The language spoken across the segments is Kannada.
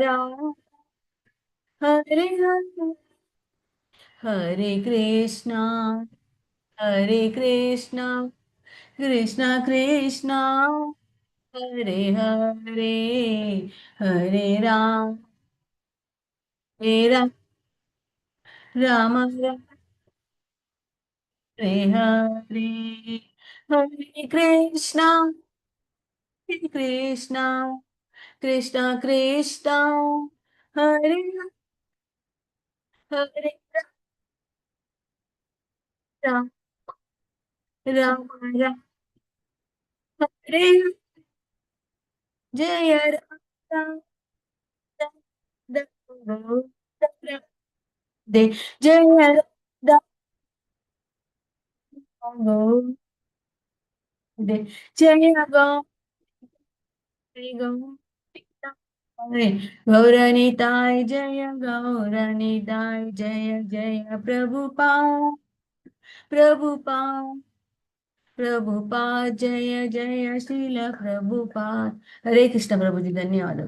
Rama, Hare Hare, Hare Krishna, Hare Krishna, Krishna Krishna, Hare Hare, Hare Ram, Hare Ram, Rama Rama, Hare Hare, Hare Krishna, Hare Krishna, Krishna Krishna, Hare Hare Ram, Ram Ram, Hare Jaya Ram, Ram Ram, De Jaya Ram, De Jaya Ram, Gauranitai Jaya Gauranitai Jaya Jaya Prabhupada Prabhupada Prabhupada Jaya Jaya Srila Prabhupada हरे कृष्ण प्रभु जी धन्यवाद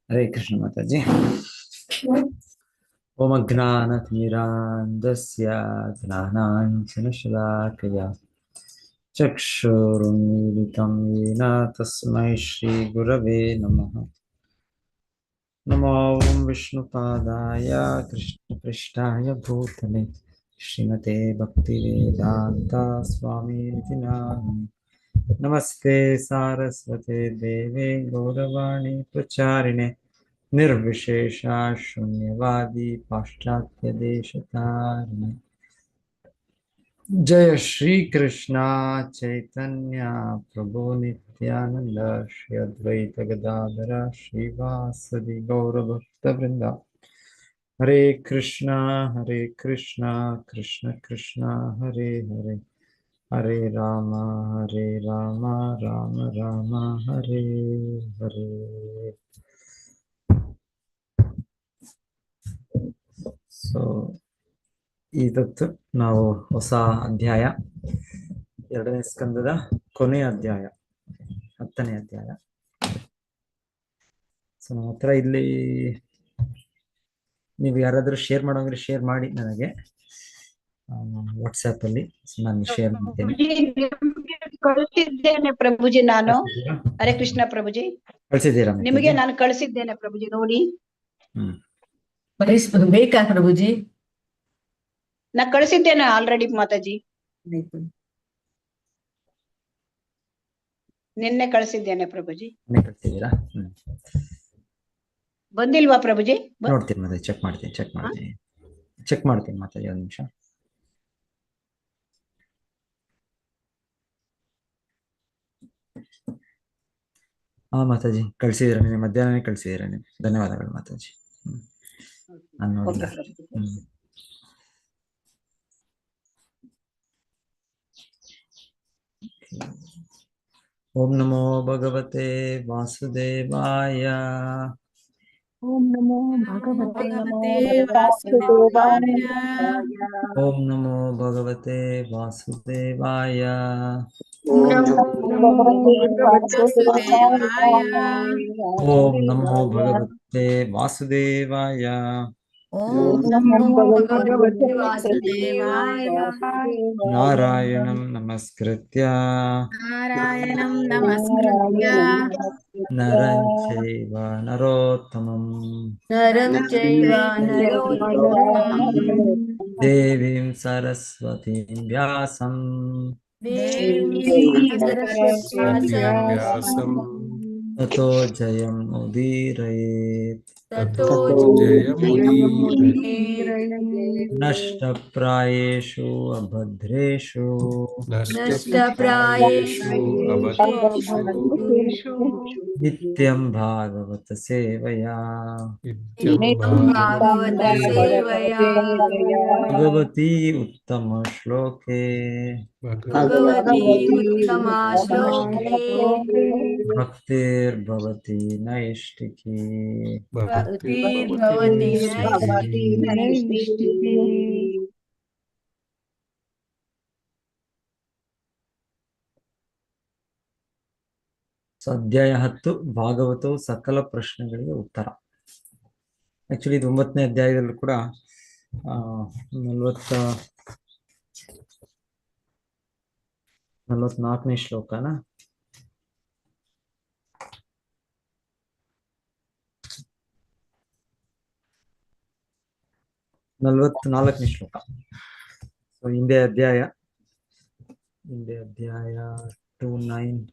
हरे कृष्ण माताजी। ओम अज्ञानतिमिरान्धस्य ज्ञानाञ्जनशलाकया चक्षुरुन्मीलितं येन तस्मै श्रीगुरवे नमः। नमो विष्णुपादाय कृष्णपृष्ठाय भूतले श्रीमते भक्तिवेदान्ता स्वामीति नामिने। नमस्ते सारस्वते देवे गौरवाणी प्रचारिणे निर्विशेषा शून्यवादी पाश्चात्य देशतारिणे। जय श्री कृष्णा चैतन्य प्रभु नित्यानंद श्री अद्वैत गदाधर श्रीवासदि गौरभक्त वृंदा। हरे कृष्णा कृष्ण कृष्ण हरे हरे, हरे राम राम राम हरे हरे। ಸೊ ಇವತ್ತು ನಾವು ಹೊಸ ಅಧ್ಯಾಯ, 2ನೇ ಸ್ಕಂದದ ಕೊನೆಯ ಅಧ್ಯಾಯ, 10ನೇ ಅಧ್ಯಾಯ. ಸೊ ನಮ್ಮ ಹತ್ರ ಇಲ್ಲಿ ನೀವು ಯಾರಾದ್ರೂ ಶೇರ್ ಮಾಡೋಂದ್ರೆ ಶೇರ್ ಮಾಡಿ ನನಗೆ ವಾಟ್ಸ್ಆಪ್ ಅಲ್ಲಿ. ನಾನು ಶೇರ್ ಮಾಡ್ತೇನೆ. ಕಳಿಸಿದ್ದೇನೆ ಪ್ರಭುಜಿ ನಾನು. ಹರೇ ಕೃಷ್ಣ ಪ್ರಭುಜಿ. ಕಳಿಸಿದ್ದೀರಾ? ನಿಮಗೆ ನಾನು ಕಳಿಸಿದ್ದೇನೆ ಪ್ರಭುಜಿ, ನೋಡಿ. ಬೇಕಾ ಪ್ರಭುಜಿ? ನಾ ಕಳಿಸಿದ್ದೇನೆ ಆಲ್ರೆಡಿ ಮಾತಾಜಿ, ನಿನ್ನೆ ಕಳಿಸಿದ್ದೇನೆ ಪ್ರಭುಜಿ. ಕಳಿಸಿದ್ದೀರಾ? ಬಂದಿಲ್ವಾ ಪ್ರಭುಜಿ? ನೋಡ್ತೀನಿ ಮತ್ತೆ, ಚೆಕ್ ಮಾಡ್ತೀನಿ ಮಾತಾಜಿ, ಒಂದು ನಿಮಿಷ. ಹಾ ಮಾತಾಜಿ ಕಳಿಸಿದ್ದೀರಾ, ನಿನ್ನೆ ಮಧ್ಯಾಹ್ನನೇ ಕಳಿಸಿದ್ದೀರಾ ನೀವು. ಧನ್ಯವಾದಗಳು ಮಾತಾಜಿ. ನಾನು ನೋಡಿಲ್ಲ. ಓಂ ನಮೋ ಭಗವತೆ ವಾಸುದೇವಾಯ. ಓಂ ನಮೋ ಭಗವತೆ ವಾಸುದೇವಾಯ. ಓಂ ನಮೋ ಭಗವತೆ ವಾಸುದೇವಾಯ. ಓಂ ನಮೋ ಭಗವತೆ ವಾಸುದೇವಾಯ. ಓಂ ನಮೋ ಭಗವತೆ ವಾಸುದೇವಾಯ. ನಾರಾಯಣಂ ನಮಸ್ಕೃತ್ಯ ನರಂ ಚೈವ ನರೋತ್ತಮಂ ದೇವೀಂ ಸರಸ್ವತೀಂ ವ್ಯಾಸಂ ತತೋ ಜಯಂ ಉದೀರಯೇತ್. ನಷ್ಟಪ್ರಾಯೇಷು ಅಭದ್ರೇಷು ನಿತ್ಯಂ ಭಾಗವತ ಸೇವಯಾ ಭಗವತಿ ಉತ್ತಮ ಶ್ಲೋಕೆ ಭಕ್ತಿರ್ಭವತಿ ನೈಷ್ಠಿಕಿ. ಸೊ ಅಧ್ಯಾಯ 10 ಭಾಗವತವು ಸಕಲ ಪ್ರಶ್ನೆಗಳಿಗೆ ಉತ್ತರ. ಆಕ್ಚುಲಿ ಇದು 9ನೇ ಅಧ್ಯಾಯದಲ್ಲೂ ಕೂಡ 44ನೇ ಶ್ಲೋಕನ 44ನೇ ಶ್ಲೋಕ. ಸೊ ಹಿಂದೆ ಅಧ್ಯಾಯ 29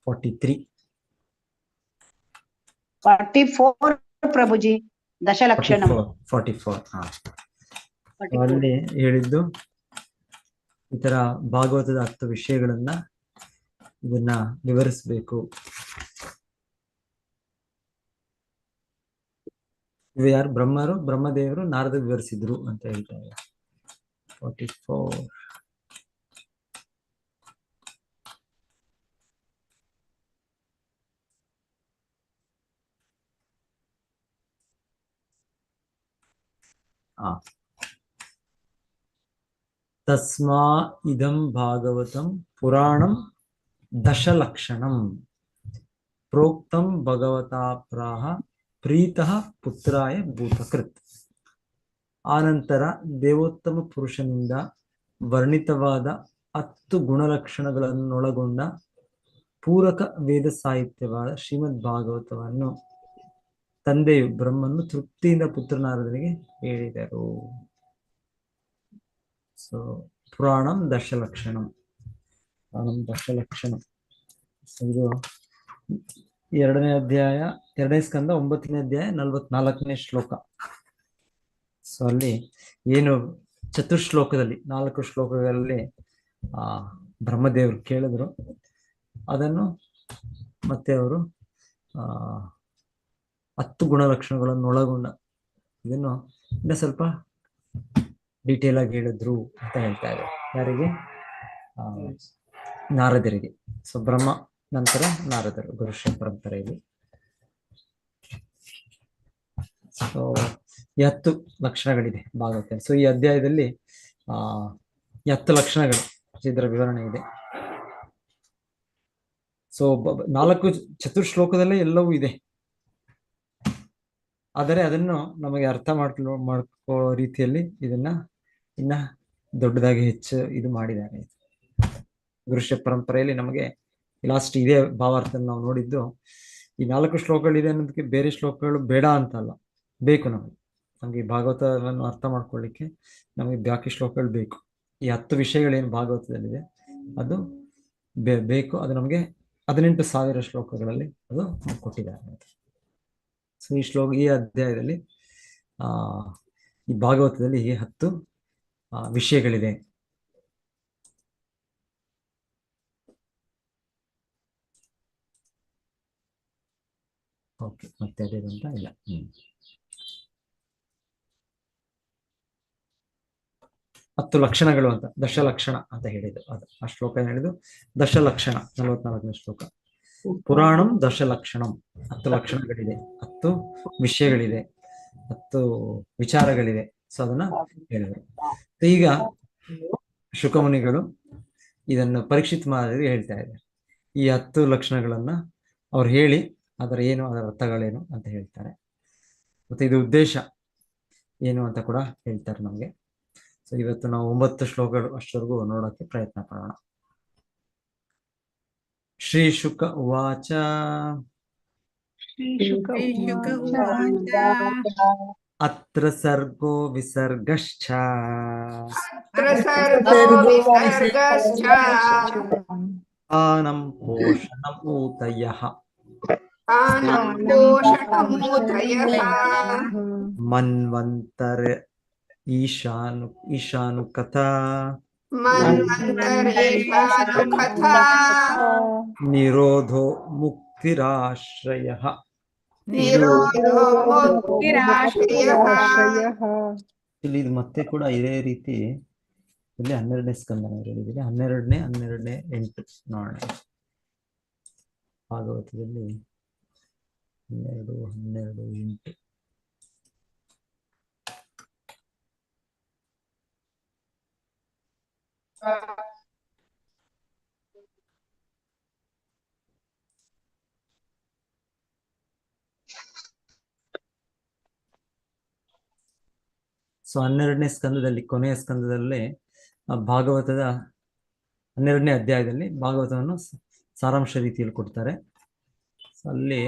43 44 ಪ್ರಭುಜಿ, ದಶಲಕ್ಷಣಂ. 44 ಅಲ್ಲಿ ಹೇಳಿದ್ದು ಈ ತರ ಭಾಗವತದ 10 ವಿಷಯಗಳನ್ನ ಇದನ್ನ ವಿವರಿಸಬೇಕು. ಇವು ಯಾರು? ಬ್ರಹ್ಮದೇವರು ನಾರದ ವಿವರಿಸಿದ್ರು ಅಂತ ಹೇಳ್ತಾರೆ. 44 ತಸ್ಮಾ ಇದಂ ಭಾಗವತಂ ಪುರಾಣಂ ದಶಲಕ್ಷಣಂ ಪ್ರೋಕ್ತಂ ಭಗವತಾ ಪ್ರಾಹ ಪ್ರೀತಃ ಪುತ್ರಾಯ ಭೂತಕೃತ್. ಆನಂತರ ದೇವೋತ್ತಮ ಪುರುಷನಿಂದ ವರ್ಣಿತವಾದ 10 ಗುಣಲಕ್ಷಣಗಳನ್ನೊಳಗೊಂಡ ಪೂರಕ ವೇದ ಸಾಹಿತ್ಯವಾದ ಶ್ರೀಮದ್ ಭಾಗವತವನ್ನು ತಂದೆಯು ಬ್ರಹ್ಮನು ತೃಪ್ತಿಯಿಂದ ಪುತ್ರನಾರದನಿಗೆ ಹೇಳಿದರು. ಸೊ ಪುರಾಣಂ ದಶಲಕ್ಷಣಂ, ಇದು 2ನೇ ಅಧ್ಯಾಯ 2ನೇ ಸ್ಕಂದ 9ನೇ ಅಧ್ಯಾಯ 44ನೇ ಶ್ಲೋಕ. ಸೊ ಅಲ್ಲಿ ಏನು ಚತುರ್ಶ್ಲೋಕದಲ್ಲಿ 4 ಶ್ಲೋಕಗಳಲ್ಲಿ ಬ್ರಹ್ಮದೇವರು ಕೇಳಿದ್ರು, ಅದನ್ನು ಮತ್ತೆ ಅವರು 10 ಗುಣಲಕ್ಷಣಗಳನ್ನು ಒಳಗೊಂಡ ಇದನ್ನು ಇನ್ನ ಸ್ವಲ್ಪ ಡೀಟೇಲ್ ಆಗಿ ಹೇಳಿದ್ರು ಅಂತ ಹೇಳ್ತಾ ಇದ್ದಾರೆ. ಯಾರಿಗೆ? ನಾರದರಿಗೆ. ಸೊ ಬ್ರಹ್ಮ ನಂತರ ನಾರದರು ಗುರುಶ್ರೀ ಪರಂಪರೆಯಲ್ಲಿ. ಸೊ 10 ಲಕ್ಷಣಗಳಿದೆ ಭಾಗವತ. ಸೊ ಈ ಅಧ್ಯಾಯದಲ್ಲಿ 10 ಲಕ್ಷಣಗಳು ಇದರ ವಿವರಣೆ ಇದೆ. ಸೊ 4 ಚತುರ್ಶ್ಲೋಕದಲ್ಲೇ ಎಲ್ಲವೂ ಇದೆ, ಆದರೆ ಅದನ್ನು ನಮಗೆ ಅರ್ಥ ಮಾಡ್ಕೋ ರೀತಿಯಲ್ಲಿ ಇದನ್ನ ಇನ್ನ ದೊಡ್ಡದಾಗಿ ಹೆಚ್ಚು ಇದು ಮಾಡಿದ್ದಾರೆ. ಗುರುಶ್ರೀ ಪರಂಪರೆಯಲ್ಲಿ ನಮಗೆ ಲಾಸ್ಟ್ ಇದೇ ಭಾವಾರ್ಥ ನಾವು ನೋಡಿದ್ದು. ಈ 4 ಶ್ಲೋಕಗಳಿದೆ ಅನ್ನೋದಕ್ಕೆ ಬೇರೆ ಶ್ಲೋಕಗಳು ಬೇಡ ಅಂತಲ್ಲ, ಬೇಕು ನಮಗೆ ಈ ಭಾಗವತವನ್ನು ಅರ್ಥ ಮಾಡ್ಕೊಳ್ಳಿಕ್ಕೆ ನಮಗೆ ಬಾಕಿ ಶ್ಲೋಕಗಳು ಬೇಕು. ಈ 10 ವಿಷಯಗಳೇನು ಭಾಗವತದಲ್ಲಿದೆ ಅದು ಬೇಕು. ಅದು ನಮಗೆ 18,000 ಶ್ಲೋಕಗಳಲ್ಲಿ ಅದು ಕೊಟ್ಟಿದ್ದಾರೆ. ಸೊ ಈ ಅಧ್ಯಾಯದಲ್ಲಿ ಈ ಭಾಗವತದಲ್ಲಿ 10 ವಿಷಯಗಳಿದೆ. ಓಕೆ, ಮತ್ತೆ ಅದೇನಂತ ಇಲ್ಲ. 10 ಲಕ್ಷಣಗಳು ಅಂತ, ದಶಲಕ್ಷಣ ಅಂತ ಹೇಳಿದ್ರು. ಅದು ಆ ಶ್ಲೋಕ ಏನ್ ಹೇಳಿದ್ರು? ದಶಲಕ್ಷಣ, 44ನೇ ಶ್ಲೋಕ. ಪುರಾಣಂ ದಶಲಕ್ಷಣಂ, 10 ಲಕ್ಷಣಗಳಿದೆ, 10 ವಿಷಯಗಳಿದೆ, 10 ವಿಚಾರಗಳಿದೆ. ಸೊ ಅದನ್ನ ಹೇಳಿದರು. ಈಗ ಶುಕಮುನಿಗಳು ಇದನ್ನು ಪರೀಕ್ಷಿತ್ ಮಹಾರಾಜರಿಗೆ ಹೇಳ್ತಾ ಇದ್ದಾರೆ. ಈ 10 ಲಕ್ಷಣಗಳನ್ನ ಅವ್ರು ಹೇಳಿ ಅದರ ಏನು, ಅದರ ಅರ್ಥಗಳೇನು ಅಂತ ಹೇಳ್ತಾರೆ. ಮತ್ತೆ ಇದು ಉದ್ದೇಶ ಏನು ಅಂತ ಕೂಡ ಹೇಳ್ತಾರೆ ನಮಗೆ. ಸೊ ಇವತ್ತು ನಾವು 9 ಶ್ಲೋಕಗಳು ಅಷ್ಟವರೆಗೂ ನೋಡೋಕೆ ಪ್ರಯತ್ನ ಪಡೋಣ. ಶ್ರೀ ಶುಕ ಉವಾಚ ಅತ್ರ ಸರ್ಗೋ ವಿಸರ್ಗಶ್ಚ ಆನಂ ಪೋಷಣಂ ಊತಯಃ ಮನ್ವಂತರ ಈಶಾನು ಕಥಾ ನಿರೋಧೋ ಮುಕ್ತಿರಾಶ್ರಯಃ. ಇಲ್ಲಿ ಇದು ಮತ್ತೆ ಕೂಡ ಇದೇ ರೀತಿ ಇಲ್ಲಿ 12ನೇ ಸ್ಕಂದನ ಹೇಳಿದ್ದೀನಿ. 12ನೇ 8 ನೋಡೋಣ. ಭಾಗವತದಲ್ಲಿ 12 8 ಸೊ 12ನೇ ಸ್ಕಂದದಲ್ಲಿ, ಕೊನೆಯ ಸ್ಕಂದದಲ್ಲಿ ಭಾಗವತದ 12ನೇ ಅಧ್ಯಾಯದಲ್ಲಿ ಭಾಗವತವನ್ನು ಸಾರಾಂಶ ರೀತಿಯಲ್ಲಿ ಕೊಡ್ತಾರೆ. ಅಲ್ಲಿ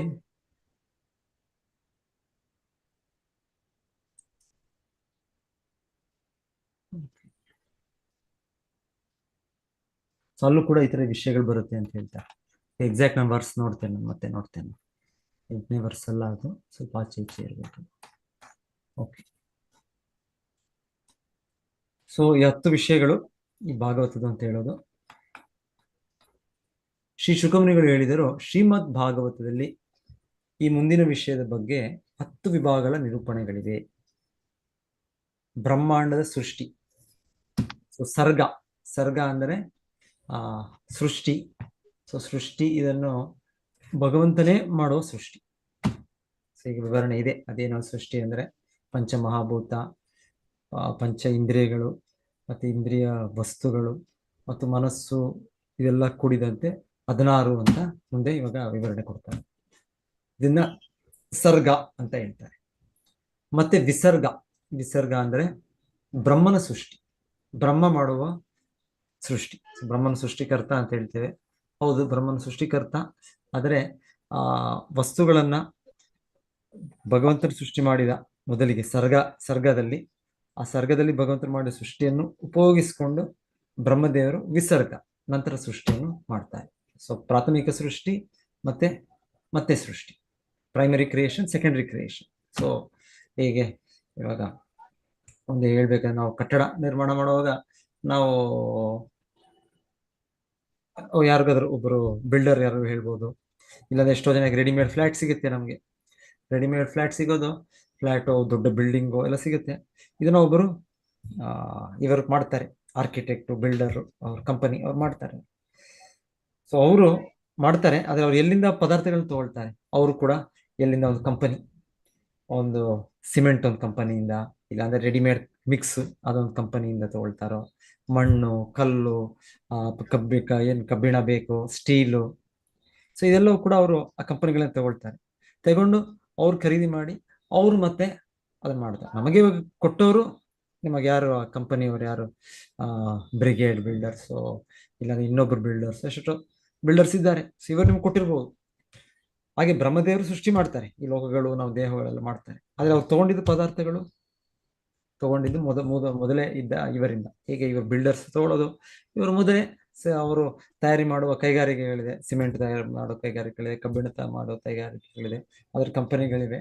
ಅಲ್ಲೂ ಕೂಡ ಈ ತರ ವಿಷಯಗಳು ಬರುತ್ತೆ ಅಂತ ಹೇಳ್ತಾರೆ. ಎಕ್ಸಾಕ್ಟ್ ನಾನು ವರ್ಸ್ ನೋಡ್ತೇನೆ, ಮತ್ತೆ ನೋಡ್ತೇನೆ. 8ನೇ ವರ್ಸ್ ಅಲ್ಲ, ಅದು ಸ್ವಲ್ಪ ಆಚೆ ಈಚೆ ಇರಬೇಕು. ಓಕೆ. ಸೊ ಈ 10 ವಿಷಯಗಳು ಈ ಭಾಗವತದ ಅಂತ ಹೇಳೋದು. ಶ್ರೀ ಶುಕಮುನಿಗಳು ಹೇಳಿದರು, ಶ್ರೀಮದ್ ಭಾಗವತದಲ್ಲಿ ಈ ಮುಂದಿನ ವಿಷಯದ ಬಗ್ಗೆ 10 ವಿಭಾಗಗಳ ನಿರೂಪಣೆಗಳಿವೆ. ಬ್ರಹ್ಮಾಂಡದ ಸೃಷ್ಟಿ. ಸೊ ಸರ್ಗ ಅಂದರೆ ಸೃಷ್ಟಿ. ಸೊ ಸೃಷ್ಟಿ, ಇದನ್ನು ಭಗವಂತನೇ ಮಾಡುವ ಸೃಷ್ಟಿ. ಸೊ ಈಗ ವಿವರಣೆ ಇದೆ, ಅದೇನೋ ಸೃಷ್ಟಿ ಅಂದ್ರೆ ಪಂಚಮಹಾಭೂತ, ಪಂಚ ಇಂದ್ರಿಯಗಳು, ಮತ್ತೆ ಇಂದ್ರಿಯ ವಸ್ತುಗಳು ಮತ್ತು ಮನಸ್ಸು, ಇದೆಲ್ಲ ಕೂಡಿದಂತೆ 16 ಅಂತ ಮುಂದೆ ಇವಾಗ ವಿವರಣೆ ಕೊಡ್ತಾರೆ. ಇದನ್ನ ಸರ್ಗ ಅಂತ ಹೇಳ್ತಾರೆ. ಮತ್ತೆ ವಿಸರ್ಗ ಅಂದ್ರೆ ಬ್ರಹ್ಮನ ಸೃಷ್ಟಿ, ಬ್ರಹ್ಮ ಮಾಡುವ ಸೃಷ್ಟಿ. ಬ್ರಹ್ಮನ ಸೃಷ್ಟಿಕರ್ತ ಅಂತ ಹೇಳ್ತೇವೆ. ಹೌದು, ಬ್ರಹ್ಮನ ಸೃಷ್ಟಿಕರ್ತ. ಆದರೆ ವಸ್ತುಗಳನ್ನ ಭಗವಂತನ ಸೃಷ್ಟಿ ಮಾಡಿದ ಮೊದಲಿಗೆ ಸರ್ಗದಲ್ಲಿ, ಆ ಸರ್ಗದಲ್ಲಿ ಭಗವಂತರು ಮಾಡಿದ ಸೃಷ್ಟಿಯನ್ನು ಉಪಯೋಗಿಸಿಕೊಂಡು ಬ್ರಹ್ಮದೇವರು ವಿಸರ್ಗ ನಂತರ ಸೃಷ್ಟಿಯನ್ನು ಮಾಡ್ತಾರೆ. ಸೊ ಪ್ರಾಥಮಿಕ ಸೃಷ್ಟಿ ಮತ್ತೆ ಸೃಷ್ಟಿ, primary creation, secondary creation. So ಹೇಗೆ ಇವಾಗ ಒಂದು ಹೇಳ್ಬೇಕಾದ್ರೆ, ನಾವು ಕಟ್ಟಡ ನಿರ್ಮಾಣ ಮಾಡುವಾಗ ನಾವು ಯಾರಿಗಾದ್ರು ಒಬ್ರು ಬಿಲ್ಡರ್ ಯಾರು ಹೇಳ್ಬೋದು, ಇಲ್ಲಾಂದ್ರೆ ಎಷ್ಟೋ ಜನಕ್ಕೆ ರೆಡಿಮೇಡ್ ಫ್ಲಾಟ್ ಸಿಗುತ್ತೆ. ನಮಗೆ ರೆಡಿಮೇಡ್ ಫ್ಲಾಟ್ ಸಿಗೋದು, ಫ್ಲಾಟು, ದೊಡ್ಡ ಬಿಲ್ಡಿಂಗು ಎಲ್ಲ ಸಿಗುತ್ತೆ. ಇದನ್ನ ಒಬ್ಬರು ಇವರು ಮಾಡ್ತಾರೆ, ಆರ್ಕಿಟೆಕ್ಟು, ಬಿಲ್ಡರು, ಅವ್ರ ಕಂಪನಿ ಅವ್ರು ಮಾಡ್ತಾರೆ. ಸೊ ಅವರು ಮಾಡ್ತಾರೆ, ಆದರೆ ಅವ್ರು ಎಲ್ಲಿಂದ ಪದಾರ್ಥಗಳನ್ನ ತಗೊಳ್ತಾರೆ? ಅವರು ಕೂಡ ಎಲ್ಲಿಂದ ಒಂದು ಕಂಪನಿ, ಒಂದು ಸಿಮೆಂಟ್ ಒಂದು ಕಂಪನಿಯಿಂದ, ಇಲ್ಲಾಂದ್ರೆ ರೆಡಿಮೇಡ್ ಮಿಕ್ಸ್ ಅದೊಂದು ಕಂಪನಿಯಿಂದ ತಗೊಳ್ತಾರೋ, ಮಣ್ಣು, ಕಲ್ಲು, ಕಬ್ಬಿಣ ಬೇಕು, ಸ್ಟೀಲು. ಸೊ ಇದೆಲ್ಲವೂ ಕೂಡ ಅವರು ಆ ಕಂಪನಿಗಳನ್ನ ತಗೊಂಡು ಅವ್ರು ಖರೀದಿ ಮಾಡಿ ಅವ್ರು ಮತ್ತೆ ಅದನ್ನ ಮಾಡ್ತಾರೆ. ನಮಗೆ ಇವಾಗ ಕೊಟ್ಟವರು, ನಿಮಗೆ ಯಾರು ಕಂಪನಿಯವರು ಯಾರು, ಬ್ರಿಗೇಡ್ ಬಿಲ್ಡರ್ಸು, ಇಲ್ಲಾಂದ್ರೆ ಇನ್ನೊಬ್ರು ಬಿಲ್ಡರ್ಸ್, ಎಷ್ಟೋ ಬಿಲ್ಡರ್ಸ್ ಇದ್ದಾರೆ. ಸೊ ಇವರು ನಿಮ್ಗೆ ಕೊಟ್ಟಿರ್ಬೋದು. ಹಾಗೆ ಬ್ರಹ್ಮದೇವರು ಸೃಷ್ಟಿ ಮಾಡ್ತಾರೆ, ಈ ಲೋಕಗಳು, ನಾವು ದೇಹಗಳೆಲ್ಲ ಮಾಡ್ತಾರೆ. ಆದ್ರೆ ಅವ್ರು ತಗೊಂಡಿದ್ದು ಪದಾರ್ಥಗಳು ತಗೊಂಡಿದ್ದು ಮೊದಲೇ ಇದ್ದ ಇವರಿಂದ. ಹೇಗೆ ಇವರು ಬಿಲ್ಡರ್ಸ್ ತಗೊಳ್ಳೋದು, ಇವರು ಮೊದಲೇ ಅವರು ತಯಾರಿ ಮಾಡುವ ಕೈಗಾರಿಕೆಗಳಿದೆ, ಸಿಮೆಂಟ್ ತಯಾರು ಮಾಡೋ ಕೈಗಾರಿಕೆಗಳಿದೆ, ಕಬ್ಬಿಣ ಮಾಡೋ ಕೈಗಾರಿಕೆಗಳಿದೆ, ಅದ್ರ ಕಂಪನಿಗಳಿವೆ.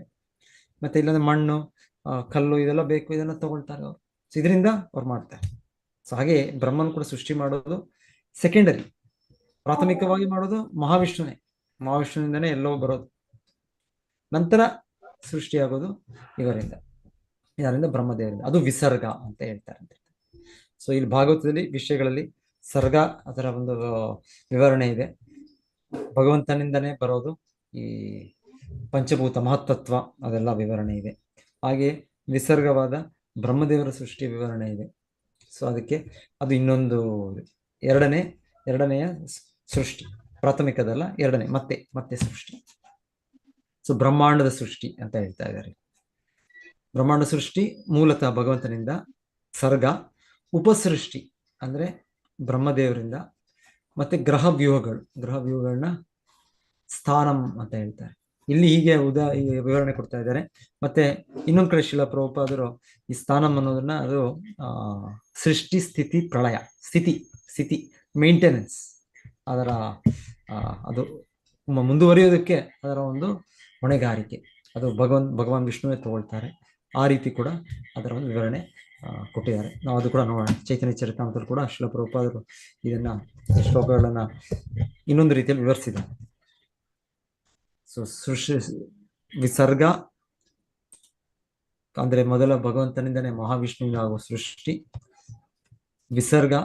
ಮತ್ತೆ ಇಲ್ಲಾಂದ್ರೆ ಮಣ್ಣು, ಕಲ್ಲು, ಇದೆಲ್ಲ ಬೇಕು, ಇದನ್ನ ತಗೊಳ್ತಾರೆ ಅವರು. ಸೊ ಇದರಿಂದ ಅವ್ರು ಮಾಡ್ತಾರೆ. ಸೊ ಹಾಗೆ ಬ್ರಹ್ಮನ್ ಕೂಡ ಸೃಷ್ಟಿ ಮಾಡೋದು ಸೆಕೆಂಡರಿ. ಪ್ರಾಥಮಿಕವಾಗಿ ಮಾಡೋದು ಮಹಾವಿಷ್ಣುವಿಂದನೇ ಎಲ್ಲವೂ ಬರೋದು. ನಂತರ ಸೃಷ್ಟಿಯಾಗೋದು ಇವರಿಂದ, ಯಾರಿಂದ? ಬ್ರಹ್ಮದೇವರಿಂದ. ಅದು ವಿಸರ್ಗ ಅಂತ ಹೇಳ್ತಾರೆ. ಸೊ ಇಲ್ಲಿ ಭಾಗವತದಲ್ಲಿ ವಿಷಯಗಳಲ್ಲಿ ಸರ್ಗ, ಅದರ ಒಂದು ವಿವರಣೆ ಇದೆ. ಭಗವಂತನಿಂದನೇ ಬರೋದು ಈ ಪಂಚಭೂತ ಮಹತ್ತತ್ವ, ಅದೆಲ್ಲ ವಿವರಣೆ ಇದೆ. ಹಾಗೆ ವಿಸರ್ಗವಾದ ಬ್ರಹ್ಮದೇವರ ಸೃಷ್ಟಿ ವಿವರಣೆ ಇದೆ. ಸೊ ಅದಕ್ಕೆ ಅದು ಇನ್ನೊಂದು ಎರಡನೆಯ ಸೃಷ್ಟಿ, ಪ್ರಾಥಮಿಕದಲ್ಲ, ಎರಡನೇ ಮತ್ತೆ ಸೃಷ್ಟಿ. ಸೊ ಬ್ರಹ್ಮಾಂಡದ ಸೃಷ್ಟಿ ಅಂತ ಹೇಳ್ತಾ ಇದ್ದಾರೆ. ಬ್ರಹ್ಮಾಂಡ ಸೃಷ್ಟಿ ಮೂಲತಃ ಭಗವಂತನಿಂದ. ಸರ್ಗ ಉಪಸೃಷ್ಟಿ ಅಂದ್ರೆ ಬ್ರಹ್ಮದೇವರಿಂದ. ಮತ್ತೆ ಗ್ರಹ ವ್ಯೂಹಗಳನ್ನ ಸ್ಥಾನಂ ಅಂತ ಹೇಳ್ತಾರೆ. ಇಲ್ಲಿ ಹೀಗೆ ವಿವರಣೆ ಕೊಡ್ತಾ ಇದ್ದಾರೆ. ಮತ್ತೆ ಇನ್ನೊಂದ್ ಕಡೆ ಶಿಲಾ ಪ್ರಭುಪಾದರು ಈ ಸ್ಥಾನಂ ಅನ್ನೋದನ್ನ, ಅದು ಸೃಷ್ಟಿ, ಸ್ಥಿತಿ, ಪ್ರಳಯ, ಸ್ಥಿತಿ ಮೇಂಟೆನೆನ್ಸ್, ಅದರ ಅದು ಮುಂದುವರಿಯೋದಕ್ಕೆ ಅದರ ಒಂದು ಹೊಣೆಗಾರಿಕೆ, ಅದು ಭಗವಾನ್ ವಿಷ್ಣುವೇ ತಗೊಳ್ತಾರೆ. ಆ ರೀತಿ ಕೂಡ ಅದರ ಒಂದು ವಿವರಣೆ ಕೊಟ್ಟಿದ್ದಾರೆ. ನಾವು ಅದು ಕೂಡ ನೋಡೋಣ. ಚೈತನ್ಯ ಚರಿತಾಮೃತದಲ್ಲಿ ಕೂಡ ಶಿಲಾ ಪ್ರಭುಪಾದರು ಇದನ್ನ ಶ್ಲೋಕಗಳನ್ನ ಇನ್ನೊಂದು ರೀತಿಯಲ್ಲಿ ವಿವರಿಸಿದ್ದಾರೆ. ಸೊ ವಿಸರ್ಗ ಅಂದ್ರೆ ಮೊದಲ ಭಗವಂತನಿಂದನೇ ಮಹಾವಿಷ್ಣುವಿನ ಆಗುವ ಸೃಷ್ಟಿ. ವಿಸರ್ಗ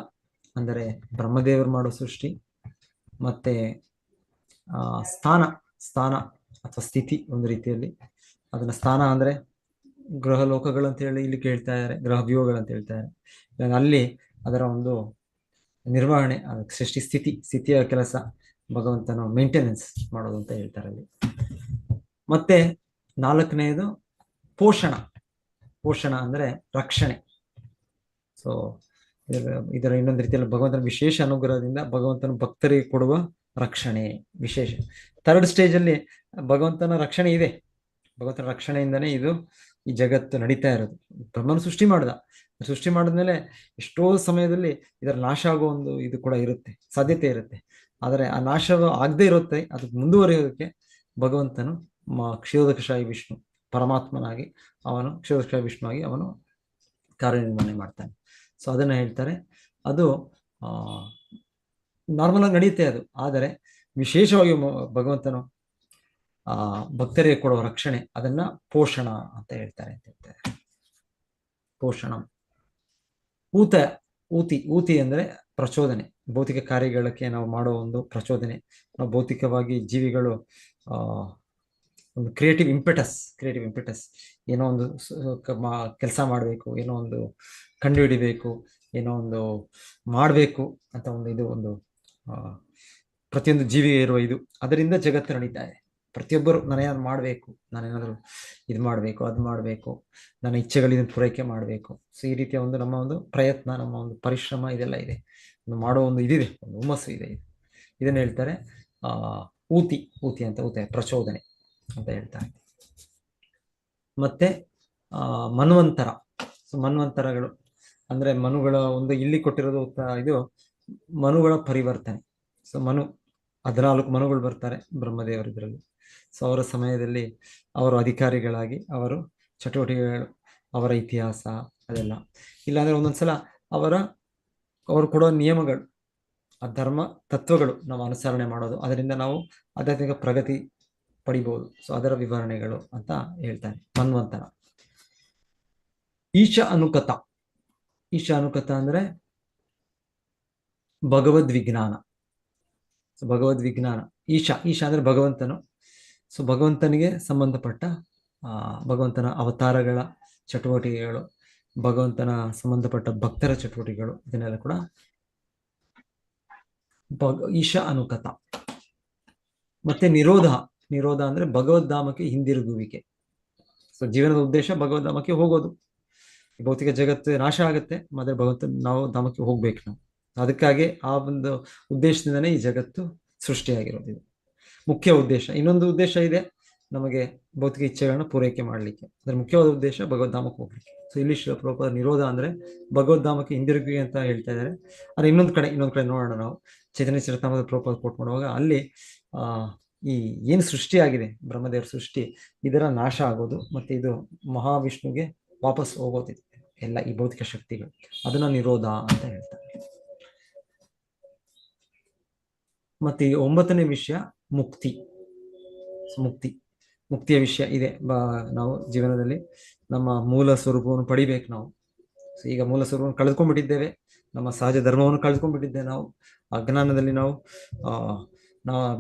ಅಂದರೆ ಬ್ರಹ್ಮದೇವರು ಮಾಡೋ ಸೃಷ್ಟಿ. ಮತ್ತೆ ಸ್ಥಾನ ಅಥವಾ ಸ್ಥಿತಿ, ಒಂದು ರೀತಿಯಲ್ಲಿ ಅದನ್ನ ಸ್ಥಾನ ಅಂದ್ರೆ ಗ್ರಹ ಲೋಕಗಳಂತ ಹೇಳಿ ಇಲ್ಲಿ ಕೇಳ್ತಾ ಇದ್ದಾರೆ, ಗ್ರಹ ವ್ಯೂಹಗಳಂತ ಹೇಳ್ತಾ ಇದ್ದಾರೆ. ಅಲ್ಲಿ ಅದರ ಒಂದು ನಿರ್ವಹಣೆ, ಸೃಷ್ಟಿ ಸ್ಥಿತಿಯ ಕೆಲಸ, ಭಗವಂತನ ಮೇಂಟೆನೆನ್ಸ್ ಮಾಡೋದು ಅಂತ ಹೇಳ್ತಾರೆ ಅಲ್ಲಿ. ಮತ್ತೆ 4ನೇದು ಪೋಷಣ ಅಂದ್ರೆ ರಕ್ಷಣೆ. ಸೊ ಇದರ ಇನ್ನೊಂದು ರೀತಿಯಲ್ಲಿ ಭಗವಂತನ ವಿಶೇಷ ಅನುಗ್ರಹದಿಂದ ಭಗವಂತನ ಭಕ್ತರಿಗೆ ಕೊಡುವ ರಕ್ಷಣೆ ವಿಶೇಷ. 3rd ಸ್ಟೇಜ್ ಅಲ್ಲಿ ಭಗವಂತನ ರಕ್ಷಣೆ ಇದೆ. ಭಗವಂತನ ರಕ್ಷಣೆಯಿಂದನೇ ಇದು ಈ ಜಗತ್ತು ನಡೀತಾ ಇರೋದು. ಬ್ರಹ್ಮನ ಸೃಷ್ಟಿ ಮಾಡಿದ್ಮೇಲೆ ಎಷ್ಟೋ ಸಮಯದಲ್ಲಿ ಇದರ ನಾಶ ಆಗೋ ಒಂದು ಇದು ಕೂಡ ಇರುತ್ತೆ, ಸಾಧ್ಯತೆ ಇರುತ್ತೆ. ಆದರೆ ಆ ನಾಶ ಆಗದೆ ಇರುತ್ತೆ, ಅದಕ್ಕೆ ಮುಂದುವರಿಯೋದಕ್ಕೆ ಭಗವಂತನು ಕ್ಷೀರೋದಕಶಾಹಿ ವಿಷ್ಣು ಪರಮಾತ್ಮನಾಗಿ ಕ್ಷೀರೋದಕಶಾಹಿ ವಿಷ್ಣು ಆಗಿ ಅವನು ಕಾರ್ಯನಿರ್ವಹಣೆ ಮಾಡ್ತಾನೆ. ಸೊ ಅದನ್ನ ಹೇಳ್ತಾರೆ. ಅದು ನಾರ್ಮಲ್ ಆಗಿ ನಡೆಯುತ್ತೆ ಅದು. ಆದರೆ ವಿಶೇಷವಾಗಿ ಭಗವಂತನು ಭಕ್ತರಿಗೆ ಕೊಡುವ ರಕ್ಷಣೆ, ಅದನ್ನ ಪೋಷಣ ಅಂತ ಹೇಳ್ತಾರೆ. ಪೋಷಣ. ಊತಿ ಅಂದ್ರೆ ಪ್ರಚೋದನೆ, ಭೌತಿಕ ಕಾರ್ಯಗಳಿಗೆ ನಾವು ಮಾಡೋ ಒಂದು ಪ್ರಚೋದನೆ. ನಾವು ಭೌತಿಕವಾಗಿ ಜೀವಿಗಳು ಒಂದು ಕ್ರಿಯೇಟಿವ್ ಇಂಪೆಟಸ್, ಏನೋ ಒಂದು ಕೆಲಸ ಮಾಡಬೇಕು, ಏನೋ ಒಂದು ಕಂಡುಹಿಡಿಬೇಕು, ಏನೋ ಒಂದು ಮಾಡಬೇಕು ಅಂತ ಒಂದು ಪ್ರತಿಯೊಂದು ಜೀವಿಗೆ ಇರುವ ಇದು. ಅದರಿಂದ ಜಗತ್ತು ನಡೀತಾ ಇದೆ. ಪ್ರತಿಯೊಬ್ಬರು ನಾನೇನಾದ್ರು ಮಾಡಬೇಕು, ನಾನೇನಾದ್ರು ಇದು ಮಾಡಬೇಕು, ಅದು ಮಾಡಬೇಕು, ನನ್ನ ಇಚ್ಛೆಗಳಿಂದ ಪೂರೈಕೆ ಮಾಡಬೇಕು. ಸೊ ಈ ರೀತಿಯ ನಮ್ಮ ಒಂದು ಪ್ರಯತ್ನ, ನಮ್ಮ ಒಂದು ಪರಿಶ್ರಮ ಇದೆಲ್ಲ ಇದೆ, ಮಾಡೋ ಒಂದು ಇದಿದೆ, ಒಂದು ಹುಮ್ಮಸ್ಸು ಇದೆ. ಇದನ್ನ ಹೇಳ್ತಾರೆ ಊತಿ ಅಂತ ಪ್ರಚೋದನೆ ಅಂತ ಹೇಳ್ತಾರೆ. ಮತ್ತೆ ಮನ್ವಂತರ. ಸೊ ಮನ್ವಂತರಗಳು ಅಂದ್ರೆ ಮನುಗಳ ಒಂದು ಇಲ್ಲಿ ಕೊಟ್ಟಿರೋದು ಇದು ಮನುಗಳ ಪರಿವರ್ತನೆ. ಸೊ 14 ಮನುಗಳು ಬರ್ತಾರೆ ಬ್ರಹ್ಮದೇವರು ಇದರಲ್ಲಿ. ಸೊ ಅವರ ಸಮಯದಲ್ಲಿ ಅವರು ಅಧಿಕಾರಿಗಳಾಗಿ ಅವರು ಚಟುವಟಿಕೆಗಳು, ಅವರ ಇತಿಹಾಸ ಅದೆಲ್ಲ. ಇಲ್ಲಾಂದ್ರೆ ಒಂದೊಂದ್ಸಲ ಅವರು ಕೊಡೋ ನಿಯಮಗಳು, ಆ ಧರ್ಮ ತತ್ವಗಳು ನಾವು ಅನುಸರಣೆ ಮಾಡೋದು, ಅದರಿಂದ ನಾವು ಆಧ್ಯಾತ್ಮಿಕ ಪ್ರಗತಿ ಪಡಿಬಹುದು. ಸೊ ಅದರ ವಿವರಣೆಗಳು ಅಂತ ಹೇಳ್ತಾನೆ ಮನ್ವಂತರ. ಈಶ ಅನುಕತ ಅಂದ್ರೆ ಭಗವದ್ವಿಜ್ಞಾನ. ಈಶ ಅಂದ್ರೆ ಭಗವಂತನು. ಸೊ ಭಗವಂತನಿಗೆ ಸಂಬಂಧಪಟ್ಟ ಭಗವಂತನ ಅವತಾರಗಳ ಚಟುವಟಿಕೆಗಳು, ಭಗವಂತನ ಸಂಬಂಧಪಟ್ಟ ಭಕ್ತರ ಚಟುವಟಿಕೆಗಳು, ಇದನ್ನೆಲ್ಲ ಕೂಡ ಈಶ ಅನುಕತ. ಮತ್ತೆ ನಿರೋಧ ಅಂದ್ರೆ ಭಗವದ್ಧಾಮಕ್ಕೆ ಹಿಂದಿರುಗುವಿಕೆ. ಸೊ ಜೀವನದ ಉದ್ದೇಶ ಭಗವದ್ಧಾಮಕ್ಕೆ ಹೋಗೋದು. ಭೌತಿಕ ಜಗತ್ತು ನಾಶ ಆಗುತ್ತೆ, ಮತ್ತೆ ನಾವು ಧಾಮಕ್ಕೆ ಹೋಗ್ಬೇಕು. ನಾವು ಅದಕ್ಕಾಗಿ ಆ ಒಂದು ಉದ್ದೇಶದಿಂದನೇ ಈ ಜಗತ್ತು ಸೃಷ್ಟಿಯಾಗಿರೋದು. ಇದು ಮುಖ್ಯ ಉದ್ದೇಶ. ಇನ್ನೊಂದು ಉದ್ದೇಶ ಇದೆ ನಮಗೆ, ಭೌತಿಕ ಇಚ್ಛೆಗಳನ್ನ ಪೂರೈಕೆ ಮಾಡ್ಲಿಕ್ಕೆ. ಅದ್ರ ಮುಖ್ಯವಾದ ಉದ್ದೇಶ ಭಗವದ್ಧಾಮಕ್ಕೆ ಹೋಗ್ಲಿಕ್ಕೆ. ಸೊ ಇಲ್ಲಿ ಶ್ರೀಲ ಪ್ರಭುಪಾದ ನಿರೋಧ ಅಂದ್ರೆ ಭಗವದ್ಧಾಮಕ್ಕೆ ಹಿಂದಿರುಗಿ ಅಂತ ಹೇಳ್ತಾ ಇದ್ದಾರೆ. ಆದ್ರೆ ಇನ್ನೊಂದು ಕಡೆ ನೋಡೋಣ ನಾವು. ಚೈತನ್ಯ ಚರಿತಾಮೃತ ಪ್ರಭುಪಾದ ಕೋಟ್ ಮಾಡುವಾಗ ಅಲ್ಲಿ ಈ ಏನು ಸೃಷ್ಟಿಯಾಗಿದೆ ಬ್ರಹ್ಮದೇವರ ಸೃಷ್ಟಿ, ಇದರ ನಾಶ ಆಗೋದು, ಮತ್ತೆ ಇದು ಮಹಾವಿಷ್ಣುಗೆ ವಾಪಸ್ ಹೋಗೋದಿದೆ ಎಲ್ಲ ಈ ಭೌತಿಕ ಶಕ್ತಿಗಳು, ಅದನ್ನ ನಿರೋಧ ಅಂತ ಹೇಳ್ತಾರೆ. ಮತ್ತೆ ಈ 9ನೇ ವಿಷಯ ಮುಕ್ತಿಯ ವಿಷಯ ಇದೆ. ನಾವು ಜೀವನದಲ್ಲಿ ನಮ್ಮ ಮೂಲ ಸ್ವರೂಪವನ್ನು ಪಡಿಬೇಕು ನಾವು. ಸೊ ಈಗ ಮೂಲ ಸ್ವರೂಪವನ್ನು ಕಳೆದುಕೊಂಡ್ಬಿಟ್ಟಿದ್ದೇವೆ, ನಮ್ಮ ಸಹಜ ಧರ್ಮವನ್ನು ಕಳೆದುಕೊಂಡ್ಬಿಟ್ಟಿದ್ದೇವೆ. ನಾವು ಅಜ್ಞಾನದಲ್ಲಿ ನಾವು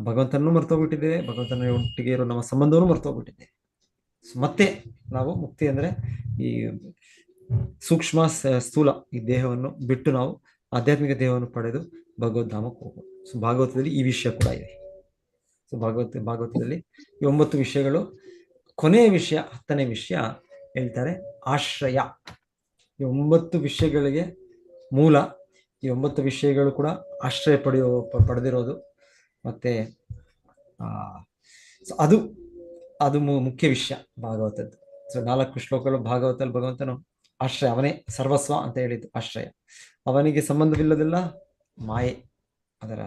ಭಗವಂತನನ್ನು ಮರ್ತೋಗ್ಬಿಟ್ಟಿದ್ದೇವೆ, ಭಗವಂತನ ಒಟ್ಟಿಗೆ ಇರೋ ನಮ್ಮ ಸಂಬಂಧವನ್ನು ಮರ್ತೋಗ್ಬಿಟ್ಟಿದ್ದೇವೆ. ಮತ್ತೆ ನಾವು ಮುಕ್ತಿ ಅಂದ್ರೆ ಈ ಸೂಕ್ಷ್ಮ ಸ್ಥೂಲ ಈ ದೇಹವನ್ನು ಬಿಟ್ಟು ನಾವು ಆಧ್ಯಾತ್ಮಿಕ ದೇಹವನ್ನು ಪಡೆದು ಭಗವದ್ಧಾಮಕ್ಕೆ ಹೋಗೋದು. ಸೊ ಭಾಗವತದಲ್ಲಿ ಈ ವಿಷಯ ಕೂಡ ಇದೆ. ಸೊ ಭಾಗವತದಲ್ಲಿ ಈ 9 ವಿಷಯಗಳು. ಕೊನೆಯ ವಿಷಯ 10ನೇ ವಿಷಯ ಹೇಳ್ತಾರೆ ಆಶ್ರಯ. ಈ 9 ವಿಷಯಗಳಿಗೆ ಮೂಲ. ಈ 9 ವಿಷಯಗಳು ಕೂಡ ಆಶ್ರಯ ಪಡೆದಿರೋದು. ಮತ್ತೆ ಅದು ಮುಖ್ಯ ವಿಷಯ ಭಾಗವತದ್ದು. ಸೊ 4 ಶ್ಲೋಕಗಳು ಭಾಗವತದಲ್ಲಿ ಭಗವಂತನು ಆಶ್ರಯ, ಅವನೇ ಸರ್ವಸ್ವ ಅಂತ ಹೇಳಿದ್ದು ಆಶ್ರಯ. ಅವನಿಗೆ ಸಂಬಂಧವಿಲ್ಲದೆಲ್ಲ ಮಾಯೆ, ಅದರ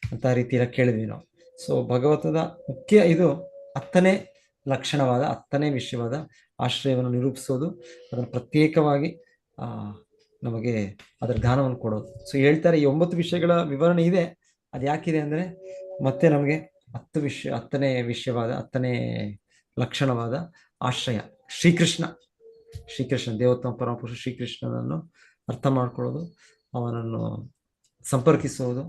ಅಂತ ರೀತಿಯ ಕೇಳಿದ್ವಿ ನಾವು. ಸೊ ಭಗವತದ ಮುಖ್ಯ ಇದು 10ನೇ ಲಕ್ಷಣವಾದ 10ನೇ ವಿಷಯವಾದ ಆಶ್ರಯವನ್ನು ನಿರೂಪಿಸೋದು, ಅದನ್ನು ಪ್ರತ್ಯೇಕವಾಗಿ ನಮಗೆ ಅದರ ಜ್ಞಾನವನ್ನು ಕೊಡೋದು. ಸೊ ಹೇಳ್ತಾರೆ ಈ 9 ವಿಷಯಗಳ ವಿವರಣೆ ಇದೆ. ಅದು ಯಾಕಿದೆ ಅಂದ್ರೆ ಮತ್ತೆ ನಮಗೆ 10ನೇ ವಿಷಯವಾದ 10ನೇ ಲಕ್ಷಣವಾದ ಆಶ್ರಯ ಶ್ರೀಕೃಷ್ಣ ದೇವೋತ್ತಮ ಪರಮಪುರುಷ ಶ್ರೀಕೃಷ್ಣನನ್ನು ಅರ್ಥ ಮಾಡ್ಕೊಳ್ಳೋದು, ಅವನನ್ನು ಸಂಪರ್ಕಿಸೋದು.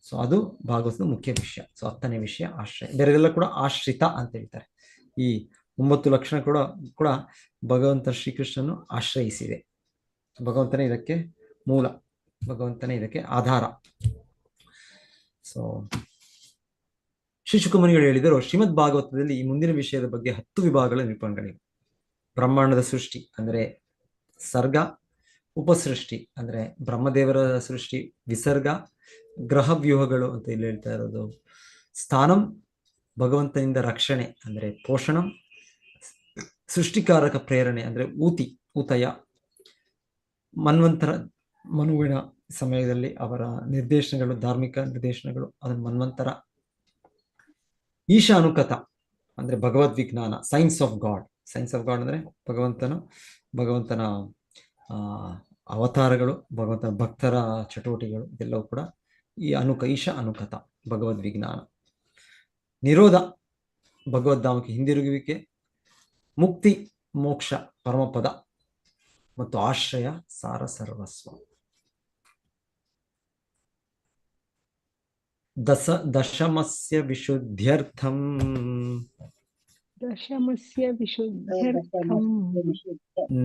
ಸೊ ಅದು ಭಾಗವತದ ಮುಖ್ಯ ವಿಷಯ. ಸೊ 10ನೇ ವಿಷಯ ಆಶ್ರಯ. ಬೇರೆಲ್ಲ ಕೂಡ ಆಶ್ರಿತ ಅಂತ ಹೇಳ್ತಾರೆ. ಈ 9 ಲಕ್ಷಣ ಕೂಡ ಭಗವಂತ ಶ್ರೀಕೃಷ್ಣನು ಆಶ್ರಯಿಸಿದೆ. ಭಗವಂತನೇ ಇದಕ್ಕೆ ಮೂಲ. ಭಗವಂತನೇ ಇದಕ್ಕೆ ಆಧಾರ. ಸೊ ಶ್ರೀ ಶುಕಮುನಿಗಳು ಹೇಳಿದರು, ಶ್ರೀಮದ್ ಭಾಗವತದಲ್ಲಿ ಈ ಮುಂದಿನ ವಿಷಯದ ಬಗ್ಗೆ 10 ವಿಭಾಗಗಳ ನಿರೂಪಣೆಗಳಿವೆ. ಬ್ರಹ್ಮಾಂಡದ ಸೃಷ್ಟಿ ಅಂದ್ರೆ ಸರ್ಗ, ಉಪಸೃಷ್ಟಿ ಅಂದ್ರೆ ಬ್ರಹ್ಮದೇವರ ಸೃಷ್ಟಿ, ವಿಸರ್ಗ, ಗ್ರಹ ವ್ಯೂಹಗಳು ಅಂತ ಇಲ್ಲಿ ಹೇಳ್ತಾ ಇರೋದು, ಸ್ಥಾನಂ ಭಗವಂತನಿಂದ ರಕ್ಷಣೆ ಅಂದ್ರೆ ಪೋಷಣಂ, ಸೃಷ್ಟಿಕಾರಕ ಪ್ರೇರಣೆ ಅಂದ್ರೆ ಊತಯ, ಮನ್ವಂತರ ಮನುವಿನ ಸಮಯದಲ್ಲಿ ಅವರ ನಿರ್ದೇಶನಗಳು, ಧಾರ್ಮಿಕ ನಿರ್ದೇಶನಗಳು, ಅದನ್ನು ಮನ್ವಂತರ, ಈಶಾನುಕತ ಅಂದ್ರೆ ಭಗವದ್ ವಿಜ್ಞಾನ, ಸೈನ್ಸ್ ಆಫ್ ಗಾಡ್ ಅಂದ್ರೆ ಭಗವಂತನ ಅವತಾರಗಳು, ಭಗವಂತನ ಭಕ್ತರ ಚಟುವಟಿಕೆಗಳು, ಇದೆಲ್ಲವೂ ಕೂಡ ಈ ಈಶಾ ಅನುಕತ ಭಗವದ್ ವಿಜ್ಞಾನ. ನಿರೋಧ ಭಗವದ್ಧಾಮಕ್ಕೆ ಹಿಂದಿರುಗುವಿಕೆ, ಮುಕ್ತಿ ಮೋಕ್ಷ ಪರಮಪದ, ಮತ್ತು ಆಶ್ರಯ ಸಾರ ಸರ್ವಸ್ವ. ದಶಮಸ್ಯ ವಿಶುದ್ಧ್ಯರ್ಥಂ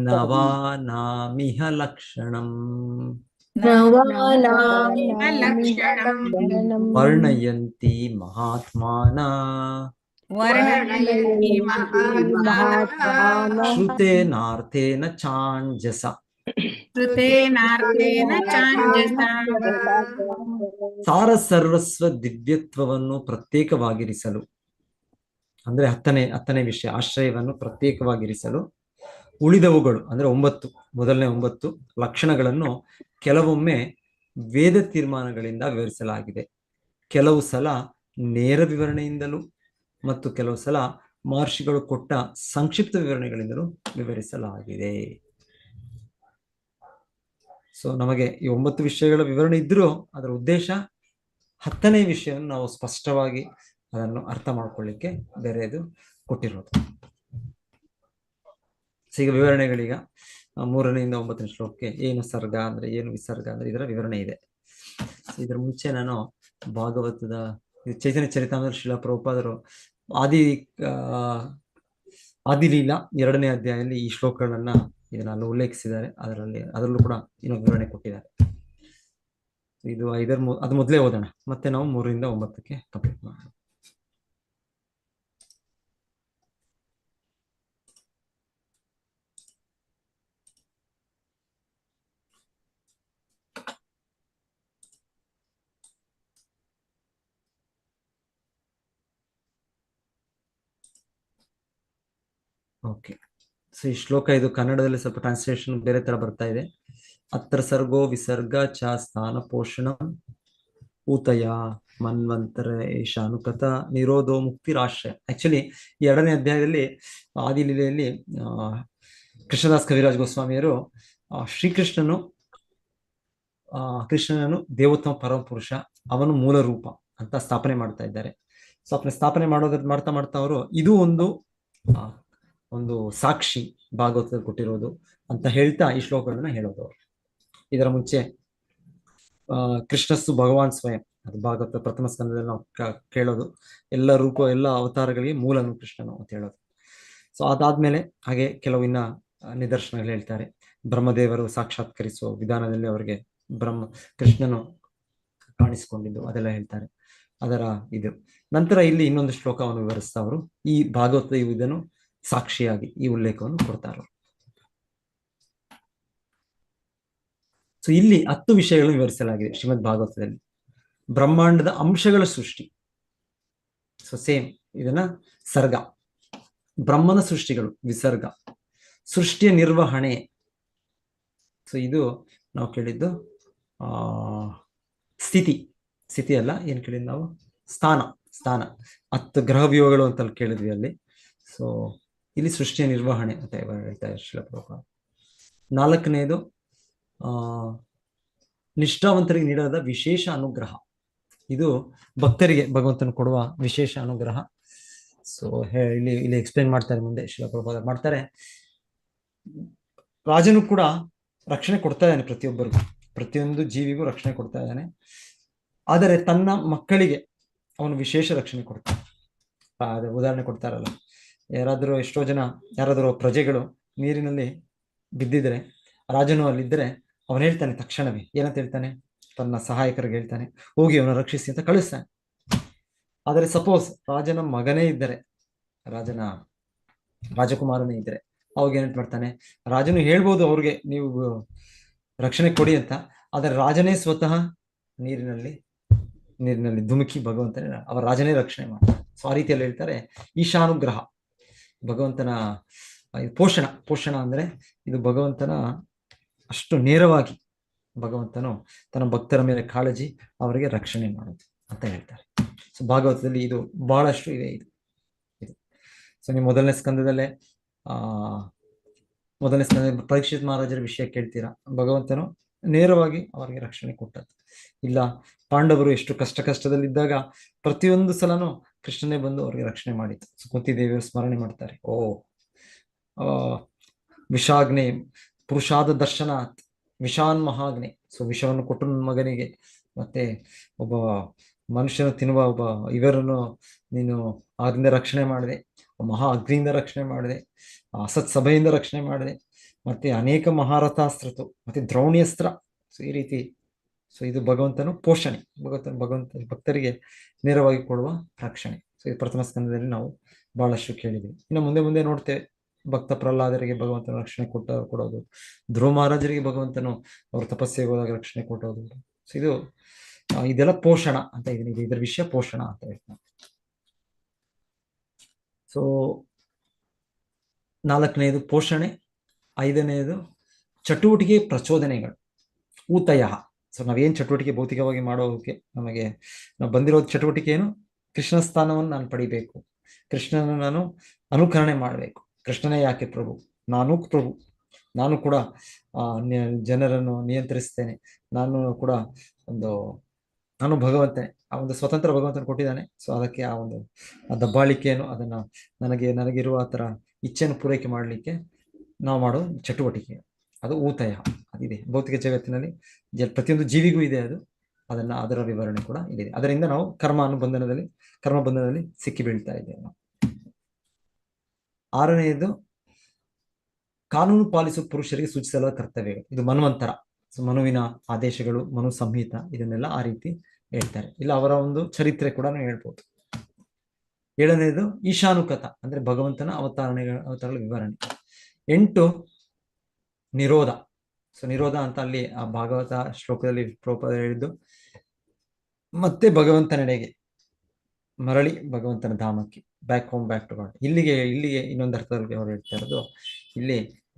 ನವಾನಾಮಿಹ ಲಕ್ಷಣಂ ವರ್ಣಯಂತಿ ಮಹಾತ್ಮಾನ ಶ್ರುತೇನಾರ್ಥೇನ ಚಾಂಜಸ. ಸಾರ ಸರ್ವಸ್ವ ದಿವ್ಯತ್ವವನ್ನು ಪ್ರತ್ಯೇಕವಾಗಿರಿಸಲು ಅಂದ್ರೆ ಹತ್ತನೇ ವಿಷಯ, ಆಶ್ರಯವನ್ನು ಪ್ರತ್ಯೇಕವಾಗಿರಿಸಲು ಉಳಿದವುಗಳು ಅಂದ್ರೆ 9, ಮೊದಲನೇ 9 ಲಕ್ಷಣಗಳನ್ನು ಕೆಲವೊಮ್ಮೆ ವೇದ ತೀರ್ಮಾನಗಳಿಂದ ವಿವರಿಸಲಾಗಿದೆ, ಕೆಲವು ಸಲ ನೇರ ವಿವರಣೆಯಿಂದಲೂ ಮತ್ತು ಕೆಲವು ಸಲ ಮಹರ್ಷಿಗಳು ಕೊಟ್ಟ ಸಂಕ್ಷಿಪ್ತ ವಿವರಣೆಗಳಿಂದಲೂ ವಿವರಿಸಲಾಗಿದೆ. ಸೊ ನಮಗೆ ಈ 9 ವಿಷಯಗಳ ವಿವರಣೆ ಇದ್ರೂ ಅದರ ಉದ್ದೇಶ 10ನೇ ವಿಷಯವನ್ನು ನಾವು ಸ್ಪಷ್ಟವಾಗಿ ಅದನ್ನು ಅರ್ಥ ಮಾಡ್ಕೊಳ್ಳಿಕ್ಕೆ ಬೇರೆದು ಕೊಟ್ಟಿರೋದು. ಈಗ ವಿವರಣೆಗಳೀಗ 3ರಿಂದ 9ನೇ ಶ್ಲೋಕಕ್ಕೆ ಏನು ಸರ್ಗ ಅಂದ್ರೆ ಏನು, ವಿಸರ್ಗ ಅಂದ್ರೆ ಇದರ ವಿವರಣೆ ಇದೆ. ಇದರ ಮುಂಚೆ ನಾನು ಭಾಗವತದ ಚೈತನ್ಯ ಚರಿತಾಮೃತ ಶ್ರೀಲ ಪ್ರಭುಪಾದರು ಆದಿಲೀಲಾ 2ನೇ ಅಧ್ಯಾಯದಲ್ಲಿ ಈ ಶ್ಲೋಕಗಳನ್ನ ಇದನ್ನೆಲ್ಲ ಉಲ್ಲೇಖಿಸಿದ್ದಾರೆ. ಅದರಲ್ಲೂ ಕೂಡ ಇನ್ನೊಂದು ವಿವರಣೆ ಕೊಟ್ಟಿದ್ದಾರೆ. ಇದು ಅದು ಮೊದಲೇ ಓದೋಣ, ಮತ್ತೆ ನಾವು 3ರಿಂದ 9ಕ್ಕೆ ಕಂಪ್ಲೀಟ್ ಮಾಡೋಣ. ಓಕೆ, ಸೊ ಈ ಶ್ಲೋಕ ಇದು ಕನ್ನಡದಲ್ಲಿ ಸ್ವಲ್ಪ ಟ್ರಾನ್ಸ್ಲೇಷನ್ ಬೇರೆ ತರ ಬರ್ತಾ ಇದೆ. ಅತ್ರ ಸರ್ಗೋ ವಿಸರ್ಗ ಚ ಸ್ಥಾನ ಪೋಷಣ ಊತಯ ಮನ್ವಂತರ ಏಷಾನುಕತ ನಿರೋಧೋ ಮುಕ್ತಿರಾಶ್ರಯ. ಆಕ್ಚುಲಿ ಈ 2ನೇ ಅಧ್ಯಾಯದಲ್ಲಿ ಆದಿಲೀಲೆಯಲ್ಲಿ ಕೃಷ್ಣದಾಸ್ ಕವಿರಾಜ್ ಗೋಸ್ವಾಮಿಯರು ಕೃಷ್ಣನನ್ನು ದೇವೋತ್ತಮ ಪರಮಪುರುಷ, ಅವನು ಮೂಲ ರೂಪ ಅಂತ ಸ್ಥಾಪನೆ ಮಾಡ್ತಾ ಇದ್ದಾರೆ. ಸ್ಥಾಪನೆ ಮಾಡ್ತಾ ಅವರು ಇದು ಒಂದು ಸಾಕ್ಷಿ ಭಾಗವತದಲ್ಲಿ ಕೊಟ್ಟಿರೋದು ಅಂತ ಹೇಳ್ತಾ ಈ ಶ್ಲೋಕಗಳನ್ನ ಹೇಳೋದು. ಇದರ ಮುಂಚೆ ಕೃಷ್ಣಸ್ಸು ಭಗವಾನ್ ಸ್ವಯಂ, ಅದು ಭಾಗವತ ಪ್ರಥಮ ಸ್ಕಂದದಲ್ಲಿ ನಾವು ಕೇಳೋದು, ಎಲ್ಲ ಅವತಾರಗಳಿಗೆ ಮೂಲನು ಕೃಷ್ಣನು ಅಂತ ಹೇಳೋದು. ಸೊ ಅದಾದ್ಮೇಲೆ ಹಾಗೆ ಕೆಲವು ಇನ್ನ ನಿದರ್ಶನಗಳು ಹೇಳ್ತಾರೆ. ಬ್ರಹ್ಮದೇವರು ಸಾಕ್ಷಾತ್ಕರಿಸುವ ವಿಧಾನದಲ್ಲಿ ಅವರಿಗೆ ಕೃಷ್ಣನು ಕಾಣಿಸಿಕೊಂಡಿದ್ದು ಅದೆಲ್ಲ ಹೇಳ್ತಾರೆ. ಅದರ ಇದು ನಂತರ ಇಲ್ಲಿ ಇನ್ನೊಂದು ಶ್ಲೋಕವನ್ನು ವಿವರಿಸ್ತಾ ಅವರು ಈ ಭಾಗವತ ಇದನ್ನು ಸಾಕ್ಷಿಯಾಗಿ ಈ ಉಲ್ಲೇಖವನ್ನು ಕೊಡ್ತಾರೆ. ಸೊ ಇಲ್ಲಿ 10 ವಿಷಯಗಳನ್ನು ವಿವರಿಸಲಾಗಿದೆ ಶ್ರೀಮದ್ ಭಾಗವತದಲ್ಲಿ. ಬ್ರಹ್ಮಾಂಡದ ಅಂಶಗಳ ಸೃಷ್ಟಿ, ಸೊ ಸೇಮ್ ಇದನ್ನ ಸರ್ಗ. ಬ್ರಹ್ಮನ ಸೃಷ್ಟಿಗಳು ವಿಸರ್ಗ. ಸೃಷ್ಟಿಯ ನಿರ್ವಹಣೆ, ಸೊ ಇದು ನಾವು ಕೇಳಿದ್ದು ಸ್ಥಿತಿ ಅಲ್ಲ, ಏನ್ ಕೇಳಿದ್ ನಾವು ಸ್ಥಾನ 10 ಗ್ರಹ ವ್ಯೂಹಗಳು ಅಂತ ಕೇಳಿದ್ವಿ ಅಲ್ಲಿ. ಸೊ ಇಲ್ಲಿ ಸೃಷ್ಟಿಯ ನಿರ್ವಹಣೆ ಅಂತ ಹೇಳ್ತಾರೆ ಶ್ರೀಲ ಪ್ರಭುಪಾದ. 4ನೇದು ನಿಷ್ಠಾವಂತರಿಗೆ ನೀಡದ ವಿಶೇಷ ಅನುಗ್ರಹ, ಇದು ಭಕ್ತರಿಗೆ ಭಗವಂತನು ಕೊಡುವ ವಿಶೇಷ ಅನುಗ್ರಹ. ಸೊ ಇಲ್ಲಿ ಎಕ್ಸ್ಪ್ಲೇನ್ ಮಾಡ್ತಾರೆ, ಮುಂದೆ ಶ್ರೀಲ ಪ್ರಭುಪಾದ ಮಾಡ್ತಾರೆ. ರಾಜನು ಕೂಡ ರಕ್ಷಣೆ ಕೊಡ್ತಾ ಇದ್ದಾನೆ, ಪ್ರತಿಯೊಂದು ಜೀವಿಗೂ ರಕ್ಷಣೆ ಕೊಡ್ತಾ ಇದ್ದಾನೆ. ಆದರೆ ತನ್ನ ಮಕ್ಕಳಿಗೆ ಅವನು ವಿಶೇಷ ರಕ್ಷಣೆ ಕೊಡ್ತಾನೆ. ಉದಾಹರಣೆ ಕೊಡ್ತಾರಲ್ಲ, ಯಾರಾದರೂ ಪ್ರಜೆಗಳು ನೀರಿನಲ್ಲಿ ಬಿದ್ದಿದ್ರೆ, ರಾಜನು ಅಲ್ಲಿದ್ದರೆ ಅವನು ಹೇಳ್ತಾನೆ ತಕ್ಷಣವೇ, ಏನಂತ ಹೇಳ್ತಾನೆ, ತನ್ನ ಸಹಾಯಕರಿಗೆ ಹೇಳ್ತಾನೆ, ಹೋಗಿ ಅವನ ರಕ್ಷಿಸಿ ಅಂತ ಕಳಿಸ್ತಾನೆ. ಆದರೆ ಸಪೋಸ್ ರಾಜನ ಮಗನೇ ಇದ್ದರೆ, ರಾಜನ ರಾಜಕುಮಾರನೇ ಇದ್ದರೆ, ಅವಾಗ ಏನಂತ ಮಾಡ್ತಾನೆ, ರಾಜನು ಹೇಳ್ಬೋದು ಅವ್ರಿಗೆ ನೀವು ರಕ್ಷಣೆ ಕೊಡಿ ಅಂತ, ಆದರೆ ರಾಜನೇ ಸ್ವತಃ ನೀರಿನಲ್ಲಿ ಧುಮುಕಿ ಭಗವಂತನೇ ಅವರ ರಾಜನೇ ರಕ್ಷಣೆ ಮಾಡ್ತಾರೆ. ಸೊ ಆ ರೀತಿಯಲ್ಲಿ ಹೇಳ್ತಾರೆ ಈಶಾನುಗ್ರಹ, ಭಗವಂತನ ಪೋಷಣ ಅಂದ್ರೆ ಇದು ಭಗವಂತನ ಅಷ್ಟು ನೇರವಾಗಿ ಭಗವಂತನು ತನ್ನ ಭಕ್ತರ ಮೇಲೆ ಕಾಳಜಿ, ಅವರಿಗೆ ರಕ್ಷಣೆ ಮಾಡೋದು ಅಂತ ಹೇಳ್ತಾರೆ. ಸೊ ಭಾಗವತದಲ್ಲಿ ಇದು ಬಹಳಷ್ಟು ಇದೆ. ಇದು ಸೊ ನೀವು ಮೊದಲನೇ ಸ್ಕಂದದಲ್ಲೇ ಪರೀಕ್ಷಿತ್ ಮಹಾರಾಜರ ವಿಷಯ ಕೇಳ್ತೀರಾ. ಭಗವಂತನು ನೇರವಾಗಿ ಅವರಿಗೆ ರಕ್ಷಣೆ ಕೊಟ್ಟದ್ದು. ಇಲ್ಲ ಪಾಂಡವರು ಎಷ್ಟು ಕಷ್ಟದಲ್ಲಿದ್ದಾಗ ಪ್ರತಿಯೊಂದು ಸಲನೂ ಕೃಷ್ಣನೇ ಬಂದು ಅವ್ರಿಗೆ ರಕ್ಷಣೆ ಮಾಡಿತ್ತು. ಕುಂತಿ ದೇವಿಯರು ಸ್ಮರಣೆ ಮಾಡ್ತಾರೆ, ವಿಷಾಗ್ನೆ ಪುರುಷಾದ ದರ್ಶನಾತ್ ವಿಷಾನ್ ಮಹಾಗ್ನೆ. ಸೊ ವಿಷವನ್ನು ಕೊಟ್ಟು ನನ್ನ ಮಗನಿಗೆ, ಮತ್ತೆ ಒಬ್ಬ ಮನುಷ್ಯನು ತಿನ್ನುವ ಒಬ್ಬ ಇವರನ್ನು ನೀನು ಅದರಿಂದ ರಕ್ಷಣೆ ಮಾಡಿದೆ, ಮಹಾ ಅಗ್ನಿಯಿಂದ ರಕ್ಷಣೆ ಮಾಡಿದೆ, ಅಸತ್ ಸಭೆಯಿಂದ ರಕ್ಷಣೆ ಮಾಡಿದೆ, ಮತ್ತೆ ಅನೇಕ ಮಹಾರಥಾಸ್ತ್ರತು, ಮತ್ತೆ ದ್ರೋಣಿಯಸ್ತ್ರ. ಸೊ ಈ ರೀತಿ. ಸೊ ಇದು ಭಗವಂತನು ಪೋಷಣೆ, ಭಗವಂತ ಭಕ್ತರಿಗೆ ನೇರವಾಗಿ ಕೊಡುವ ರಕ್ಷಣೆ. ಸೊ ಈ ಪ್ರಥಮ ಸ್ಕಂದದಲ್ಲಿ ನಾವು ಬಹಳಷ್ಟು ಕೇಳಿದ್ವಿ. ಇನ್ನು ಮುಂದೆ ನೋಡ್ತೇವೆ, ಭಕ್ತ ಪ್ರಹ್ಲಾದರಿಗೆ ಭಗವಂತನ ರಕ್ಷಣೆ ಕೊಡೋದು, ಧ್ರುವ ಮಹಾರಾಜರಿಗೆ ಭಗವಂತನು ಅವ್ರ ತಪಸ್ಸಿಗೆ ಹೋದಾಗ ರಕ್ಷಣೆ ಕೊಡೋದು. ಸೊ ಇದೆಲ್ಲ ಪೋಷಣ ಅಂತ ಇದೀನಿ, ಇದರ ವಿಷಯ ಪೋಷಣ ಅಂತ ಹೇಳ್ತಾರೆ. ಸೊ 4ನೇದು ಪೋಷಣೆ, 5ನೇದು ಚಟುವಟಿಕೆ ಪ್ರಚೋದನೆಗಳು, ಊತಯ. ಸೊ ನಾವೇನ್ ಚಟುವಟಿಕೆ ಭೌತಿಕವಾಗಿ ಮಾಡೋದಕ್ಕೆ ನಮಗೆ ನಾವು ಬಂದಿರೋದು ಚಟುವಟಿಕೆ ಏನು, ಕೃಷ್ಣ ಸ್ಥಾನವನ್ನು ನಾನು ಪಡಿಬೇಕು, ಕೃಷ್ಣನ ನಾನು ಅನುಕರಣೆ ಮಾಡಬೇಕು. ಕೃಷ್ಣನೇ ಯಾಕೆ ಪ್ರಭು, ನಾನು ಪ್ರಭು, ನಾನು ಕೂಡ ಜನರನ್ನು ನಿಯಂತ್ರಿಸ್ತೇನೆ, ನಾನು ಭಗವಂತನೇ, ಆ ಒಂದು ಸ್ವತಂತ್ರ ಭಗವಂತನ ಕೊಟ್ಟಿದ್ದಾನೆ. ಸೊ ಅದಕ್ಕೆ ಆ ದಬ್ಬಾಳಿಕೆಯನ್ನು, ಅದನ್ನ ನನಗಿರುವ ಆ ಥರ ಇಚ್ಛೆಯನ್ನು ಪೂರೈಕೆ ಮಾಡಲಿಕ್ಕೆ ನಾವು ಮಾಡೋ ಚಟುವಟಿಕೆ, ಅದು ಊತಯ. ಅದಿದೆ ಭೌತಿಕ ಜಗತ್ತಿನಲ್ಲಿ, ಪ್ರತಿಯೊಂದು ಜೀವಿಗೂ ಇದೆ ಅದು. ಅದರ ವಿವರಣೆ ಕೂಡ ಇದೆ. ಅದರಿಂದ ನಾವು ಕರ್ಮಬಂಧನದಲ್ಲಿ ಸಿಕ್ಕಿ ಬೀಳ್ತಾ ಇದ್ದೇವೆ ನಾವು. 6ನೇದು ಕಾನೂನು ಪಾಲಿಸುವ ಪುರುಷರಿಗೆ ಸೂಚಿಸಲಾದ ಕರ್ತವ್ಯಗಳು. ಇದು ಮನ್ವಂತರ. ಸೊ ಮನುವಿನ ಆದೇಶಗಳು, ಮನು ಸಂಹಿತ, ಇದನ್ನೆಲ್ಲ ಆ ರೀತಿ ಹೇಳ್ತಾರೆ. ಇಲ್ಲ ಅವರ ಒಂದು ಚರಿತ್ರೆ ಕೂಡ ಹೇಳ್ಬೋದು. 7ನೇದು ಈಶಾನುಕತ, ಅಂದ್ರೆ ಭಗವಂತನ ಅವತಾರಗಳ ವಿವರಣೆ. 8 ನಿರೋಧ. ಸೊ ನಿರೋಧ ಅಂತ ಅಲ್ಲಿ ಆ ಭಾಗವತ ಶ್ಲೋಕದಲ್ಲಿ ಪ್ರಭುಪಾದ ಹೇಳಿದ್ದು, ಮತ್ತೆ ಭಗವಂತನೆಡೆಗೆ ಮರಳಿ ಭಗವಂತನ ಧಾಮಕ್ಕೆ, ಬ್ಯಾಕ್ ಟು ಗಾಡ್. ಇಲ್ಲಿಗೆ ಇನ್ನೊಂದು ಅರ್ಥದಲ್ಲಿ ಅವ್ರು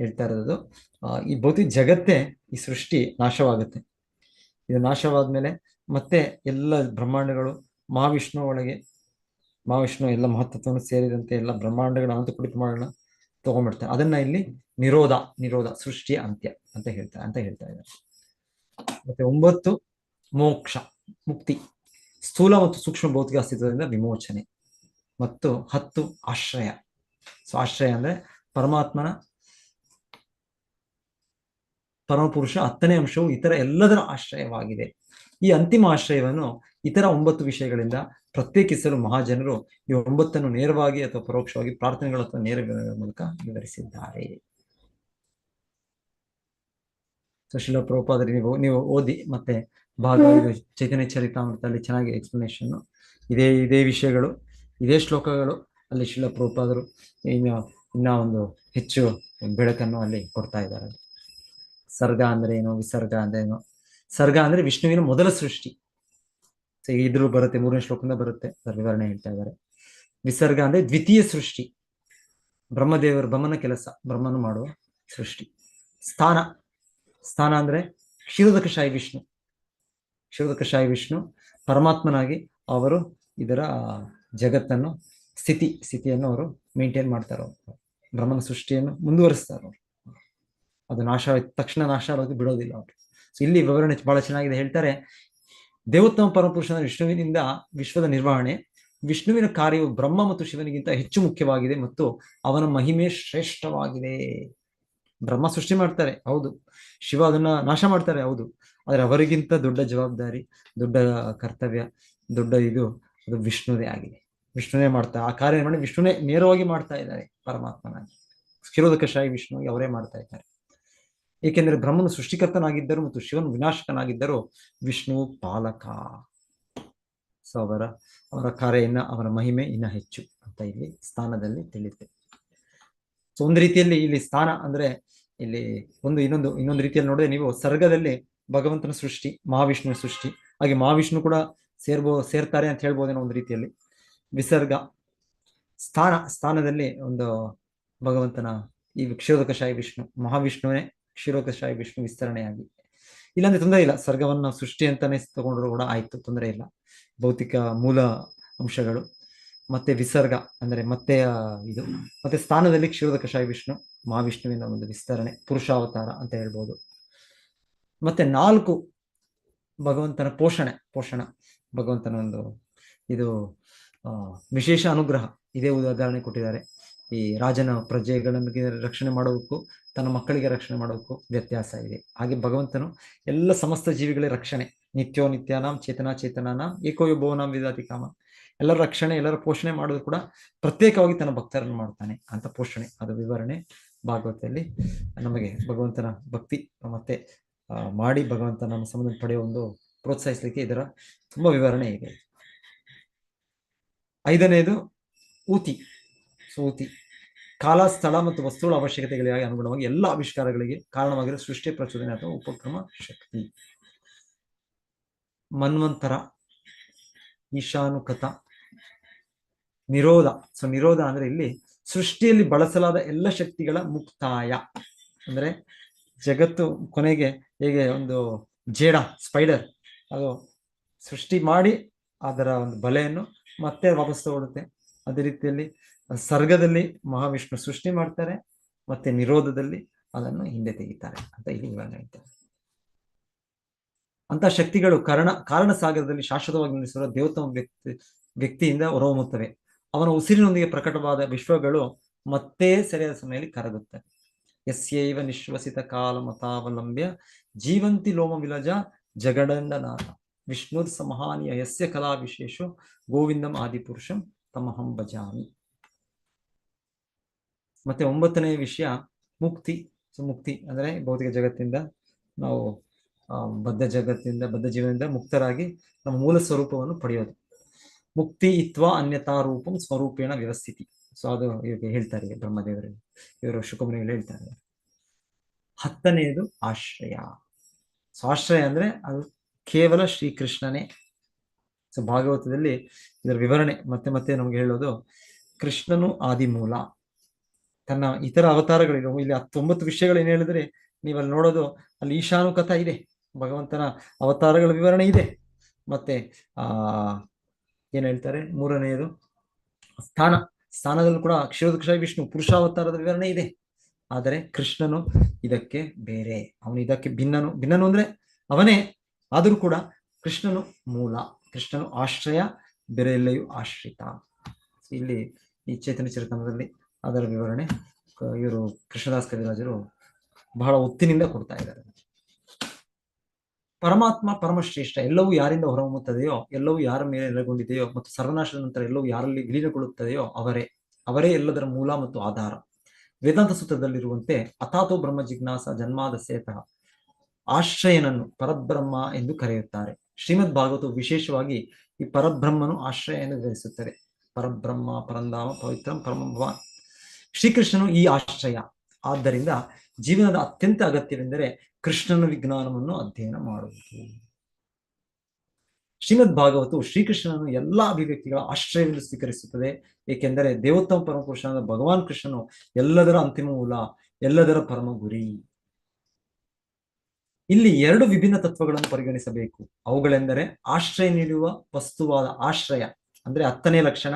ಹೇಳ್ತಾ ಇರೋದು ಈ ಭೌತಿಕ ಜಗತ್ತೇ, ಈ ಸೃಷ್ಟಿ ನಾಶವಾಗುತ್ತೆ. ಇದು ನಾಶವಾದ್ಮೇಲೆ ಮತ್ತೆ ಎಲ್ಲ ಬ್ರಹ್ಮಾಂಡಗಳು ಮಹಾವಿಷ್ಣು ಎಲ್ಲ ಮಹತ್ತತ್ವವನ್ನು ಸೇರಿದಂತೆ ಎಲ್ಲ ಬ್ರಹ್ಮಾಂಡಗಳ ಅನಂತ ಕೋಟಿ ಬ್ರಹ್ಮಾಂಡಗಳನ್ನ ತಗೊಂಡ್ಬಿಡ್ತಾರೆ. ಅದನ್ನ ಇಲ್ಲಿ ನಿರೋಧ ಸೃಷ್ಟಿಯ ಅಂತ್ಯ ಅಂತ ಹೇಳ್ತಾ ಇದ್ದಾರೆ. ಮತ್ತೆ 9 ಮೋಕ್ಷ, ಮುಕ್ತಿ, ಸ್ಥೂಲ ಮತ್ತು ಸೂಕ್ಷ್ಮ ಭೌತಿಕ ಅಸ್ತಿತ್ವದಿಂದ ವಿಮೋಚನೆ. ಮತ್ತು 10 ಆಶ್ರಯ. ಸೊ ಆಶ್ರಯ ಅಂದ್ರೆ ಪರಮಪುರುಷ 10ನೇ ಅಂಶವು ಇತರ ಎಲ್ಲದರ ಆಶ್ರಯವಾಗಿದೆ. ಈ ಅಂತಿಮ ಆಶ್ರಯವನ್ನು ಇತರ 9 ವಿಷಯಗಳಿಂದ ಪ್ರತ್ಯೇಕಿಸಲು ಮಹಾಜನರು ಈ 9 ನೇರವಾಗಿ ಅಥವಾ ಪರೋಕ್ಷವಾಗಿ ಪ್ರಾರ್ಥನೆಗಳ ಅಥವಾ ನೇರ ಮೂಲಕ ವಿವರಿಸಿದ್ದಾರೆ. ಸೊ ಶ್ರೀಲ ಪ್ರಭುಪಾದರಿಗೆ ನೀವು ಓದಿ, ಮತ್ತೆ ಚೈತನ್ಯ ಚರಿತಾಮೃತದಲ್ಲಿ ಚೆನ್ನಾಗಿ ಎಕ್ಸ್ಪ್ಲನೇಷನ್ ಇದೇ ವಿಷಯಗಳು, ಇದೇ ಶ್ಲೋಕಗಳು ಅಲ್ಲಿ ಶ್ರೀಲ ಪ್ರಭುಪಾದರು ಇನ್ನ ಒಂದು ಹೆಚ್ಚು ಬೆಳಕನ್ನು ಅಲ್ಲಿ ಕೊಡ್ತಾ ಇದ್ದಾರೆ. ಸರ್ಗ ಅಂದ್ರೆ ಏನು, ವಿಸರ್ಗ ಅಂದ್ರೆ ಏನು. ಸರ್ಗ ಅಂದ್ರೆ ವಿಷ್ಣುವಿನ ಮೊದಲ ಸೃಷ್ಟಿ. ಇದ್ರೂ ಬರುತ್ತೆ, 3ನೇ ಶ್ಲೋಕದಿಂದ ಬರುತ್ತೆ, ಅದರ ವಿವರಣೆ ಹೇಳ್ತಾ ಇದ್ದಾರೆ. ವಿಸರ್ಗ ಅಂದ್ರೆ ದ್ವಿತೀಯ ಸೃಷ್ಟಿ, ಬ್ರಹ್ಮನ ಕೆಲಸ, ಬ್ರಹ್ಮನು ಮಾಡುವ ಸೃಷ್ಟಿ. ಸ್ಥಾನ ಅಂದ್ರೆ ಕ್ಷೀರೋದಕಶಾಹಿ ವಿಷ್ಣು ಪರಮಾತ್ಮನಾಗಿ ಅವರು ಇದರ ಜಗತ್ತನ್ನು ಸ್ಥಿತಿಯನ್ನು ಅವರು ಮೇಂಟೈನ್ ಮಾಡ್ತಾರೆ. ಬ್ರಹ್ಮನ ಸೃಷ್ಟಿಯನ್ನು ಮುಂದುವರಿಸ್ತಾರೆ ಅವರು. ಅದು ನಾಶ ಆಯ್ತು ತಕ್ಷಣ ನಾಶ ಆಗೋದು ಬಿಡೋದಿಲ್ಲ ಅವರು. ಸೊ ಇಲ್ಲಿ ವಿವರಣೆ ಬಹಳ ಚೆನ್ನಾಗಿದೆ. ಹೇಳ್ತಾರೆ, ದೇವೋತ್ತಮ ಪರಮಪುರುಷನ ವಿಷ್ಣುವಿನಿಂದ ವಿಶ್ವದ ನಿರ್ವಹಣೆ, ವಿಷ್ಣುವಿನ ಕಾರ್ಯವು ಬ್ರಹ್ಮ ಮತ್ತು ಶಿವನಿಗಿಂತ ಹೆಚ್ಚು ಮುಖ್ಯವಾಗಿದೆ ಮತ್ತು ಅವನ ಮಹಿಮೆ ಶ್ರೇಷ್ಠವಾಗಿದೆ. ಬ್ರಹ್ಮ ಸೃಷ್ಟಿ ಮಾಡ್ತಾರೆ, ಹೌದು. ಶಿವ ಅದನ್ನ ನಾಶ ಮಾಡ್ತಾರೆ, ಹೌದು. ಆದ್ರೆ ಅವರಿಗಿಂತ ದೊಡ್ಡ ಜವಾಬ್ದಾರಿ, ದೊಡ್ಡ ಕರ್ತವ್ಯ, ಅದು ವಿಷ್ಣುದೇ ಆಗಿದೆ. ವಿಷ್ಣುನೇ ಮಾಡ್ತಾರೆ ಆ ಕಾರ್ಯ ಮಾಡಿ, ವಿಷ್ಣುನೇ ನೇರವಾಗಿ ಮಾಡ್ತಾ ಇದ್ದಾರೆ ಪರಮಾತ್ಮನಾಗಿ. ಕ್ಷೀರೋದಕಶಾಹಿ ವಿಷ್ಣುವಿಗೆ ಅವರೇ ಮಾಡ್ತಾ ಇದ್ದಾರೆ. ಏಕೆಂದರೆ ಬ್ರಹ್ಮನು ಸೃಷ್ಟಿಕರ್ತನಾಗಿದ್ದರು ಮತ್ತು ಶಿವನು ವಿನಾಶಕನಾಗಿದ್ದರು, ವಿಷ್ಣು ಪಾಲಕ. ಸೊ ಅವರ ಕಾರ್ಯ ಅವರ ಮಹಿಮೆ ಇನ್ನ ಹೆಚ್ಚು ಅಂತ ಇಲ್ಲಿ ಸ್ಥಾನದಲ್ಲಿ ತಿಳಿಯುತ್ತೆ. ಸೊ ಒಂದು ರೀತಿಯಲ್ಲಿ ಇಲ್ಲಿ ಸ್ಥಾನ ಅಂದ್ರೆ ಇಲ್ಲಿ ಇನ್ನೊಂದು ರೀತಿಯಲ್ಲಿ ನೋಡಿದ್ರೆ, ನೀವು ಸರ್ಗದಲ್ಲಿ ಭಗವಂತನ ಸೃಷ್ಟಿ, ಮಹಾವಿಷ್ಣುವಿನ ಸೃಷ್ಟಿ, ಹಾಗೆ ಮಹಾವಿಷ್ಣು ಕೂಡ ಸೇರ್ತಾರೆ ಅಂತ ಹೇಳ್ಬೋದೇನೋ ಒಂದು ರೀತಿಯಲ್ಲಿ. ವಿಸರ್ಗ ಸ್ಥಾನದಲ್ಲಿ ಒಂದು ಭಗವಂತನ ಈ ಕ್ಷೀರೋದಕಶಾಹಿ ವಿಷ್ಣು, ಮಹಾವಿಷ್ಣುವೇ ಕ್ಷೀರೋದಕಶಾಹಿ ವಿಷ್ಣು ವಿಸ್ತರಣೆಯಾಗಿ. ಇಲ್ಲಾಂದ್ರೆ ತೊಂದರೆ ಇಲ್ಲ, ಸರ್ಗವನ್ನ ಸೃಷ್ಟಿ ಅಂತಾನೆ ತಗೊಂಡ್ರು ಕೂಡ ಆಯ್ತು, ತೊಂದರೆ ಇಲ್ಲ. ಭೌತಿಕ ಮೂಲ ಅಂಶಗಳು. ಮತ್ತೆ ವಿಸರ್ಗ ಅಂದ್ರೆ ಮತ್ತೆ ಸ್ಥಾನದಲ್ಲಿ ಕ್ಷೀರೋದಕಶಾಹಿ ವಿಷ್ಣು, ಮಹಾವಿಷ್ಣುವಿನ ಒಂದು ವಿಸ್ತರಣೆ, ಪುರುಷಾವತಾರ ಅಂತ ಹೇಳ್ಬೋದು. ಮತ್ತೆ 4 ಭಗವಂತನ ಪೋಷಣ, ಭಗವಂತನ ಒಂದು ವಿಶೇಷ ಅನುಗ್ರಹ. ಇದೇ ಉದಾಹರಣೆ ಕೊಟ್ಟಿದ್ದಾರೆ. ಈ ರಾಜನ ಪ್ರಜೆಗಳಿಗೆ ರಕ್ಷಣೆ ಮಾಡೋದಕ್ಕೂ ತನ್ನ ಮಕ್ಕಳಿಗೆ ರಕ್ಷಣೆ ಮಾಡೋದಕ್ಕೂ ವ್ಯತ್ಯಾಸ ಇದೆ. ಹಾಗೆ ಭಗವಂತನು ಎಲ್ಲ ಸಮಸ್ತ ಜೀವಿಗಳ ರಕ್ಷಣೆ, ನಿತ್ಯೋ ನಿತ್ಯಾನಾಂ ಚೇತನಾನಾಂ ಏಕೋಯೋ ಭುವನಾಂ ವಿದಾತಿ ಕಾಮ, ಎಲ್ಲರ ರಕ್ಷಣೆ, ಎಲ್ಲರ ಪೋಷಣೆ ಮಾಡೋದು ಕೂಡ ಪ್ರತ್ಯೇಕವಾಗಿ ತನ್ನ ಭಕ್ತರನ್ನು ಮಾಡ್ತಾನೆ ಅಂತ ಪೋಷಣೆ, ಅದು ವಿವರಣೆ ಭಾಗವತದಲ್ಲಿ ನಮಗೆ ಭಗವಂತನ ಭಕ್ತಿ ಮತ್ತೆ ಮಾಡಿ ಭಗವಂತನ ಸಂಬಂಧ ಪಡೆಯುವ ಒಂದು ಪ್ರೋತ್ಸಾಹಿಸಲಿಕ್ಕೆ ಇದರ ತುಂಬಾ ವಿವರಣೆ ಇದೆ. 5ನೇದು ಊತಿ. ಕಾಲ, ಸ್ಥಳ ಮತ್ತು ವಸ್ತುಗಳ ಅವಶ್ಯಕತೆಗಳಿಗೆ ಅನುಗುಣವಾಗಿ ಎಲ್ಲ ಆವಿಷ್ಕಾರಗಳಿಗೆ ಕಾರಣವಾಗಿರುವ ಸೃಷ್ಟಿ, ಪ್ರಚೋದನೆ ಅಥವಾ ಉಪಕ್ರಮ ಶಕ್ತಿ. ಮನ್ವಂತರ, ಈಶಾನುಕತ, ನಿರೋಧ. ನಿರೋಧ ಅಂದ್ರೆ ಇಲ್ಲಿ ಸೃಷ್ಟಿಯಲ್ಲಿ ಬಳಸಲಾದ ಎಲ್ಲ ಶಕ್ತಿಗಳ ಮುಕ್ತಾಯ. ಅಂದ್ರೆ ಜಗತ್ತು ಕೊನೆಗೆ ಹೇಗೆ ಒಂದು ಜೇಡ, ಸ್ಪೈಡರ್, ಅದು ಸೃಷ್ಟಿ ಮಾಡಿ ಅದರ ಒಂದು ಬಲೆಯನ್ನು ಮತ್ತೆ ವಾಪಸ್ ತಗೊಳುತ್ತೆ. ಅದೇ ರೀತಿಯಲ್ಲಿ ಸರ್ಗದಲ್ಲಿ ಮಹಾವಿಷ್ಣು ಸೃಷ್ಟಿ ಮಾಡ್ತಾರೆ, ಮತ್ತೆ ನಿರೋಧದಲ್ಲಿ ಅದನ್ನು ಹಿಂದೆ ತೆಗಿತಾರೆ ಅಂತ ಇಲ್ಲಿ ವಿವರಣೆ ಹೇಳ್ತಾರೆ. ಅಂತ ಶಕ್ತಿಗಳು ಕಾರಣ ಸಾಗರದಲ್ಲಿ ಶಾಶ್ವತವಾಗಿ ನಿಲ್ಲಿಸಿರುವ ದೇವೋತ್ತಮ ವ್ಯಕ್ತಿಯಿಂದ ಹೊರಹೊಮ್ಮುತ್ತವೆ. ಅವನ ಉಸಿರಿನೊಂದಿಗೆ ಪ್ರಕಟವಾದ ವಿಶ್ವಗಳು ಮತ್ತೆ ಸರಿಯಾದ ಸಮಯದಲ್ಲಿ ಕರಗುತ್ತವೆ. ಯಸ್ಯೈವ ನಿಶ್ವಸಿತ ಕಾಲ ಮತಾವಲಂಬ್ಯ ಜೀವಂತಿ ಲೋಮ ವಿಲಜ ಜಗಡಂಡನಾಥ ವಿಷ್ಣುರ್ ಸಮಹಾನಿಯ ಯಸ್ಯ ಕಲಾ ವಿಶೇಷೋ ಗೋವಿಂದಂ ಆದಿಪುರುಷಂ ತಮಹಂ ಭಜಾಮಿ. ಮತ್ತೆ 9ನೇ ವಿಷಯ ಮುಕ್ತಿ. ಮುಕ್ತಿ ಅಂದ್ರೆ ಭೌತಿಕ ಜಗತ್ತಿಂದ ನಾವು ಬದ್ಧ ಜೀವನದಿಂದ ಮುಕ್ತರಾಗಿ ನಮ್ಮ ಮೂಲ ಸ್ವರೂಪವನ್ನು ಪಡೆಯೋದು. ಮುಕ್ತಿ ಇತ್ವ ಅನ್ಯತಾ ರೂಪಂ ಸ್ವರೂಪೇಣ ವ್ಯವಸ್ಥಿತಿ. ಸೊ ಅದು ಇವಾಗ ಹೇಳ್ತಾರೆ ಬ್ರಹ್ಮದೇವರಲ್ಲಿ, ಇವರು ಶುಕಮುನಿಗಳು ಹೇಳ್ತಾರೆ. 10ನೇದು ಆಶ್ರಯ. ಸೊ ಆಶ್ರಯ ಅಂದ್ರೆ ಅದು ಕೇವಲ ಶ್ರೀಕೃಷ್ಣನೇ. ಸೊ ಭಾಗವತದಲ್ಲಿ ಇದರ ವಿವರಣೆ ಮತ್ತೆ ನಮ್ಗೆ ಹೇಳೋದು, ಕೃಷ್ಣನು ಆದಿಮೂಲ. ತನ್ನ ಇತರ ಅವತಾರಗಳಿರೋ ಇಲ್ಲಿ 19 ವಿಷಯಗಳು ಏನ್ ಹೇಳಿದ್ರೆ, ನೀವಲ್ಲಿ ನೋಡೋದು ಅಲ್ಲಿ ಈಶಾನುಕಥ ಇದೆ, ಭಗವಂತನ ಅವತಾರಗಳ ವಿವರಣೆ ಇದೆ. ಮತ್ತೆ ಏನ್ ಹೇಳ್ತಾರೆ, 3ನೇದು ಸ್ಥಾನದಲ್ಲೂ ಕೂಡ ಕ್ಷೀರೋದಕಶಾಹಿ ವಿಷ್ಣು ಪುರುಷಾವತಾರದ ವಿವರಣೆ ಇದೆ. ಆದರೆ ಕೃಷ್ಣನು ಇದಕ್ಕೆ ಬೇರೆ, ಅವನು ಇದಕ್ಕೆ ಭಿನ್ನನು ಅಂದ್ರೆ ಅವನೇ, ಆದರೂ ಕೂಡ ಕೃಷ್ಣನು ಮೂಲ, ಕೃಷ್ಣನು ಆಶ್ರಯ, ಬೇರೆ ಎಲ್ಲೆಯೂ ಆಶ್ರಿತ. ಇಲ್ಲಿ ಈ ಚೈತನ್ಯ ಚರಿತಾಮೃತದಲ್ಲಿ ಅದರ ವಿವರಣೆ ಇವರು ಕೃಷ್ಣದಾಸ್ ಕವಿರಾಜರು ಬಹಳ ಒತ್ತಿನಿಂದ ಕೊಡ್ತಾ ಇದ್ದಾರೆ. ಪರಮಾತ್ಮ ಪರಮಶ್ರೇಷ್ಠ. ಎಲ್ಲವೂ ಯಾರಿಂದ ಹೊರಹೊಮ್ಮುತ್ತದೆಯೋ, ಎಲ್ಲವೂ ಯಾರ ಮೇಲೆ ನೆಲೆಗೊಂಡಿದೆಯೋ ಮತ್ತು ಸರ್ವನಾಶದ ನಂತರ ಎಲ್ಲವೂ ಯಾರಲ್ಲಿ ವಿಲೀನಗೊಳ್ಳುತ್ತದೆಯೋ ಅವರೇ ಎಲ್ಲದರ ಮೂಲ ಮತ್ತು ಆಧಾರ. ವೇದಾಂತ ಸೂತ್ರದಲ್ಲಿರುವಂತೆ ಅಥಾತೋ ಬ್ರಹ್ಮ ಜಿಜ್ಞಾಸ ಜನ್ಮಾದಸ್ಯತಃ ಆಶ್ರಯನನ್ನು ಪರಬ್ರಹ್ಮ ಎಂದು ಕರೆಯುತ್ತಾರೆ. ಶ್ರೀಮದ್ ಭಾಗವತವು ವಿಶೇಷವಾಗಿ ಈ ಪರಬ್ರಹ್ಮನು ಆಶ್ರಯ ಎಂದು ವಿವರಿಸುತ್ತದೆ. ಪರಬ್ರಹ್ಮ ಪರಂಧಾಮ ಪವಿತ್ರಂ ಪರಮ ಭವಾನ್. ಶ್ರೀಕೃಷ್ಣನು ಈ ಆಶ್ರಯ. ಆದ್ದರಿಂದ ಜೀವನದ ಅತ್ಯಂತ ಅಗತ್ಯವೆಂದರೆ ಕೃಷ್ಣನ ವಿಜ್ಞಾನವನ್ನು ಅಧ್ಯಯನ ಮಾಡುವುದು. ಶ್ರೀಮದ್ ಭಾಗವತವು ಶ್ರೀಕೃಷ್ಣನನ್ನು ಎಲ್ಲಾ ಅಭಿವ್ಯಕ್ತಿಗಳ ಆಶ್ರಯವೆಂದು ಸ್ವೀಕರಿಸುತ್ತದೆ. ಏಕೆಂದರೆ ದೇವೋತ್ತಮ ಪರಮಪುರುಷನಾದ ಭಗವಾನ್ ಕೃಷ್ಣನು ಎಲ್ಲದರ ಅಂತಿಮ ಮೂಲ, ಎಲ್ಲದರ ಪರಮ ಗುರಿ. ಇಲ್ಲಿ 2 ವಿಭಿನ್ನ ತತ್ವಗಳನ್ನು ಪರಿಗಣಿಸಬೇಕು. ಅವುಗಳೆಂದರೆ ಆಶ್ರಯ ನೀಡುವ ವಸ್ತುವಾದ ಆಶ್ರಯ, ಅಂದ್ರೆ 10ನೇ ಲಕ್ಷಣ,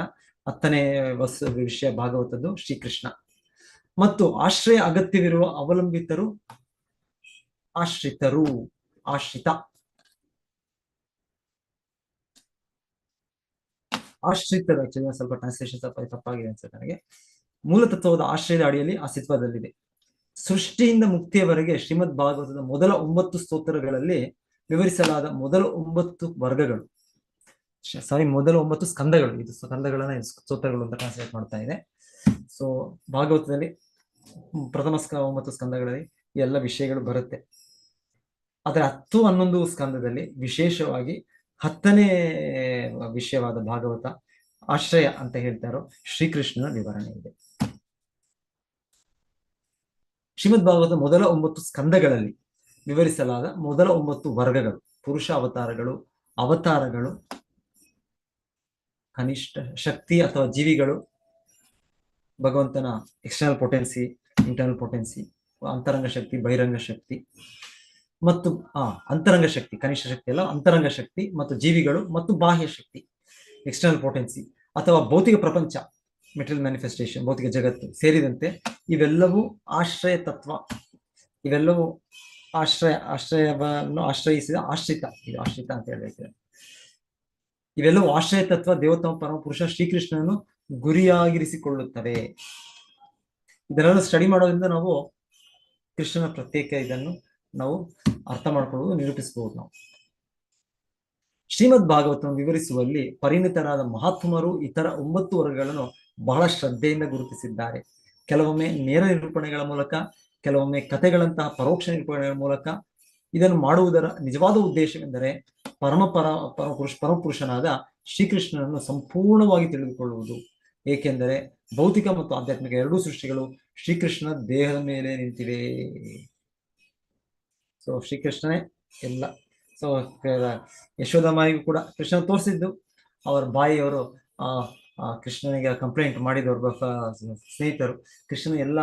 10ನೇ ವಿಷಯ ಭಾಗವತದ್ದು ಶ್ರೀಕೃಷ್ಣ, ಮತ್ತು ಆಶ್ರಯ ಅಗತ್ಯವಿರುವ ಅವಲಂಬಿತರು, ಆಶ್ರಿತ. ಆಶ್ರಿತರು ಆಕ್ಚುಲಿ ಸ್ವಲ್ಪ ಟ್ರಾನ್ಸ್ಲೇಷನ್ ಸ್ವಲ್ಪ ತಪ್ಪಾಗಿದೆ ಅನ್ಸುತ್ತೆ ನನಗೆ. ಮೂಲ ತತ್ವದ ಆಶ್ರಯದ ಅಡಿಯಲ್ಲಿ ಅಸ್ತಿತ್ವದಲ್ಲಿದೆ. ಸೃಷ್ಟಿಯಿಂದ ಮುಕ್ತಿಯವರೆಗೆ ಶ್ರೀಮದ್ ಭಾಗವತದ ಮೊದಲ 9 ಸ್ತೋತ್ರಗಳಲ್ಲಿ ವಿವರಿಸಲಾದ ಮೊದಲ 9 ವರ್ಗಗಳು, ಮೊದಲ 9 ಸ್ಕಂದಗಳು, ಇದು ಸ್ಕಂದಗಳನ್ನ ಸ್ತೋತ್ರಗಳು ಅಂತ ಟ್ರಾನ್ಸ್ಲೇಟ್ ಮಾಡ್ತಾ ಇದೆ. ಸೊ ಭಾಗವತದಲ್ಲಿ ಪ್ರಥಮ 9 ಸ್ಕಂದಗಳಲ್ಲಿ ಈ ಎಲ್ಲ ವಿಷಯಗಳು ಬರುತ್ತೆ. ಅದರ 10, 11 ಸ್ಕಂದದಲ್ಲಿ ವಿಶೇಷವಾಗಿ 10ನೇ ವಿಷಯವಾದ ಭಾಗವತ ಆಶ್ರಯ ಅಂತ ಹೇಳ್ತಾರೋ ಶ್ರೀಕೃಷ್ಣನ ವಿವರಣೆ ಇದೆ. ಶ್ರೀಮದ್ ಭಾಗವತ ಮೊದಲ 9 ಸ್ಕಂದಗಳಲ್ಲಿ ವಿವರಿಸಲಾದ ಮೊದಲ 9 ವರ್ಗಗಳು, ಪುರುಷ ಅವತಾರಗಳು, ಕನಿಷ್ಠ ಶಕ್ತಿ ಅಥವಾ ಜೀವಿಗಳು, ಭಗವಂತನ ಎಕ್ಸ್ಟರ್ನಲ್ ಪೊಟೆನ್ಸಿ, ಇಂಟರ್ನಲ್ ಪೊಟೆನ್ಸಿ, ಅಂತರಂಗ ಶಕ್ತಿ, ಬಹಿರಂಗ ಶಕ್ತಿ ಮತ್ತು ಅಂತರಂಗ ಶಕ್ತಿ, ಕನಿಷ್ಠ ಶಕ್ತಿ ಅಲ್ಲ, ಅಂತರಂಗ ಶಕ್ತಿ ಮತ್ತು ಜೀವಿಗಳು ಮತ್ತು ಬಾಹ್ಯ ಶಕ್ತಿ, ಎಕ್ಸ್ಟರ್ನಲ್ ಪೊಟೆನ್ಸಿ ಅಥವಾ ಭೌತಿಕ ಪ್ರಪಂಚ, ಮೆಟೀರಿಯಲ್ ಮ್ಯಾನಿಫೆಸ್ಟೇಷನ್, ಭೌತಿಕ ಜಗತ್ತು ಸೇರಿದಂತೆ ಇವೆಲ್ಲವೂ ಆಶ್ರಯ ತತ್ವ, ಇವೆಲ್ಲವೂ ಆಶ್ರಯವನ್ನು ಆಶ್ರಯಿಸಿದ ಆಶ್ರಿತ, ಇದು ಆಶ್ರಿತ ಅಂತ ಹೇಳ್ತಾರೆ. ಇವೆಲ್ಲವೂ ಆಶ್ರಯ ತತ್ವ ದೇವೋತ್ತಮ ಪರಮಪುರುಷ ಶ್ರೀಕೃಷ್ಣನನ್ನು ಗುರಿಯಾಗಿರಿಸಿಕೊಳ್ಳುತ್ತವೆ. ಇದನ್ನೆಲ್ಲ ಸ್ಟಡಿ ಮಾಡೋದ್ರಿಂದ ನಾವು ಕೃಷ್ಣನ ಪ್ರತ್ಯೇಕ ಇದನ್ನು ನಾವು ಅರ್ಥ ಮಾಡ್ಕೊಳ್ಳೋದು, ನಿರೂಪಿಸಬಹುದು. ನಾವು ಶ್ರೀಮದ್ ಭಾಗವತವನ್ನು ವಿವರಿಸುವಲ್ಲಿ ಪರಿಣಿತರಾದ ಮಹಾತ್ಮರು ಇತರ 9 ವರ್ಗಗಳನ್ನು ಬಹಳ ಶ್ರದ್ಧೆಯಿಂದ ಗುರುತಿಸಿದ್ದಾರೆ. ಕೆಲವೊಮ್ಮೆ ನೇರ ನಿರೂಪಣೆಗಳ ಮೂಲಕ, ಕೆಲವೊಮ್ಮೆ ಕಥೆಗಳಂತಹ ಪರೋಕ್ಷ ನಿರೂಪಣೆಗಳ ಮೂಲಕ. ಇದನ್ನು ಮಾಡುವುದರ ನಿಜವಾದ ಉದ್ದೇಶವೆಂದರೆ ಪರಮಪುರುಷನಾದ ಶ್ರೀಕೃಷ್ಣನನ್ನು ಸಂಪೂರ್ಣವಾಗಿ ತಿಳಿದುಕೊಳ್ಳುವುದು. ಏಕೆಂದರೆ ಭೌತಿಕ ಮತ್ತು ಆಧ್ಯಾತ್ಮಿಕ ಎರಡೂ ಸೃಷ್ಟಿಗಳು ಶ್ರೀಕೃಷ್ಣನ ದೇಹದ ಮೇಲೆ ನಿಂತಿವೆ. ಸೊ ಶ್ರೀಕೃಷ್ಣನೇ ಎಲ್ಲ. ಸೊ ಯಶೋದಮ್ಮಾಯಿಗೂ ಕೂಡ ಕೃಷ್ಣ ತೋರಿಸಿದ್ದು, ಅವರ ಬಾಯಿಯವರು ಕೃಷ್ಣನಿಗೆ ಕಂಪ್ಲೇಂಟ್ ಮಾಡಿದವರು ಸ್ನೇಹಿತರು, ಕೃಷ್ಣನ ಎಲ್ಲ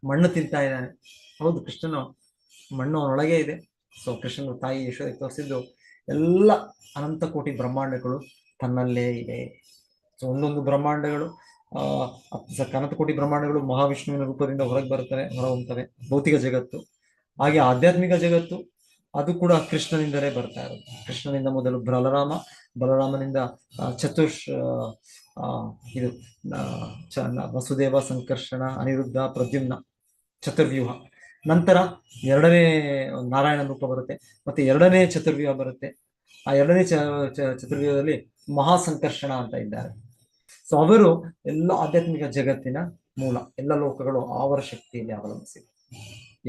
ಮಣ್ಣು ತಿಂತಾ ಇದ್ದಾನೆ. ಹೌದು, ಕೃಷ್ಣನು ಮಣ್ಣು ಅವನೊಳಗೆ ಇದೆ. ಸೊ ಕೃಷ್ಣನ ತಾಯಿ ಯಶೋದಕ್ಕೆ ತೋರಿಸಿದ್ದು ಎಲ್ಲ ಅನಂತ ಕೋಟಿ ಬ್ರಹ್ಮಾಂಡಗಳು ತನ್ನಲ್ಲೇ ಇದೆ. ಸೊ ಒಂದೊಂದು ಬ್ರಹ್ಮಾಂಡಗಳು ಅನಂತ ಕೋಟಿ ಬ್ರಹ್ಮಾಂಡಗಳು ಮಹಾವಿಷ್ಣುವಿನ ರೂಪದಿಂದ ಹೊರಹೊಮ್ಮುತ್ತವೆ, ಭೌತಿಕ ಜಗತ್ತು. ಹಾಗೆ ಆಧ್ಯಾತ್ಮಿಕ ಜಗತ್ತು ಅದು ಕೂಡ ಕೃಷ್ಣನಿಂದಲೇ ಬರ್ತಾ ಇರೋದು. ಕೃಷ್ಣನಿಂದ ಮೊದಲು ಬಲರಾಮನಿಂದ ಇದು ವಸುದೇವ, ಸಂಕರ್ಷಣ, ಅನಿರುದ್ಧ, ಪ್ರದ್ಯುಮ್ನ, ಚತುರ್ವ್ಯೂಹ. ನಂತರ 2ನೇ ನಾರಾಯಣ ರೂಪ ಬರುತ್ತೆ, ಮತ್ತೆ 2ನೇ ಚತುರ್ವ್ಯೂಹ ಬರುತ್ತೆ. ಆ 2ನೇ ಚತುರ್ವ್ಯೂಹದಲ್ಲಿ ಮಹಾಸಂಕರ್ಷಣ ಅಂತ ಇದ್ದಾರೆ. ಸೊ ಅವರು ಎಲ್ಲ ಆಧ್ಯಾತ್ಮಿಕ ಜಗತ್ತಿನ ಮೂಲ, ಎಲ್ಲ ಲೋಕಗಳು ಅವರ ಶಕ್ತಿಯಲ್ಲಿ ಅವಲಂಬಿಸಿದೆ.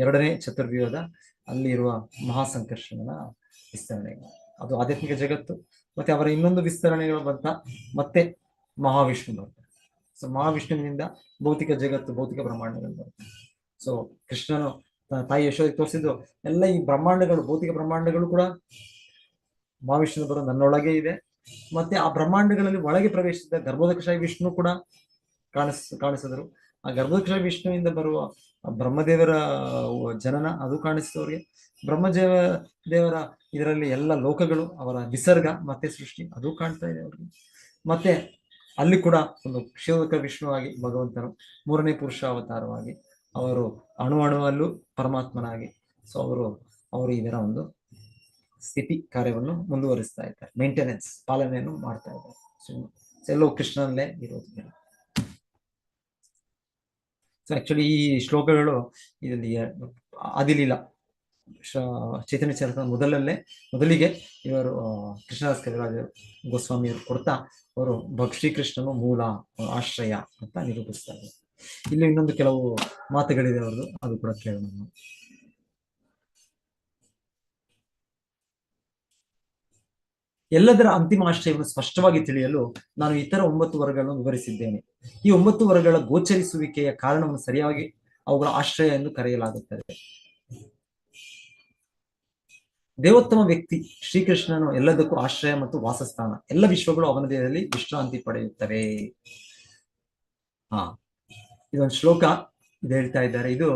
2ನೇ ಚತುರ್ವ್ಯೂಹದ ಅಲ್ಲಿರುವ ಮಹಾಸಂಕರ್ಷಣನ ವಿಸ್ತರಣೆ, ಅದು ಆಧ್ಯಾತ್ಮಿಕ ಜಗತ್ತು. ಮತ್ತೆ ಅವರ ಇನ್ನೊಂದು ವಿಸ್ತರಣೆಗಳು ಬಂತ ಮತ್ತೆ ಮಹಾವಿಷ್ಣು ಬರ್ತಾರೆ. ಸೊ ಮಹಾವಿಷ್ಣುವಿನಿಂದ ಭೌತಿಕ ಜಗತ್ತು, ಭೌತಿಕ ಬ್ರಹ್ಮಾಂಡಗಳು ಬರ್ತಾರೆ. ಸೊ ಕೃಷ್ಣನು ತಾಯಿ ಯಶೋದಕ್ಕೆ ತೋರಿಸಿದ್ದು ಎಲ್ಲ ಈ ಬ್ರಹ್ಮಾಂಡಗಳು, ಭೌತಿಕ ಬ್ರಹ್ಮಾಂಡಗಳು ಕೂಡ ಮಹಾವಿಷ್ಣು ಬರೋ ನನ್ನೊಳಗೆ ಇದೆ. ಮತ್ತೆ ಆ ಬ್ರಹ್ಮಾಂಡಗಳಲ್ಲಿ ಒಳಗೆ ಪ್ರವೇಶಿಸಿದ ಗರ್ಭೋದಕಶಾಹಿ ವಿಷ್ಣು ಕೂಡ ಕಾಣಿಸಿದರು. ಆ ಗರ್ಭೋದಕಶಾಹಿ ವಿಷ್ಣುವಿಂದ ಬರುವ ಬ್ರಹ್ಮದೇವರ ಜನನ ಅದು ಕಾಣಿಸಿದವ್ರಿಗೆ. ದೇವರ ಇದರಲ್ಲಿ ಎಲ್ಲ ಲೋಕಗಳು, ಅವರ ನಿಸರ್ಗ ಮತ್ತೆ ಸೃಷ್ಟಿ ಅದು ಕಾಣ್ತಾ ಇದೆ ಅವ್ರಿಗೆ. ಮತ್ತೆ ಅಲ್ಲಿ ಕೂಡ ಒಂದು ಕ್ಷಯೋದಕ ವಿಷ್ಣುವಾಗಿ ಭಗವಂತನು 3ನೇ ಪುರುಷ ಅವತಾರವಾಗಿ ಅವರು ಅಣುವಲ್ಲೂ ಪರಮಾತ್ಮನಾಗಿ. ಸೊ ಅವರು ಇದರ ಒಂದು ಸ್ಥಿತಿ ಕಾರ್ಯವನ್ನು ಮುಂದುವರಿಸ್ತಾ ಇದ್ದಾರೆ, ಮೇಂಟೆನೆನ್ಸ್, ಪಾಲನೆಯನ್ನು ಮಾಡ್ತಾ ಇದ್ದಾರೆ. ಸೊ ಎಲ್ಲೋ ಕೃಷ್ಣನಲ್ಲೇ ಇರೋದು. ಸೊ ಆಕ್ಚುಲಿ ಈ ಶ್ಲೋಕಗಳು ಇದರಲ್ಲಿ ಆದಿಲೀಲ ಚೈತನ್ಯ ಚರಿತ್ರೆ ಮೊದಲಿಗೆ ಇವರು ಕೃಷ್ಣದಾಸ್ ಕವಿರಾಜ ಗೋಸ್ವಾಮಿಯವರು ಕೊಡ್ತಾ ಅವರು ಶ್ರೀಕೃಷ್ಣನು ಮೂಲ, ಆಶ್ರಯ ಅಂತ ನಿರೂಪಿಸ್ತಾ ಇದ್ದಾರೆ. ಇಲ್ಲಿ ಇನ್ನೊಂದು ಕೆಲವು ಮಾತುಗಳಿದೆ ಅವ್ರದ್ದು, ಅದು ಕೂಡ ಕೇಳೋಣ ನಾವು. ಎಲ್ಲದರ ಅಂತಿಮ ಆಶ್ರಯವನ್ನು ಸ್ಪಷ್ಟವಾಗಿ ತಿಳಿಯಲು ನಾನು ಇತರ 9 ವರ್ಗಗಳನ್ನು ವಿವರಿಸಿದ್ದೇನೆ. ಈ 9 ವರ್ಗಗಳ ಗೋಚರಿಸುವಿಕೆಯ ಕಾರಣವನ್ನು ಸರಿಯಾಗಿ ಅವುಗಳ ಆಶ್ರಯ ಎಂದು ಕರೆಯಲಾಗುತ್ತದೆ. ದೇವೋತ್ತಮ ವ್ಯಕ್ತಿ ಶ್ರೀಕೃಷ್ಣನು ಎಲ್ಲದಕ್ಕೂ ಆಶ್ರಯ ಮತ್ತು ವಾಸಸ್ಥಾನ. ಎಲ್ಲ ವಿಶ್ವಗಳು ಅವನ ದೇಹದಲ್ಲಿ ವಿಶ್ರಾಂತಿ ಪಡೆಯುತ್ತವೆ. ಇದೊಂದು ಶ್ಲೋಕ ಇದು ಹೇಳ್ತಾ ಇದ್ದಾರೆ. ಇದು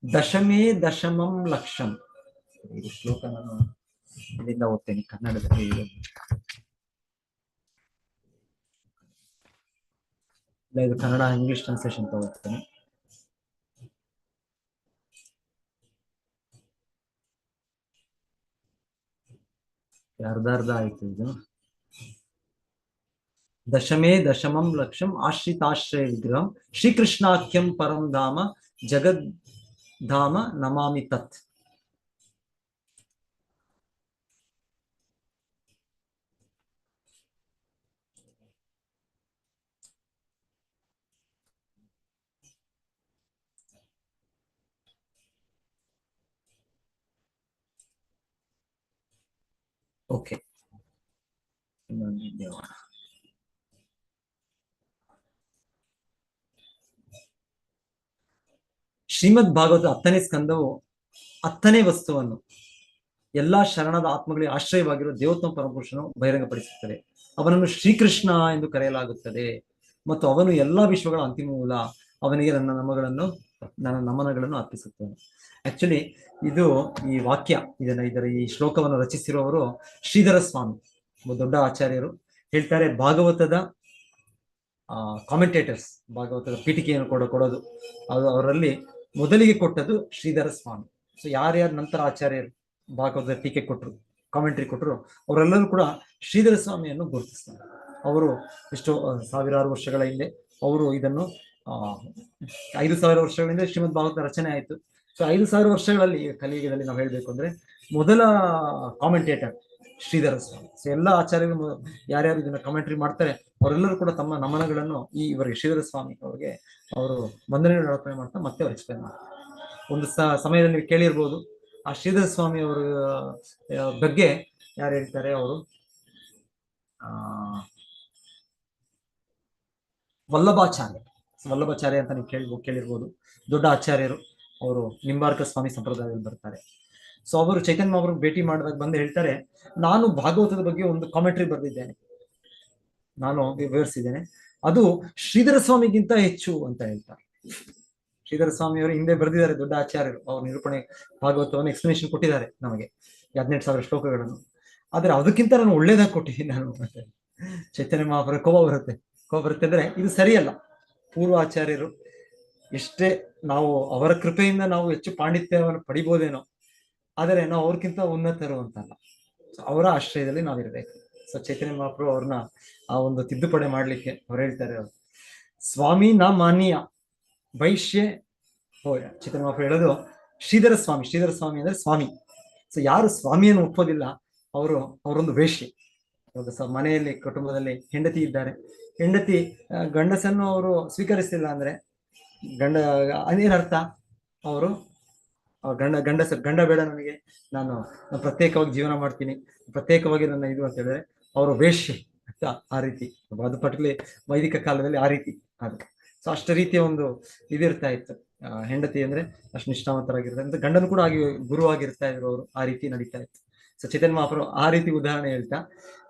ದಶಮೇ ದಶಮಂ ಲಕ್ಷಂ. ಇದು ಶ್ಲೋಕ ನಾನು ಇಲ್ಲಿಂದ ಓದ್ತೇನೆ ಕನ್ನಡದಲ್ಲಿ. ಇದು ಕನ್ನಡ ಇಂಗ್ಲಿಷ್ ಟ್ರಾನ್ಸ್ಲೇಷನ್ ತಗೋತೇನೆ. ಅರ್ಧ ಆಯ್ತು ಇದು. ದಶಮೇ ದಶಮಂ ಲಕ್ಷಂ ಆಶ್ರಿತಾಶ್ರಯ ವಿಗ್ರಹಂ ಶ್ರೀಕೃಷ್ಣಾಖ್ಯಂ ಪರಂ ಧಾಮ ಜಗದ್ಧಾಮ ನಮಾಮಿ ತತ್. ಓಕೆ, ಶ್ರೀಮದ್ ಭಾಗವತ 10ನೇ ಸ್ಕಂದವು 10ನೇ ವಸ್ತುವನ್ನು ಎಲ್ಲಾ ಶರಣದ ಆತ್ಮಗಳಿಗೆ ಆಶ್ರಯವಾಗಿರುವ ದೇವೋತ್ತಮ ಪರಮಪುರುಷನು ಬಹಿರಂಗಪಡಿಸುತ್ತದೆ. ಅವನನ್ನು ಶ್ರೀಕೃಷ್ಣ ಎಂದು ಕರೆಯಲಾಗುತ್ತದೆ ಮತ್ತು ಅವನು ಎಲ್ಲಾ ವಿಶ್ವಗಳ ಅಂತಿಮ ಮೂಲ. ಅವನಿಗೆ ನನ್ನ ನಮನಗಳನ್ನು ಅರ್ಪಿಸುತ್ತೇನೆ. ಆಕ್ಚುಲಿ ಇದು ಈ ವಾಕ್ಯ ಇದರ ಈ ಶ್ಲೋಕವನ್ನು ರಚಿಸಿರುವವರು ಶ್ರೀಧರ ಸ್ವಾಮಿ, ದೊಡ್ಡ ಆಚಾರ್ಯರು. ಹೇಳ್ತಾರೆ, ಭಾಗವತದ ಕಾಮೆಂಟೇಟರ್ಸ್, ಭಾಗವತದ ಪೀಠಿಕೆಯನ್ನು ಕೊಡೋದು ಅದು ಅವರಲ್ಲಿ ಮೊದಲಿಗೆ ಕೊಟ್ಟದ್ದು ಶ್ರೀಧರ ಸ್ವಾಮಿ. ಸೊ ಯಾರ್ಯಾರು ನಂತರ ಆಚಾರ್ಯರು ಭಾಗವತದ ಟೀಕೆ ಕೊಟ್ಟರು, ಕಾಮೆಂಟ್ರಿ ಕೊಟ್ಟರು, ಅವರೆಲ್ಲರೂ ಕೂಡ ಶ್ರೀಧರ ಸ್ವಾಮಿಯನ್ನು ಗುರುತಿಸ್ತಾರೆ. ಅವರು ಎಷ್ಟೋ ಸಾವಿರಾರು ವರ್ಷಗಳ ಹಿಂದೆ ಅವರು ಇದನ್ನು 5,000 ವರ್ಷಗಳ ಹಿಂದೆ ಶ್ರೀಮದ್ ಭಾಗವತ ರಚನೆ ಆಯಿತು. ಸೊ 5,000 ವರ್ಷಗಳಲ್ಲಿ ಕಲಿಯುಗದಲ್ಲಿ ನಾವು ಹೇಳ್ಬೇಕು ಅಂದ್ರೆ ಮೊದಲ ಕಾಮೆಂಟೇಟರ್ ಶ್ರೀಧರ ಸ್ವಾಮಿ. ಸೊ ಎಲ್ಲ ಆಚಾರ್ಯರು ಯಾರ್ಯಾರು ಇದನ್ನ ಕಾಮೆಂಟ್ರಿ ಮಾಡ್ತಾರೆ ಅವರೆಲ್ಲರೂ ಕೂಡ ತಮ್ಮ ನಮನಗಳನ್ನು ಇವರಿಗೆ ಶ್ರೀಧರ ಸ್ವಾಮಿ ಅವರಿಗೆ ಅವರು ವಂದನೆಗಳನ್ನು ಅರ್ಪಣೆ ಮಾಡ್ತಾ ಮತ್ತೆ ಅವ್ರು ಎಕ್ಸ್ಪ್ಲೇನ್ ಮಾಡ್ತಾರೆ. ಒಂದು ಸಮಯದಲ್ಲಿ ನೀವು ಕೇಳಿರ್ಬೋದು, ಆ ಶ್ರೀಧರ ಸ್ವಾಮಿ ಅವರ ಬಗ್ಗೆ ಯಾರು ಹೇಳ್ತಾರೆ, ಅವರು ವಲ್ಲಭಾಚಾರ್ಯ ಅಂತ ನೀವು ಕೇಳಿರ್ಬೋದು. ದೊಡ್ಡ ಆಚಾರ್ಯರು, ಅವರು ನಿಂಬಾರ್ಕ ಸ್ವಾಮಿ ಸಂಪ್ರದಾಯದಲ್ಲಿ ಬರ್ತಾರೆ. ಸೊ ಅವರು ಚೈತನ್ಯ ಮಹಾಪ್ರಭು ಭೇಟಿ ಮಾಡಿದಾಗ ಬಂದು ಹೇಳ್ತಾರೆ, ನಾನು ಭಾಗವತದ ಬಗ್ಗೆ ಒಂದು ಕಾಮೆಂಟ್ರಿ ಬರೆದಿದ್ದೇನೆ, ನಾನು ವಿವರಿಸಿದ್ದೇನೆ, ಅದು ಶ್ರೀಧರ ಸ್ವಾಮಿಗಿಂತ ಹೆಚ್ಚು ಅಂತ ಹೇಳ್ತಾರೆ. ಶ್ರೀಧರ ಸ್ವಾಮಿ ಅವರು ಹಿಂದೆ ಬರೆದಿದ್ದಾರೆ, ದೊಡ್ಡ ಆಚಾರ್ಯರು. ಅವ್ರ ನಿರೂಪಣೆ ಭಾಗವತವನ್ನು ಎಕ್ಸ್ಪ್ಲನೇಷನ್ ಕೊಟ್ಟಿದ್ದಾರೆ ನಮಗೆ 18,000 ಶ್ಲೋಕಗಳನ್ನು. ಆದ್ರೆ ಅದಕ್ಕಿಂತ ನಾನು ಒಳ್ಳೇದಾಗಿ ಕೊಟ್ಟಿದ್ದೀನಿ ನಾನು. ಚೈತನ್ಯ ಮಹಾಪ್ರಭು ಕೋಪ ಬರುತ್ತೆ ಅಂದ್ರೆ ಇದು ಸರಿಯಲ್ಲ. ಪೂರ್ವ ಆಚಾರ್ಯರು ಎಷ್ಟೇ ನಾವು ಅವರ ಕೃಪೆಯಿಂದ ನಾವು ಹೆಚ್ಚು ಪಾಂಡಿತ್ಯವನ್ನು ಪಡಿಬೋದೇನೋ, ಆದರೆ ನಾವು ಅವ್ರಕ್ಕಿಂತ ಉನ್ನತರು ಅಂತಲ್ಲ. ಅವರ ಆಶ್ರಯದಲ್ಲಿ ನಾವಿರ್ಬೇಕು. ಸೊ ಚೈತನ್ಯ ಮಹಾಪ್ರಭು ಅವ್ರನ್ನ ಆ ಒಂದು ತಿದ್ದುಪಡಿ ಮಾಡ್ಲಿಕ್ಕೆ ಅವ್ರು ಹೇಳ್ತಾರೆ, ಸ್ವಾಮಿ ನಾ ಮಾನ್ಯ ವೈಶ್ಯ. ಚೈತನ್ಯ ಮಹಾಪ್ರಭು ಹೇಳೋದು ಶ್ರೀಧರ ಸ್ವಾಮಿ ಅಂದ್ರೆ ಸ್ವಾಮಿ. ಸೊ ಯಾರು ಸ್ವಾಮಿಯನ್ನು ಒಪ್ಪೋದಿಲ್ಲ ಅವರೊಂದು ವೇಶ್ಯೆ. ಮನೆಯಲ್ಲಿ ಕುಟುಂಬದಲ್ಲಿ ಹೆಂಡತಿ ಇದ್ದಾರೆ, ಹೆಂಡತಿ ಗಂಡಸನ್ನು ಅವರು ಸ್ವೀಕರಿಸಿಲ್ಲ ಅಂದ್ರೆ ಅದೇನರ್ಥ, ಅವರು ಗಂಡ ಬೇಡ ನನಗೆ, ನಾನು ಪ್ರತ್ಯೇಕವಾಗಿ ಜೀವನ ಮಾಡ್ತೀನಿ, ಪ್ರತ್ಯೇಕವಾಗಿ ನನ್ನ ಇದು ಅಂತ ಹೇಳಿದ್ರೆ ಅವರು ವೇಶ್ಯೆ ಅಂತ. ಆ ರೀತಿ ಅದು ಪರ್ಟಿಕ್ಯುಲರ್ ವೈದಿಕ ಕಾಲದಲ್ಲಿ ಆ ರೀತಿ ಅದು. ಸೊ ಅಷ್ಟು ರೀತಿಯ ಒಂದು ಇದಿರ್ತಾ ಇತ್ತು. ಹೆಂಡತಿ ಅಂದ್ರೆ ಅಷ್ಟು ನಿಷ್ಠಾವಂತರಾಗಿರ್ತಾರೆ ಅಂತ, ಗಂಡನು ಕೂಡ ಗುರುವಾಗಿರ್ತಾ ಇದ್ರು ಅವರು. ಆ ರೀತಿ ನಡೀತಾ ಇತ್ತು. ಸೊ ಚೈತನ್ಯ ಮಹಾಪ್ರಭು ಆ ರೀತಿ ಉದಾಹರಣೆ ಹೇಳ್ತಾ,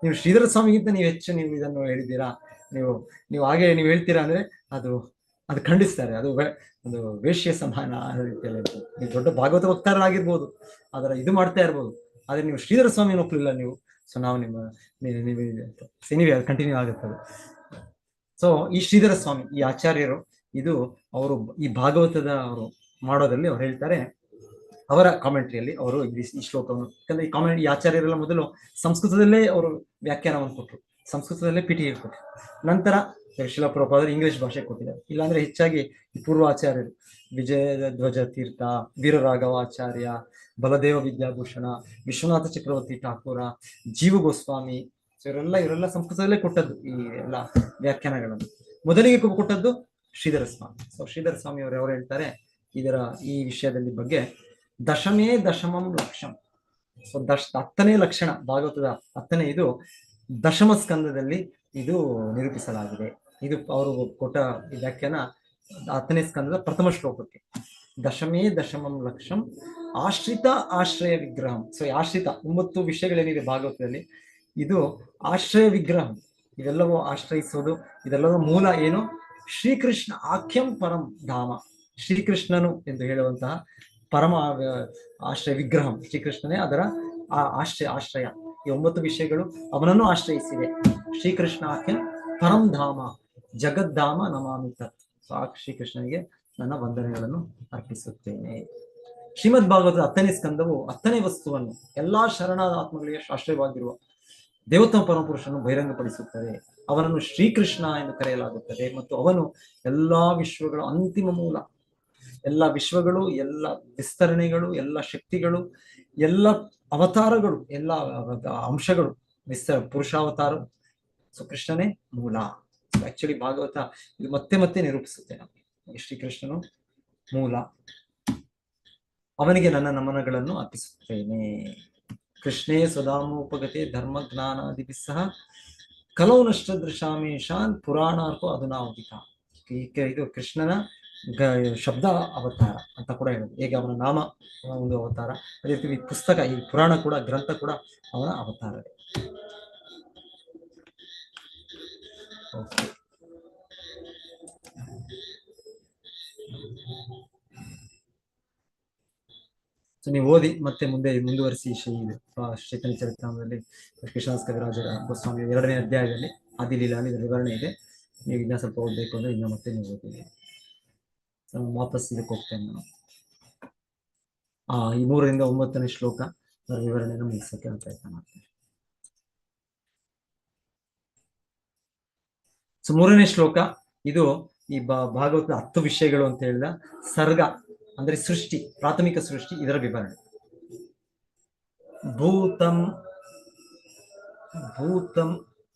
ನೀವು ಶ್ರೀಧರ ಸ್ವಾಮಿಗಿಂತ ನೀವು ಹೆಚ್ಚು ನೀವು ಇದನ್ನು ಹೇಳಿದ್ದೀರಾ, ನೀವು ಹಾಗೆ ನೀವು ಹೇಳ್ತೀರಾ ಅಂದ್ರೆ ಅದು ಖಂಡಿಸ್ತಾರೆ. ಅದು ವೇಶ್ಯ ಸಮಾನ ರೀತಿಯಲ್ಲಿ. ನೀವು ದೊಡ್ಡ ಭಾಗವತ ವಕ್ತಾರರಾಗಿರ್ಬೋದು, ಅದರ ಇದು ಮಾಡ್ತಾ ಇರ್ಬೋದು, ಆದ್ರೆ ನೀವು ಶ್ರೀಧರ ಸ್ವಾಮಿ ಒಪ್ಪಲಿಲ್ಲ ನೀವು. ಸೊ ನಾವು ನೀವು ಕಂಟಿನ್ಯೂ ಆಗುತ್ತದೆ. ಸೊ ಈ ಶ್ರೀಧರ ಸ್ವಾಮಿ, ಈ ಆಚಾರ್ಯರು, ಇದು ಅವರು ಈ ಭಾಗವತದ ಅವರು ಮಾಡೋದ್ರಲ್ಲಿ ಅವ್ರು ಹೇಳ್ತಾರೆ, ಅವರ ಕಾಮೆಂಟ್ರಿಯಲ್ಲಿ ಅವರು ಈ ಶ್ಲೋಕವನ್ನು, ಯಾಕಂದ್ರೆ ಈ ಆಚಾರ್ಯರೆಲ್ಲ ಮೊದಲು ಸಂಸ್ಕೃತದಲ್ಲೇ ಅವರು ವ್ಯಾಖ್ಯಾನವನ್ನು ಕೊಟ್ಟರು, ಸಂಸ್ಕೃತದಲ್ಲೇ ಪಿಟಿಕೆ ಕೊಟ್ಟರು. ನಂತರ ಶಿಲಾ ಪ್ರಭುಪಾದರು ಇಂಗ್ಲಿಷ್ ಭಾಷೆ ಕೊಟ್ಟಿದ್ದಾರೆ. ಇಲ್ಲಾಂದ್ರೆ ಹೆಚ್ಚಾಗಿ ಪೂರ್ವಾಚಾರ್ಯರು ವಿಜಯ ಧ್ವಜ ತೀರ್ಥ, ವೀರರಾಘವಾಚಾರ್ಯ, ಬಲದೇವ ವಿದ್ಯಾಭೂಷಣ, ವಿಶ್ವನಾಥ ಚಕ್ರವರ್ತಿ ಠಾಕೂರ, ಜೀವ ಗೋಸ್ವಾಮಿ, ಇವರೆಲ್ಲ ಸಂಸ್ಕೃತದಲ್ಲೇ ಕೊಟ್ಟದ್ದು ಈ ಎಲ್ಲ ವ್ಯಾಖ್ಯಾನಗಳನ್ನು. ಮೊದಲಿಗೆ ಕೊಟ್ಟದ್ದು ಶ್ರೀಧರ ಸ್ವಾಮಿ. ಸೊ ಶ್ರೀಧರ ಸ್ವಾಮಿ ಅವರು ಹೇಳ್ತಾರೆ ಈ ವಿಷಯದಲ್ಲಿ ಬಗ್ಗೆ, ದಶಮೇ ದಶಮಂ ಲಕ್ಷಂ. ಸೊ 10ನೇ ಲಕ್ಷಣ, ಭಾಗವತದ 10ನೇ ಇದು ದಶಮ ಸ್ಕಂದದಲ್ಲಿ ಇದು ನಿರೂಪಿಸಲಾಗಿದೆ. ಇದು ಅವರು ಕೊಟ್ಟ ವ್ಯಾಖ್ಯಾನ 10ನೇ ಸ್ಕಂದದ ಪ್ರಥಮ ಶ್ಲೋಕಕ್ಕೆ. ದಶಮೇ ದಶಮಂ ಲಕ್ಷಂ ಆಶ್ರಿತ ಆಶ್ರಯ ವಿಗ್ರಹಂ. ಸೊ ಆಶ್ರಿತ 9 ವಿಷಯಗಳೇನಿದೆ ಭಾಗವತದಲ್ಲಿ, ಇದು ಆಶ್ರಯ ವಿಗ್ರಹ. ಇವೆಲ್ಲವೂ ಆಶ್ರಯಿಸೋದು, ಇದೆಲ್ಲವೂ ಮೂಲ ಏನು? ಶ್ರೀಕೃಷ್ಣ ಆಖ್ಯಂ ಪರಂ ಧಾಮ, ಶ್ರೀಕೃಷ್ಣನು ಎಂದು ಹೇಳುವಂತಹ ಪರಮ ಆಶ್ರಯ ವಿಗ್ರಹಂ. ಶ್ರೀಕೃಷ್ಣನೇ ಅದರ ಆಶ್ರಯ. ಈ 9 ವಿಷಯಗಳು ಅವನನ್ನು ಆಶ್ರಯಿಸಿವೆ. ಶ್ರೀಕೃಷ್ಣ ಆಖ್ಯಂ ಪರಂ ಧಾಮ ಜಗದ್ಧಾಮ ನಮಾಮಿ ತತ್. ಆ ಶ್ರೀಕೃಷ್ಣನಿಗೆ ನನ್ನ ವಂದನೆಗಳನ್ನು ಅರ್ಪಿಸುತ್ತೇನೆ. ಶ್ರೀಮದ್ ಭಾಗವತದ 10ನೇ ಸ್ಕಂದವು 10ನೇ ವಸ್ತುವನ್ನು, ಎಲ್ಲಾ ಶರಣಾದ ಆತ್ಮಗಳಿಗೆ ಆಶ್ರಯವಾಗಿರುವ ದೇವೋತ್ತಮ ಪರಮಪುರುಷನು ಬಹಿರಂಗಪಡಿಸುತ್ತದೆ. ಅವನನ್ನು ಶ್ರೀಕೃಷ್ಣ ಎಂದು ಕರೆಯಲಾಗುತ್ತದೆ ಮತ್ತು ಅವನು ಎಲ್ಲಾ ವಿಶ್ವಗಳ ಅಂತಿಮ ಮೂಲ. ಎಲ್ಲ ವಿಶ್ವಗಳು, ಎಲ್ಲ ವಿಸ್ತರಣೆಗಳು, ಎಲ್ಲ ಶಕ್ತಿಗಳು, ಎಲ್ಲ ಅವತಾರಗಳು, ಎಲ್ಲ ಅಂಶಗಳು ಪುರುಷಾವತಾರ. ಸೊ ಕೃಷ್ಣನೇ ಮೂಲ. ಆಕ್ಚುಲಿ ಭಾಗವತ ಇದು ಮತ್ತೆ ನಿರೂಪಿಸುತ್ತೆ ನಮಗೆ, ಶ್ರೀಕೃಷ್ಣನು ಮೂಲ, ಅವನಿಗೆ ನನ್ನ ನಮನಗಳನ್ನು ಅರ್ಪಿಸುತ್ತೇನೆ. ಕೃಷ್ಣೇ ಸದಾಮೋಪಗತೆ ಧರ್ಮ ಜ್ಞಾನಾದಿಭಿಃ ಸಹ ಕಲೌ ನಷ್ಟದೃಶಾಮೇಶಾನ್ ಪುರಾಣಾರ್ಕೋ ಅಧುನಾವಧಿಕ. ಇದು ಕೃಷ್ಣನ ಶಬ್ದ ಅವತಾರ ಅಂತ ಕೂಡ ಹೇಳೋದು. ಹೇಗೆ ಅವನ ನಾಮ ಒಂದು ಅವತಾರ, ಅದೇ ರೀತಿ ಈ ಪುಸ್ತಕ, ಈ ಪುರಾಣ ಕೂಡ, ಗ್ರಂಥ ಕೂಡ ಅವನ ಅವತಾರ. ಓಕೆ, ಸೊ ನೀವು ಓದಿ ಮತ್ತೆ ಮುಂದೆ ಮುಂದುವರಿಸಿ. ಚೈತನ್ಯ ಚರಿತಾಮೃತದಲ್ಲಿ ಕೃಷ್ಣದಾಸ ಕವಿರಾಜರ ಗೋಸ್ವಾಮಿ 2ನೇ ಅಧ್ಯಾಯದಲ್ಲಿ ಆದಿಲೀಲಾಲಿ ವಿವರಣೆ ಇದೆ. ನೀವು ಇನ್ನೂ ಸ್ವಲ್ಪ ಓದಬೇಕು ಅಂದ್ರೆ ಇನ್ನು ಮತ್ತೆ ನೀವು ಓದಿ. ವಾಪಸ್ ಇದಕ್ಕೆ ಹೋಗ್ತೇನೆ ನಾನು. ಈ 3ರಿಂದ 9ನೇ ಶ್ಲೋಕ ವಿವರಣೆಯನ್ನು ಮುಗಿಸೋಕೆ ನಾನು ಪ್ರಯತ್ನ ಮಾಡ್ತೇನೆ. ಸೊ 3ನೇ ಶ್ಲೋಕ ಇದು ಈ ಭಾಗವತದ 10 ವಿಷಯಗಳು ಅಂತ ಹೇಳಿದ ಸರ್ಗ ಅಂದ್ರೆ ಸೃಷ್ಟಿ, ಪ್ರಾಥಮಿಕ ಸೃಷ್ಟಿ, ಇದರ ವಿವರಣೆ.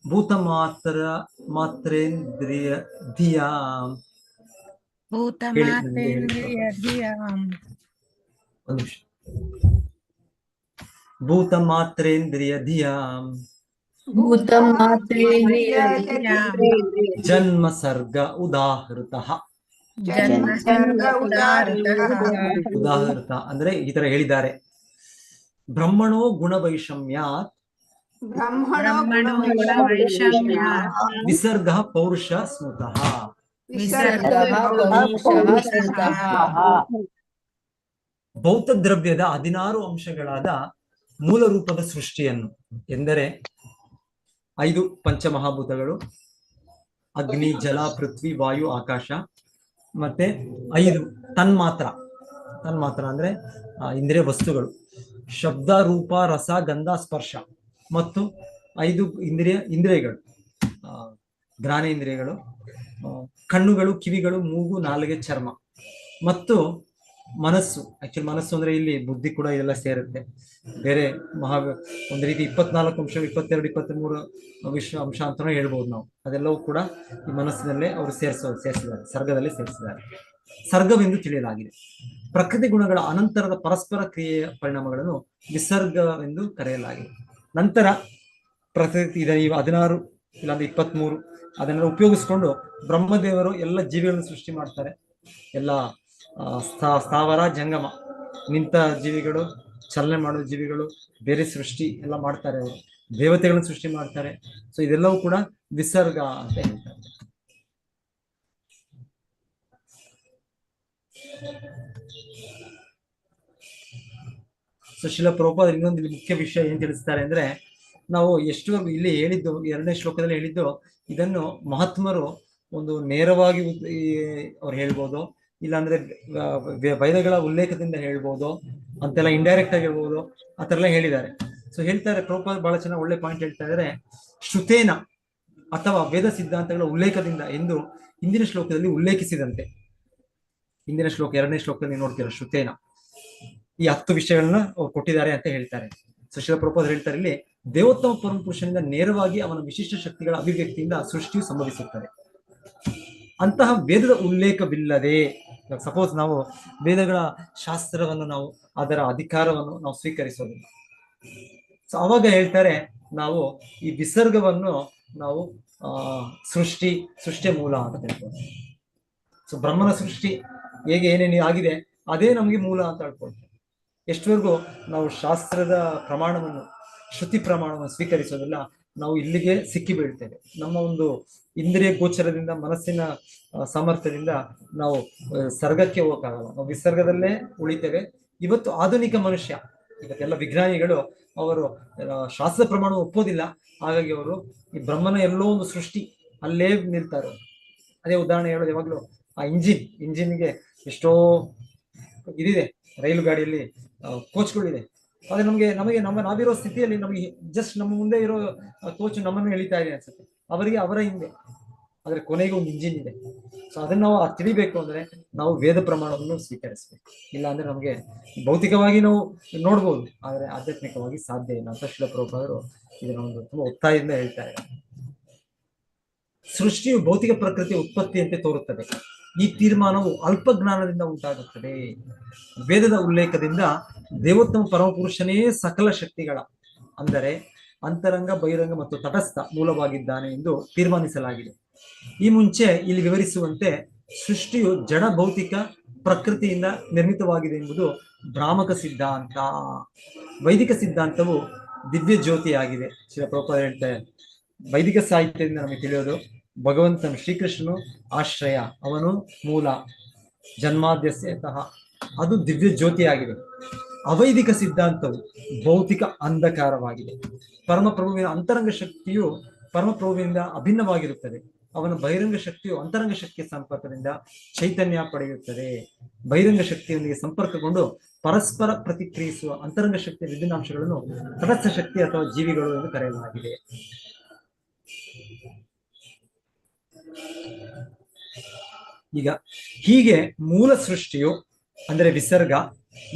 ಭೂತ ಮಾತ್ರೇಂದ್ರಿಯ ಧಿಯಾಂ. ಭೂತ ಮಾತ್ರೇಂದ್ರಿಯ ಧಿಯಾಂ ಜನ್ಮ ಸರ್ಗ ಉದಾಹೃತಃ. ಉದಾಹೃತ ಅಂದ್ರೆ ಈ ತರ ಹೇಳಿದ್ದಾರೆ. ಬ್ರಹ್ಮಣೋ ಗುಣವೈಷಮ್ಯಾತ್ ವಿಸರ್ಗ ಪೌರುಷ ಸ್ಮೃತಃ. ಭೌತ ದ್ರವ್ಯದ 16 ಅಂಶಗಳಾದ ಮೂಲ ರೂಪದ ಸೃಷ್ಟಿಯನ್ನು ಎಂದರೆ 5 ಪಂಚಮಹಾಭೂತಗಳು, ಅಗ್ನಿ, ಜಲ, ಪೃಥ್ವಿ, ವಾಯು, ಆಕಾಶ, ಮತ್ತೆ 5 ತನ್ಮಾತ್ರ ಅಂದ್ರೆ ಇಂದ್ರಿಯ ವಸ್ತುಗಳು, ಶಬ್ದ, ರೂಪ, ರಸ, ಗಂಧ, ಸ್ಪರ್ಶ, ಮತ್ತು 5 ಇಂದ್ರಿಯಗಳು, ಘ್ರಾಣೇಂದ್ರಿಯಗಳು, ಕಣ್ಣುಗಳು, ಕಿವಿಗಳು, ಮೂಗು, ನಾಲಿಗೆ, ಚರ್ಮ, ಮತ್ತು ಮನಸ್ಸು. ಆಕ್ಚುಲಿ ಮನಸ್ಸು ಅಂದ್ರೆ ಇಲ್ಲಿ ಬುದ್ಧಿ ಕೂಡ ಇದೆಲ್ಲ ಸೇರುತ್ತೆ. ಬೇರೆ ಒಂದು ರೀತಿ 24 ಅಂಶ, 22, 23 ಅಂಶ ಅಂತಾನೂ ಹೇಳ್ಬೋದು ನಾವು. ಅದೆಲ್ಲವೂ ಕೂಡ ಈ ಮನಸ್ಸಿನಲ್ಲೇ ಅವರು ಸೇರಿಸಿದ್ದಾರೆ, ಸರ್ಗದಲ್ಲಿ ಸೇರಿಸಿದ್ದಾರೆ. ಸರ್ಗವೆಂದು ತಿಳಿಯಲಾಗಿದೆ. ಪ್ರಕೃತಿ ಗುಣಗಳ ಅನಂತರದ ಪರಸ್ಪರ ಕ್ರಿಯೆಯ ಪರಿಣಾಮಗಳನ್ನು ವಿಸರ್ಗವೆಂದು ಕರೆಯಲಾಗಿದೆ. ನಂತರ ಪ್ರಕೃತಿ ಈ 16 ಇಲ್ಲಾಂದ್ರೆ 23 ಅದನ್ನೆಲ್ಲ ಉಪಯೋಗಿಸ್ಕೊಂಡು ಬ್ರಹ್ಮದೇವರು ಎಲ್ಲ ಜೀವಿಗಳನ್ನು ಸೃಷ್ಟಿ ಮಾಡ್ತಾರೆ. ಎಲ್ಲ ಸ್ಥಾವರ, ಜಂಗಮ, ನಿಂತ ಜೀವಿಗಳು, ಚಲನೆ ಮಾಡುವ ಜೀವಿಗಳು, ಬೇರೆ ಸೃಷ್ಟಿ ಎಲ್ಲ ಮಾಡ್ತಾರೆ. ಅವರು ದೇವತೆಗಳನ್ನು ಸೃಷ್ಟಿ ಮಾಡ್ತಾರೆ. ಸೊ ಇದೆಲ್ಲವೂ ಕೂಡ ವಿಸರ್ಗ ಅಂತ ಹೇಳ್ತಾರೆ. ಸೊ ಶಿಲ ಪ್ರಭುಪಾದರು ಇನ್ನೊಂದು ಮುಖ್ಯ ವಿಷಯ ಏನ್ ತಿಳಿಸ್ತಾರೆ ಅಂದ್ರೆ, ನಾವು ಎಷ್ಟುವರೆಗೂ ಇಲ್ಲಿ ಹೇಳಿದ್ದು 2ನೇ ಶ್ಲೋಕದಲ್ಲಿ ಹೇಳಿದ್ದು, ಇದನ್ನು ಮಹಾತ್ಮರು ಒಂದು ನೇರವಾಗಿ ಅವ್ರು ಹೇಳ್ಬೋದು, ಇಲ್ಲಾಂದ್ರೆ ವೇದಗಳ ಉಲ್ಲೇಖದಿಂದ ಹೇಳ್ಬೋದು, ಅಂತೆಲ್ಲ ಇಂಡೈರೆಕ್ಟ್ ಆಗಿ ಹೇಳ್ಬೋದು, ಆ ಥರ ಎಲ್ಲ ಹೇಳಿದ್ದಾರೆ. ಸೊ ಹೇಳ್ತಾರೆ ಪ್ರಭುಪಾದ ಬಹಳ ಚೆನ್ನಾಗಿ ಒಳ್ಳೆ ಪಾಯಿಂಟ್ ಹೇಳ್ತಾ ಇದ್ದಾರೆ. ಶ್ರುತೇನ ಅಥವಾ ವೇದ ಸಿದ್ಧಾಂತಗಳ ಉಲ್ಲೇಖದಿಂದ ಎಂದು ಹಿಂದಿನ ಶ್ಲೋಕದಲ್ಲಿ ಉಲ್ಲೇಖಿಸಿದಂತೆ, ಹಿಂದಿನ ಶ್ಲೋಕ 2ನೇ ಶ್ಲೋಕದಲ್ಲಿ ನೋಡ್ತೀರ, ಶ್ರುತೇನ ಈ 10 ವಿಷಯಗಳನ್ನ ಅವ್ರು ಕೊಟ್ಟಿದ್ದಾರೆ ಅಂತ ಹೇಳ್ತಾರೆ. ಸೊ ಶಿಲ ಪ್ರಭುಪಾದ ಹೇಳ್ತಾರೆ, ಇಲ್ಲಿ ದೇವೋತ್ತಮ ಪರಮಪುರುಷನಿಂದ ನೇರವಾಗಿ ಅವನ ವಿಶಿಷ್ಟ ಶಕ್ತಿಗಳ ಅಭಿವ್ಯಕ್ತಿಯಿಂದ ಸೃಷ್ಟಿಯು ಸಂಭವಿಸುತ್ತದೆ. ಅಂತಹ ವೇದದ ಉಲ್ಲೇಖವಿಲ್ಲದೆ, ಸಪೋಸ್ ನಾವು ವೇದಗಳ ಶಾಸ್ತ್ರವನ್ನು ನಾವು ಅದರ ಅಧಿಕಾರವನ್ನು ನಾವು ಸ್ವೀಕರಿಸೋದಿಲ್ಲ. ಸೊ ಅವಾಗ ಹೇಳ್ತಾರೆ, ನಾವು ಈ ವಿಸರ್ಗವನ್ನು ನಾವು ಸೃಷ್ಟಿಯ ಮೂಲ ಅಂತ ಹೇಳ್ಬೋದು. ಸೊ ಬ್ರಹ್ಮನ ಸೃಷ್ಟಿ ಹೇಗೆ ಏನೇನು ಆಗಿದೆ ಅದೇ ನಮಗೆ ಮೂಲ ಅಂತ ಹೇಳ್ಕೊಳ್ತೇವೆ. ಎಷ್ಟವರೆಗೂ ನಾವು ಶಾಸ್ತ್ರದ ಪ್ರಮಾಣವನ್ನು, ಶ್ರುತಿ ಪ್ರಮಾಣವನ್ನು ಸ್ವೀಕರಿಸೋದಿಲ್ಲ, ನಾವು ಇಲ್ಲಿಗೆ ಸಿಕ್ಕಿ ಬೀಳ್ತೇವೆ. ನಮ್ಮ ಒಂದು ಇಂದ್ರಿಯ ಗೋಚರದಿಂದ, ಮನಸ್ಸಿನ ಸಾಮರ್ಥ್ಯದಿಂದ ನಾವು ಸರ್ಗಕ್ಕೆ ಹೋಗಕ್ಕಾಗಲ್ಲ, ನಾವು ವಿಸರ್ಗದಲ್ಲೇ ಉಳಿತೇವೆ. ಇವತ್ತು ಆಧುನಿಕ ಮನುಷ್ಯ, ಇವತ್ತೆಲ್ಲ ವಿಜ್ಞಾನಿಗಳು ಅವರು ಶಾಸ್ತ್ರ ಪ್ರಮಾಣ ಒಪ್ಪೋದಿಲ್ಲ. ಹಾಗಾಗಿ ಅವರು ಈ ಬ್ರಹ್ಮನ ಎಲ್ಲೋ ಒಂದು ಸೃಷ್ಟಿ ಅಲ್ಲೇ ನಿಲ್ತಾರೆ. ಅದೇ ಉದಾಹರಣೆ ಹೇಳೋದು, ಯಾವಾಗ್ಲೂ ಆ ಇಂಜಿನ್ಗೆ ಎಷ್ಟೋ ಇದಿದೆ, ರೈಲು ಗಾಡಿಯಲ್ಲಿ ಕೋಚ್ಗಳಿದೆ. ಆದ್ರೆ ನಮಗೆ ನಾವಿರೋ ಸ್ಥಿತಿಯಲ್ಲಿ ನಮಗೆ ಜಸ್ಟ್ ನಮ್ಮ ಮುಂದೆ ಇರೋ ಕೋಚ್ ನಮ್ಮನ್ನು ಎಳಿತಾ ಇದೆ ಅನ್ಸುತ್ತೆ, ಅವರಿಗೆ ಅವರ ಹಿಂದೆ, ಆದ್ರೆ ಕೊನೆಗೆ ಒಂದು ಇಂಜಿನ್ ಇದೆ. ಸೊ ಅದನ್ನ ನಾವು ತಿಳಿಬೇಕು ಅಂದ್ರೆ ನಾವು ವೇದ ಪ್ರಮಾಣವನ್ನು ಸ್ವೀಕರಿಸ್ಬೇಕು. ಇಲ್ಲ ಅಂದ್ರೆ ನಮಗೆ ಭೌತಿಕವಾಗಿ ನಾವು ನೋಡ್ಬೋದು, ಆದ್ರೆ ಆಧ್ಯಾತ್ಮಿಕವಾಗಿ ಸಾಧ್ಯ ಇಲ್ಲ ಅಂತ ಶಿಲ ಪ್ರಭುಪಾದರು ಇದನ್ನ ಒಂದು ತುಂಬಾ ಒತ್ತಾಯದಿಂದ ಹೇಳ್ತಾ ಇದ್ದಾರೆ. ಸೃಷ್ಟಿಯು ಭೌತಿಕ ಪ್ರಕೃತಿಯ ಉತ್ಪತ್ತಿಯಂತೆ ತೋರುತ್ತದೆ. ಈ ತೀರ್ಮಾನವು ಅಲ್ಪ ಜ್ಞಾನದಿಂದ ಉಂಟಾಗುತ್ತದೆ. ವೇದದ ಉಲ್ಲೇಖದಿಂದ ದೇವೋತ್ತಮ ಪರಮಪುರುಷನೇ ಸಕಲ ಶಕ್ತಿಗಳ ಅಂದರೆ ಅಂತರಂಗ, ಬಹಿರಂಗ ಮತ್ತು ತಟಸ್ಥ ಮೂಲವಾಗಿದ್ದಾನೆ ಎಂದು ತೀರ್ಮಾನಿಸಲಾಗಿದೆ. ಈ ಮುಂಚೆ ಇಲ್ಲಿ ವಿವರಿಸುವಂತೆ ಸೃಷ್ಟಿಯು ಜಡ ಭೌತಿಕ ಪ್ರಕೃತಿಯಿಂದ ನಿರ್ಮಿತವಾಗಿದೆ ಎಂಬುದು ಭ್ರಾಮಕ ಸಿದ್ಧಾಂತ. ವೈದಿಕ ಸಿದ್ಧಾಂತವು ದಿವ್ಯ ಜ್ಯೋತಿಯಾಗಿದೆ. ಶ್ರೀ ಪ್ರಭುಪಾದ ಹೇಳ್ತಾರೆ, ವೈದಿಕ ಸಾಹಿತ್ಯದಿಂದ ನಮಗೆ ತಿಳಿಯೋದು ಭಗವಂತನು ಶ್ರೀಕೃಷ್ಣನು ಆಶ್ರಯ, ಅವನು ಮೂಲ, ಜನ್ಮಾದ್ಯಸ್ಯತಃ, ಅದು ದಿವ್ಯ ಜ್ಯೋತಿಯಾಗಿದೆ. ಅವೈದಿಕ ಸಿದ್ಧಾಂತವು ಭೌತಿಕ ಅಂಧಕಾರವಾಗಿದೆ. ಪರಮಪ್ರಭುವಿನ ಅಂತರಂಗ ಶಕ್ತಿಯು ಪರಮಪ್ರಭುವಿನಿಂದ ಅಭಿನ್ನವಾಗಿರುತ್ತದೆ. ಅವನ ಬಹಿರಂಗ ಶಕ್ತಿಯು ಅಂತರಂಗ ಶಕ್ತಿಯ ಸಂಪರ್ಕದಿಂದ ಚೈತನ್ಯ ಪಡೆಯುತ್ತದೆ. ಬಹಿರಂಗ ಶಕ್ತಿಯೊಂದಿಗೆ ಸಂಪರ್ಕಗೊಂಡು ಪರಸ್ಪರ ಪ್ರತಿಕ್ರಿಯಿಸುವ ಅಂತರಂಗ ಶಕ್ತಿಯ ವಿಭಿನ್ನ ಅಂಶಗಳನ್ನು ತಟಸ್ಥ ಶಕ್ತಿ ಅಥವಾ ಜೀವಿಗಳು ಎಂದು ಕರೆಯಲಾಗಿದೆ. ಈಗ ಹೀಗೆ ಮೂಲ ಸೃಷ್ಟಿಯು ಅಂದರೆ ವಿಸರ್ಗ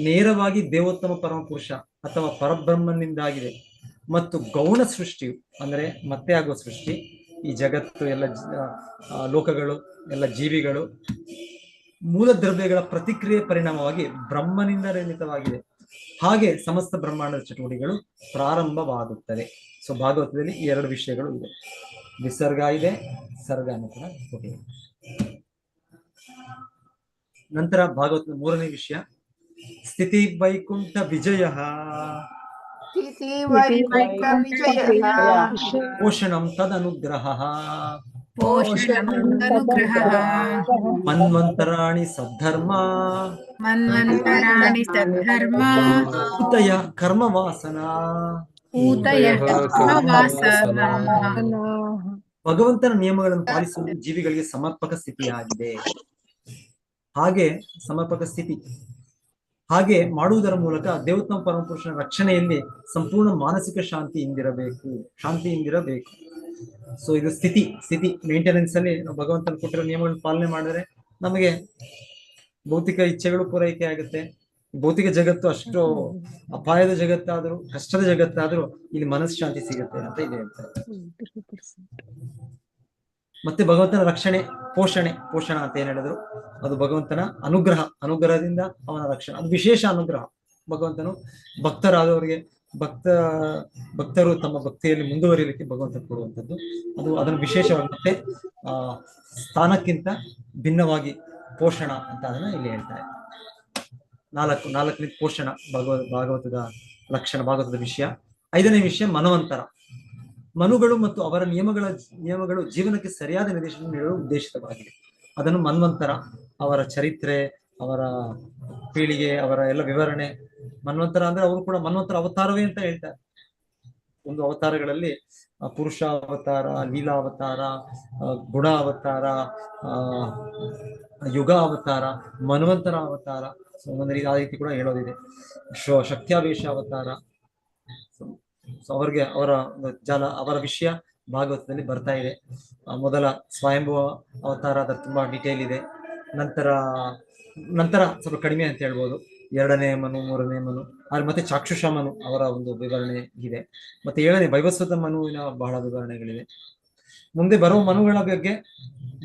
ನೇರವಾಗಿ ದೇವೋತ್ತಮ ಪರಮಪುರುಷ ಅಥವಾ ಪರಬ್ರಹ್ಮನಿಂದಾಗಿದೆ. ಮತ್ತು ಗೌಣ ಸೃಷ್ಟಿಯು ಅಂದರೆ ಮತ್ತೆ ಆಗುವ ಸೃಷ್ಟಿ, ಈ ಜಗತ್ತು, ಎಲ್ಲ ಲೋಕಗಳು, ಎಲ್ಲ ಜೀವಿಗಳು ಮೂಲ ದ್ರವ್ಯಗಳ ಪ್ರತಿಕ್ರಿಯೆ ಪರಿಣಾಮವಾಗಿ ಬ್ರಹ್ಮನಿಂದ ನಿರ್ಮಿತವಾಗಿದೆ. ಹಾಗೆ ಸಮಸ್ತ ಬ್ರಹ್ಮಾಂಡದ ಚಟುವಟಿಕೆಗಳು ಪ್ರಾರಂಭವಾಗುತ್ತದೆ. ಸೊ ಭಾಗವತದಲ್ಲಿ ಈ ಎರಡು ವಿಷಯಗಳು ಇದೆ, ವಿಸರ್ಗ ಇದೆ, ಸರ್ಗ ಅನ್ನೋ ಕೂಡ ಕೊಟ್ಟಿದೆ. ನಂತರ ಭಾಗವತದ ಮೂರನೇ ವಿಷಯ ಸ್ಥಿತಿ ವೈಕುಂಠ ವಿಜಯ ಪೋಷಣಂ ತದನುಗ್ರಹ ಮನ್ವಂತರಾಣಿ ಸದ್ಧರ್ಮ ಉತಯ ಕರ್ಮವಾಸನ. ಭಗವಂತನ ನಿಯಮಗಳನ್ನು ಪಾಲಿಸುವುದು ಜೀವಿಗಳಿಗೆ ಸಮರ್ಪಕ ಸ್ಥಿತಿಯಾಗಿದೆ. ಸಮರ್ಪಕ ಸ್ಥಿತಿ ಹಾಗೆ ಮಾಡುವುದರ ಮೂಲಕ ದೇವೋತ್ತಮ ಪರಮಪುರುಷನ ರಕ್ಷಣೆಯಲ್ಲಿ ಸಂಪೂರ್ಣ ಮಾನಸಿಕ ಶಾಂತಿಯಿಂದಿರಬೇಕು. ಸೊ ಇದು ಸ್ಥಿತಿ ಮೇಂಟೆನೆನ್ಸ್ ಅಲ್ಲಿ ನಾವು ಭಗವಂತನ ಕೊಟ್ಟಿರೋ ನಿಯಮಗಳನ್ನು ಪಾಲನೆ ಮಾಡಿದ್ರೆ ನಮಗೆ ಭೌತಿಕ ಇಚ್ಛೆಗಳು ಪೂರೈಕೆ ಆಗುತ್ತೆ. ಭೌತಿಕ ಜಗತ್ತು ಅಷ್ಟು ಅಪಾಯದ ಜಗತ್ತಾದ್ರೂ, ಕಷ್ಟದ ಜಗತ್ತಾದ್ರೂ ಇಲ್ಲಿ ಮನಸ್ಶಾಂತಿ ಸಿಗುತ್ತೆ ಅಂತ ಇಲ್ಲಿ ಹೇಳ್ತಾರೆ. ಮತ್ತೆ ಭಗವಂತನ ರಕ್ಷಣೆ, ಪೋಷಣ ಅಂತ ಏನ್ ಹೇಳಿದ್ರು, ಅದು ಭಗವಂತನ ಅನುಗ್ರಹದಿಂದ ಅವನ ರಕ್ಷಣೆ, ಅದು ವಿಶೇಷ ಅನುಗ್ರಹ. ಭಗವಂತನು ಭಕ್ತರಾದವರಿಗೆ ಭಕ್ತರು ತಮ್ಮ ಭಕ್ತಿಯಲ್ಲಿ ಮುಂದುವರಿಯಲಿಕ್ಕೆ ಭಗವಂತ ಕೊಡುವಂಥದ್ದು. ಅದನ್ನು ವಿಶೇಷವಾಗಿ ಮತ್ತೆ ಸ್ಥಾನಕ್ಕಿಂತ ಭಿನ್ನವಾಗಿ ಪೋಷಣ ಅಂತ ಅದನ್ನ ಇಲ್ಲಿ ಹೇಳ್ತಾರೆ. ನಾಲ್ಕನೇ ಪೋಷಣ ಭಾಗವತದ ಲಕ್ಷಣ, ಭಾಗವತದ ವಿಷಯ. ಐದನೇ ವಿಷಯ ಮನವಂತರ. ಮನುಗಳು ಮತ್ತು ಅವರ ನಿಯಮಗಳು ಜೀವನಕ್ಕೆ ಸರಿಯಾದ ನಿರ್ದೇಶನ ನೀಡಲು ಉದ್ದೇಶಿತವಾಗಿದೆ. ಅದನ್ನು ಮನ್ವಂತರ, ಅವರ ಚರಿತ್ರೆ, ಅವರ ಪೀಳಿಗೆ, ಅವರ ಎಲ್ಲ ವಿವರಣೆ. ಮನ್ವಂತರ ಅಂದ್ರೆ ಅವರು ಕೂಡ ಮನ್ವಂತರ ಅವತಾರವೇ ಅಂತ ಹೇಳ್ತಾರೆ. ಒಂದು ಅವತಾರಗಳಲ್ಲಿ ಪುರುಷ ಅವತಾರ, ಲೀಲಾ ಅವತಾರ, ಗುಣ ಅವತಾರ, ಯುಗ ಅವತಾರ, ಮನ್ವಂತರ ಅವತಾರ, ಒಂದೊಂದು ಆ ರೀತಿ ಕೂಡ ಹೇಳೋದಿದೆ. ಶಕ್ತ್ಯಾವೇಶ ಅವತಾರ. ಅವರಿಗೆ ಅವರ ವಿಷಯ ಭಾಗವತದಲ್ಲಿ ಬರ್ತಾ ಇದೆ. ಮೊದಲ ಸ್ವಯಂಭುವ ಅವತಾರ, ಅದರ ತುಂಬಾ ಡಿಟೇಲ್ ಇದೆ. ನಂತರ ಸ್ವಲ್ಪ ಕಡಿಮೆ ಅಂತ ಹೇಳ್ಬೋದು. ಎರಡನೇ ಮನು, ಮೂರನೇ ಮನು, ಆದ್ರೆ ಮತ್ತೆ ಚಾಕ್ಷುಷ ಮನು ಅವರ ಒಂದು ವಿವರಣೆ ಇದೆ. ಮತ್ತೆ ಏಳನೇ ವೈವಸ್ವತ ಮನುವಿನ ಬಹಳ ವಿವರಣೆಗಳಿವೆ. ಮುಂದೆ ಬರುವ ಮನುಗಳ ಬಗ್ಗೆ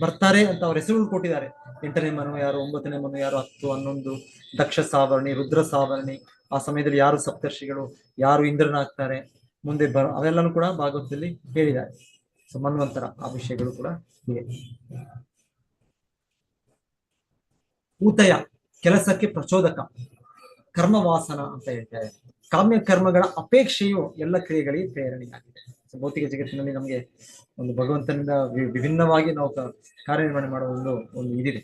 ಬರ್ತಾರೆ ಅಂತ ಅವ್ರ ಹೆಸರುಗಳು ಕೊಟ್ಟಿದ್ದಾರೆ. 8ನೇ ಮನು ಯಾರು, 9ನೇ ಮನು ಯಾರು, 10, 11, ದಕ್ಷ ಸಾವರ್ಣಿ, ರುದ್ರ ಸಾವರ್ಣಿ, ಆ ಸಮಯದಲ್ಲಿ ಯಾರು ಸಪ್ತರ್ಷಿಗಳು, ಯಾರು ಇಂದ್ರನಾಗ್ತಾರೆ, ಮುಂದೆ ಅವೆಲ್ಲನೂ ಕೂಡ ಭಾಗವತದಲ್ಲಿ ಹೇಳಿದ್ದಾರೆ. ಸೊ ಮನ್ವಂತರ ಆ ವಿಷಯಗಳು ಕೂಡ ಇವೆ. ಊತಯ ಕೆಲಸಕ್ಕೆ ಪ್ರಚೋದಕ, ಕರ್ಮವಾಸನ ಅಂತ ಹೇಳ್ತಾರೆ. ಕಾಮ್ಯ ಕರ್ಮಗಳ ಅಪೇಕ್ಷೆಯು ಎಲ್ಲ ಕ್ರಿಯೆಗಳಿಗೆ ಪ್ರೇರಣೆಯಾಗಿದೆ. ಭೌತಿಕ ಜಗತ್ತಿನಲ್ಲಿ ನಮಗೆ ಒಂದು ಭಗವಂತನಿಂದ ವಿಭಿನ್ನವಾಗಿ ನಾವು ಕಾರ್ಯನಿರ್ವಹಣೆ ಮಾಡುವ ಒಂದು ಇದಿದೆ.